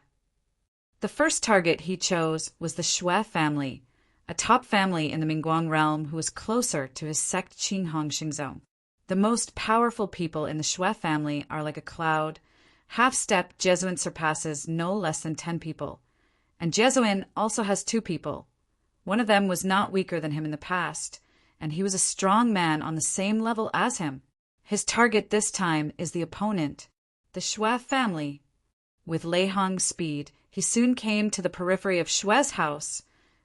The first target he chose was the Shui family, a top family in the Mingguang realm who was closer to his sect Qinghong Xingzong. The most powerful people in the Shui family are like a cloud. Half-step Jesuin surpasses no less than 10 people, and Jesuin also has 2 people. One of them was not weaker than him in the past, and he was a strong man on the same level as him. His target this time is the opponent, the Shui family. With Lei Hong's speed, he soon came to the periphery of Shui's house,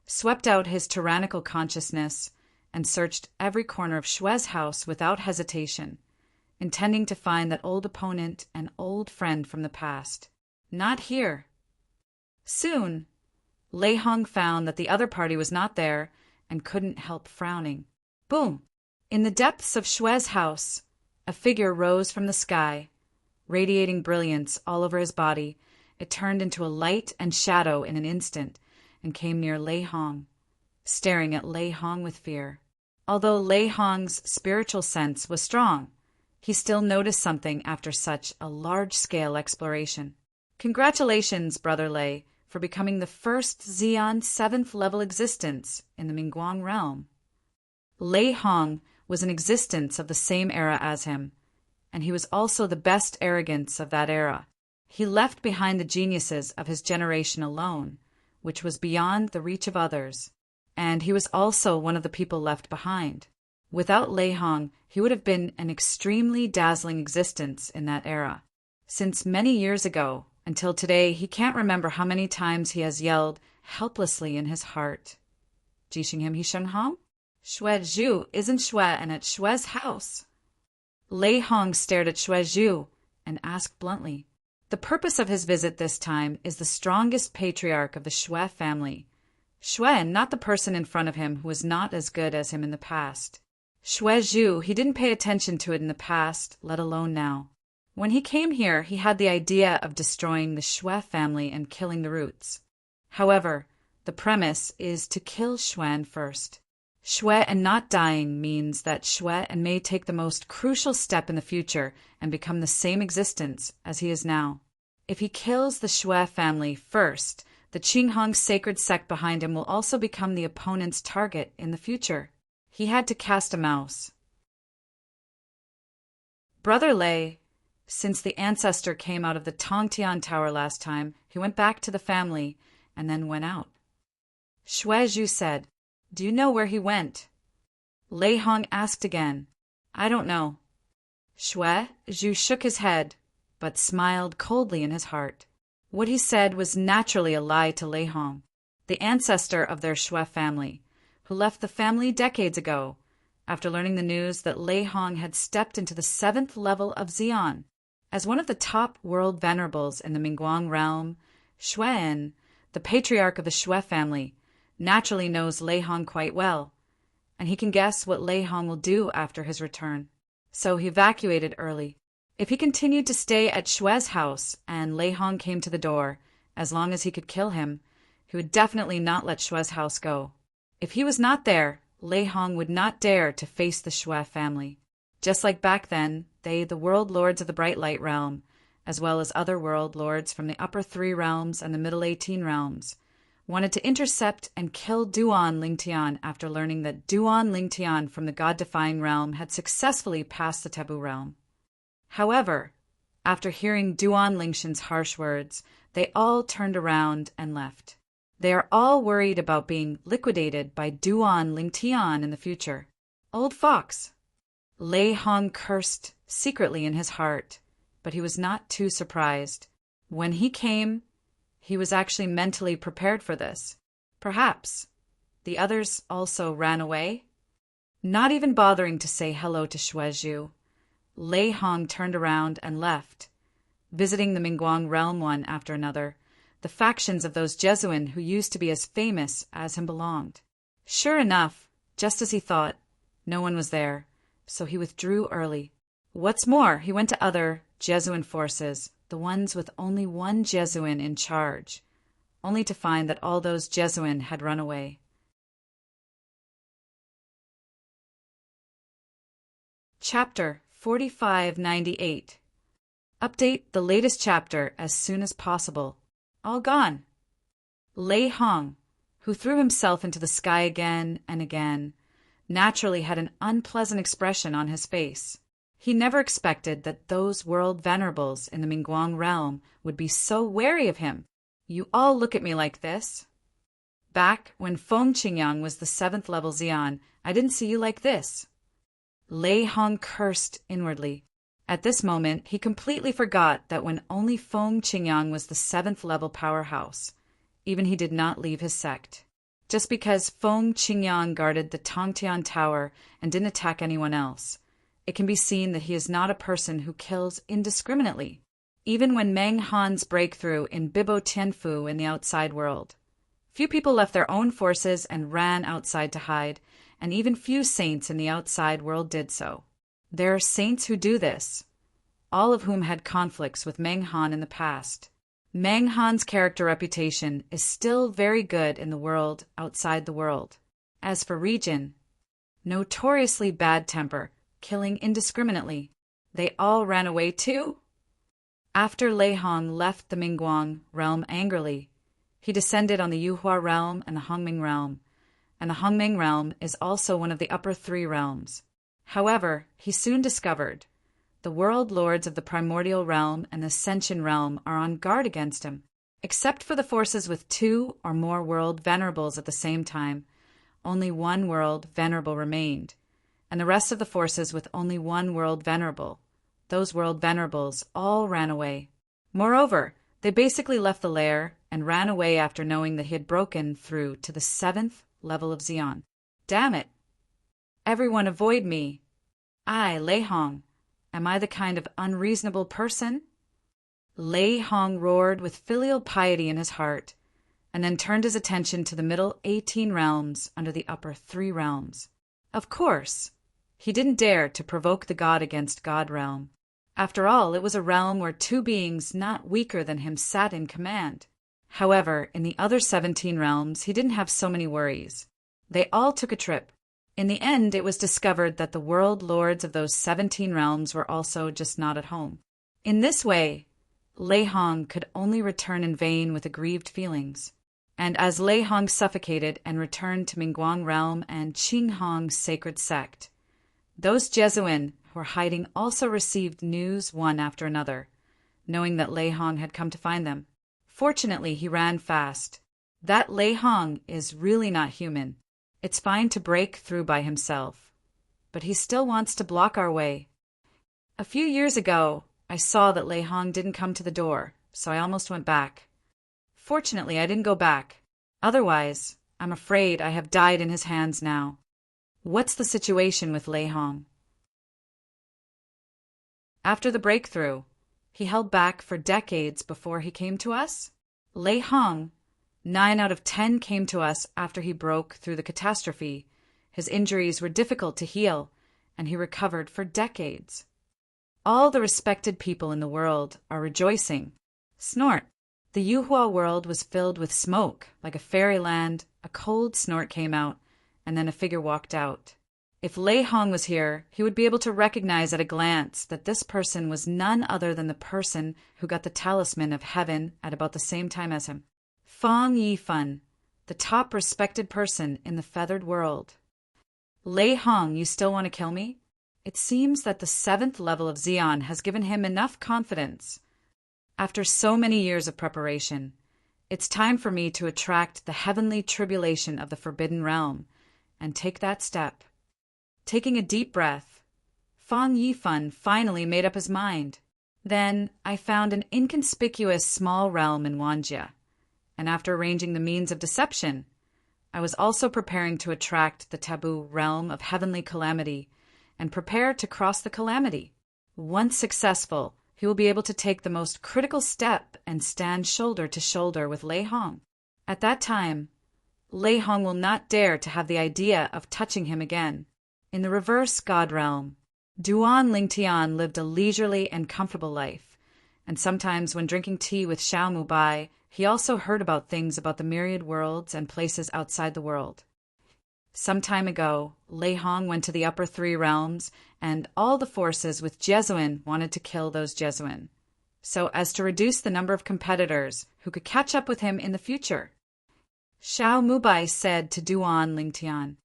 swept out his tyrannical consciousness, and searched every corner of Shui's house without hesitation, intending to find that old opponent and old friend from the past. Not here. Soon, Lei Hong found that the other party was not there and couldn't help frowning. Boom! In the depths of Shui's house, a figure rose from the sky, radiating brilliance all over his body. It turned into a light and shadow in an instant and came near Lei Hong, staring at Lei Hong with fear. Although Lei Hong's spiritual sense was strong, he still noticed something after such a large-scale exploration. Congratulations, Brother Lei, for becoming the first Xian 7th level existence in the Mingguang realm. Lei Hong was an existence of the same era as him, and he was also the best arrogance of that era. He left behind the geniuses of his generation alone, which was beyond the reach of others. and he was also one of the people left behind. Without Lei Hong, he would have been an extremely dazzling existence in that era. Since many years ago, until today, he can't remember how many times he has yelled helplessly in his heart. Jixingham Hishungham? Xue Zhu isn't Xue and at Xue's house. Lei Hong stared at Xue Zhu and asked bluntly. The purpose of his visit this time is the strongest patriarch of the Xue family. Xue, not the person in front of him who was not as good as him in the past. Xue Zhu, he didn't pay attention to it in the past, let alone now. When he came here, he had the idea of destroying the Xue family and killing the roots. However, the premise is to kill Xuan first. Xue and not dying means that Xue and may take the most crucial step in the future and become the same existence as he is now. If he kills the Xue family first, the Qinghong sacred sect behind him will also become the opponent's target in the future. He had to cast a mouse. Brother Lei, since the ancestor came out of the Tongtian Tower last time, he went back to the family and then went out. Xue Zhu said, Do you know where he went? Lei Hong asked again. I don't know. Xue Zhu shook his head, but smiled coldly in his heart. What he said was naturally a lie to Lei Hong, the ancestor of their Xue family, who left the family decades ago, after learning the news that Lei Hong had stepped into the 7th level of Xian. As one of the top world venerables in the Mingguang realm, Xuan, the patriarch of the Xue family, naturally knows Lei Hong quite well, and he can guess what Lei Hong will do after his return. So he evacuated early. If he continued to stay at Xue's house and Lei Hong came to the door, as long as he could kill him, he would definitely not let Xue's house go. If he was not there, Lei Hong would not dare to face the Xue family. Just like back then, they, the world lords of the Bright Light realm, as well as other world lords from the upper 3 realms and the middle 18 realms, wanted to intercept and kill Duan Lingtian after learning that Duan Lingtian from the God-defying realm had successfully passed the taboo realm. However, after hearing Duan Lingtian's harsh words, they all turned around and left. They are all worried about being liquidated by Duan Lingtian in the future. Old fox! Lei Hong cursed secretly in his heart, but he was not too surprised. When he came, he was actually mentally prepared for this. Perhaps the others also ran away? Not even bothering to say hello to Xue Zhu, Lei Hong turned around and left, visiting the Mingguang realm one after another, the factions of those Jesuin who used to be as famous as him belonged. Sure enough, just as he thought, no one was there, so he withdrew early. What's more, he went to other Jesuin forces, the ones with only one Jesuin in charge, only to find that all those Jesuin had run away. Chapter 4598. Update the latest chapter as soon as possible. All gone. Lei Hong, who threw himself into the sky again and again, naturally had an unpleasant expression on his face. He never expected that those world venerables in the Mingguang realm would be so wary of him. You all look at me like this. Back when Feng Qingyang was the 7th level Xian, I didn't see you like this. Lei Hong cursed inwardly. At this moment, he completely forgot that when only Feng Qingyang was the 7th level powerhouse, even he did not leave his sect. Just because Feng Qingyang guarded the Tongtian Tower and didn't attack anyone else, it can be seen that he is not a person who kills indiscriminately. Even when Meng Han's breakthrough in Bibo Tianfu in the outside world, few people left their own forces and ran outside to hide, and even few saints in the outside world did so. There are saints who do this, all of whom had conflicts with Meng Han in the past. Meng Han's character reputation is still very good in the world outside the world. As for Region, notoriously bad temper, killing indiscriminately. They all ran away too? After Lei Hong left the Mingguang realm angrily, he descended on the Yuhua realm and the Hongming realm, and the Hongming realm is also one of the upper 3 realms. However, he soon discovered the world lords of the primordial realm and the Senshin realm are on guard against him. Except for the forces with 2 or more world venerables at the same time, only one world venerable remained, and the rest of the forces with only one world venerable. Those world venerables all ran away. Moreover, they basically left the lair and ran away after knowing that he had broken through to the 7th level of Xian. Damn it! Everyone avoid me. I, Lei Hong, am I the kind of unreasonable person? Lei Hong roared with filial piety in his heart, and then turned his attention to the middle 18 realms under the upper 3 realms. Of course, he didn't dare to provoke the god against God realm. After all, it was a realm where 2 beings not weaker than him sat in command. However, in the other 17 realms, he didn't have so many worries. They all took a trip. In the end, it was discovered that the world lords of those 17 realms were also just not at home. In this way, Lei Hong could only return in vain with aggrieved feelings. And as Lei Hong suffocated and returned to Mingguang realm and Qing Hong's sacred sect, those Jesuin who were hiding also received news one after another, knowing that Lei Hong had come to find them. Fortunately, he ran fast. That Lei Hong is really not human. It's fine to break through by himself, but he still wants to block our way. A few years ago, I saw that Lei Hong didn't come to the door, so I almost went back. Fortunately, I didn't go back. Otherwise, I'm afraid I have died in his hands now. What's the situation with Lei Hong? After the breakthrough, he held back for decades before he came to us? Lei Hong, 9 out of 10 came to us after he broke through the catastrophe. His injuries were difficult to heal, and he recovered for decades. All the respected people in the world are rejoicing. Snort. The Yuhua world was filled with smoke. Like a fairyland, a cold snort came out, and then a figure walked out. If Lei Hong was here, he would be able to recognize at a glance that this person was none other than the person who got the talisman of heaven at about the same time as him. Fang Yifan, the top respected person in the feathered world. Lei Hong, you still want to kill me? It seems that the 7th level of Xian has given him enough confidence. After so many years of preparation, it's time for me to attract the heavenly tribulation of the Forbidden Realm and take that step. Taking a deep breath, Fang Yifan finally made up his mind. Then I found an inconspicuous small realm in Wanjia, and after arranging the means of deception, I was also preparing to attract the taboo realm of heavenly calamity and prepare to cross the calamity. Once successful, he will be able to take the most critical step and stand shoulder to shoulder with Lei Hong. At that time, Lei Hong will not dare to have the idea of touching him again. In the reverse God realm, Duan Lingtian lived a leisurely and comfortable life, and sometimes when drinking tea with Xiao Mubai, he also heard about things about the myriad worlds and places outside the world. Some time ago, Lei Hong went to the upper 3 realms, and all the forces with Jesuin wanted to kill those Jesuin, so as to reduce the number of competitors who could catch up with him in the future. Xiao Mubai said to Duan Lingtian,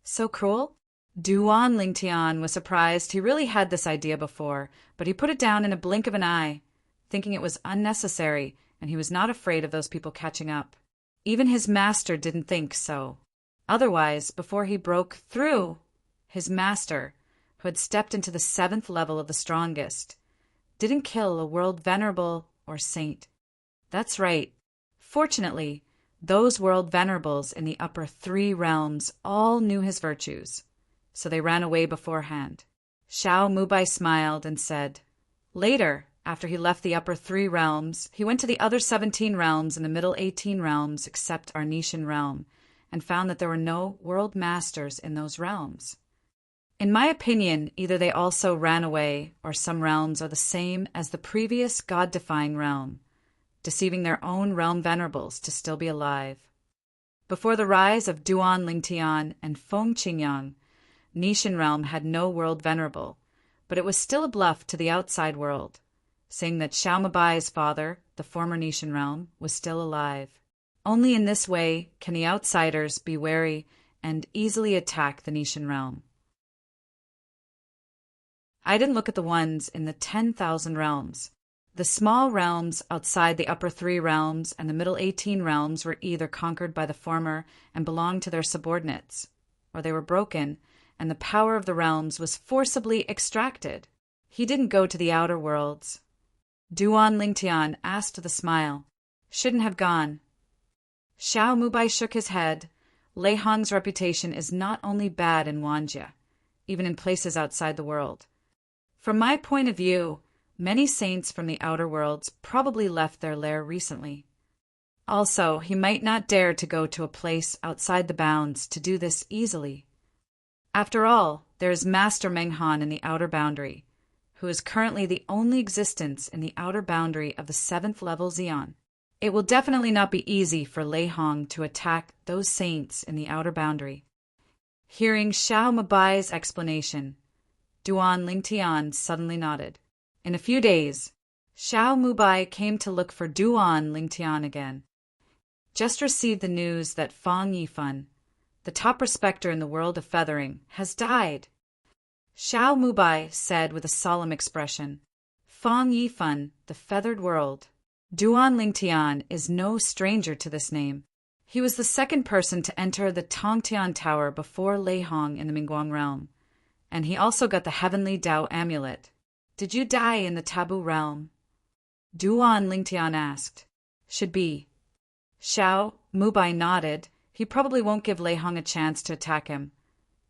"So cruel?" Duan Lingtian was surprised. He really had this idea before, but he put it down in a blink of an eye, thinking it was unnecessary, and he was not afraid of those people catching up. Even his master didn't think so. Otherwise, before he broke through, his master, who had stepped into the 7th level of the strongest, didn't kill a world venerable or saint. That's right. Fortunately, those world venerables in the upper 3 realms all knew his virtues, so they ran away beforehand. Xiao Mubai smiled and said, later, after he left the upper 3 realms, he went to the other 17 realms and the middle 18 realms except our Nishan realm, and found that there were no world masters in those realms. In my opinion, either they also ran away, or some realms are the same as the previous god-defying realm, deceiving their own realm venerables to still be alive. Before the rise of Duan Lingtian and Feng Qingyang, Nishan realm had no world venerable, but it was still a bluff to the outside world, saying that Xiao Mabai's father, the former Nishan realm, was still alive. Only in this way can the outsiders be wary and easily attack the Nishan realm. I didn't look at the ones in the 10,000 realms. The small realms outside the upper 3 realms and the middle 18 realms were either conquered by the former and belonged to their subordinates, or they were broken, and the power of the realms was forcibly extracted. He didn't go to the outer worlds. Duan Lingtian asked with a smile. Shouldn't have gone. Xiao Mubai shook his head. Lei Hong's reputation is not only bad in Wanjie, even in places outside the world. From my point of view, many saints from the outer worlds probably left their lair recently. Also, he might not dare to go to a place outside the bounds to do this easily. After all, there is Master Menghan in the outer boundary, who is currently the only existence in the outer boundary of the 7th level Xion. It will definitely not be easy for Lei Hong to attack those saints in the outer boundary. Hearing Xiao Mubai's explanation, Duan Lingtian suddenly nodded. In a few days, Xiao Mubai came to look for Duan Lingtian again. Just received the news that Fang Yifan, the top prospector in the world of feathering, has died. Xiao Mubai said with a solemn expression, Fang Yifan, the feathered world. Duan Lingtian is no stranger to this name. He was the second person to enter the Tongtian Tower before Lei Hong in the Mingguang realm, and he also got the Heavenly Dao Amulet. Did you die in the Taboo realm? Duan Lingtian asked. Should be. Xiao Mubai nodded. He probably won't give Lei Hong a chance to attack him,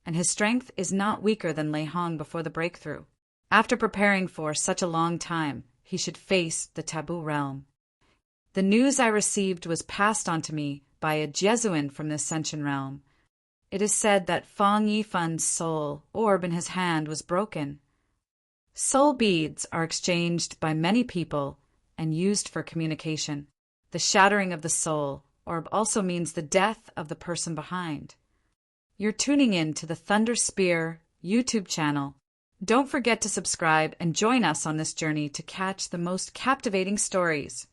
and his strength is not weaker than Lei Hong before the breakthrough. After preparing for such a long time, he should face the Taboo realm. The news I received was passed on to me by a Jesuin from the Ascension realm. It is said that Fang Yifan's soul orb in his hand was broken. Soul beads are exchanged by many people and used for communication. The shattering of the soul orb also means the death of the person behind. You're tuning in to the Thunder Spear YouTube channel. Don't forget to subscribe and join us on this journey to catch the most captivating stories.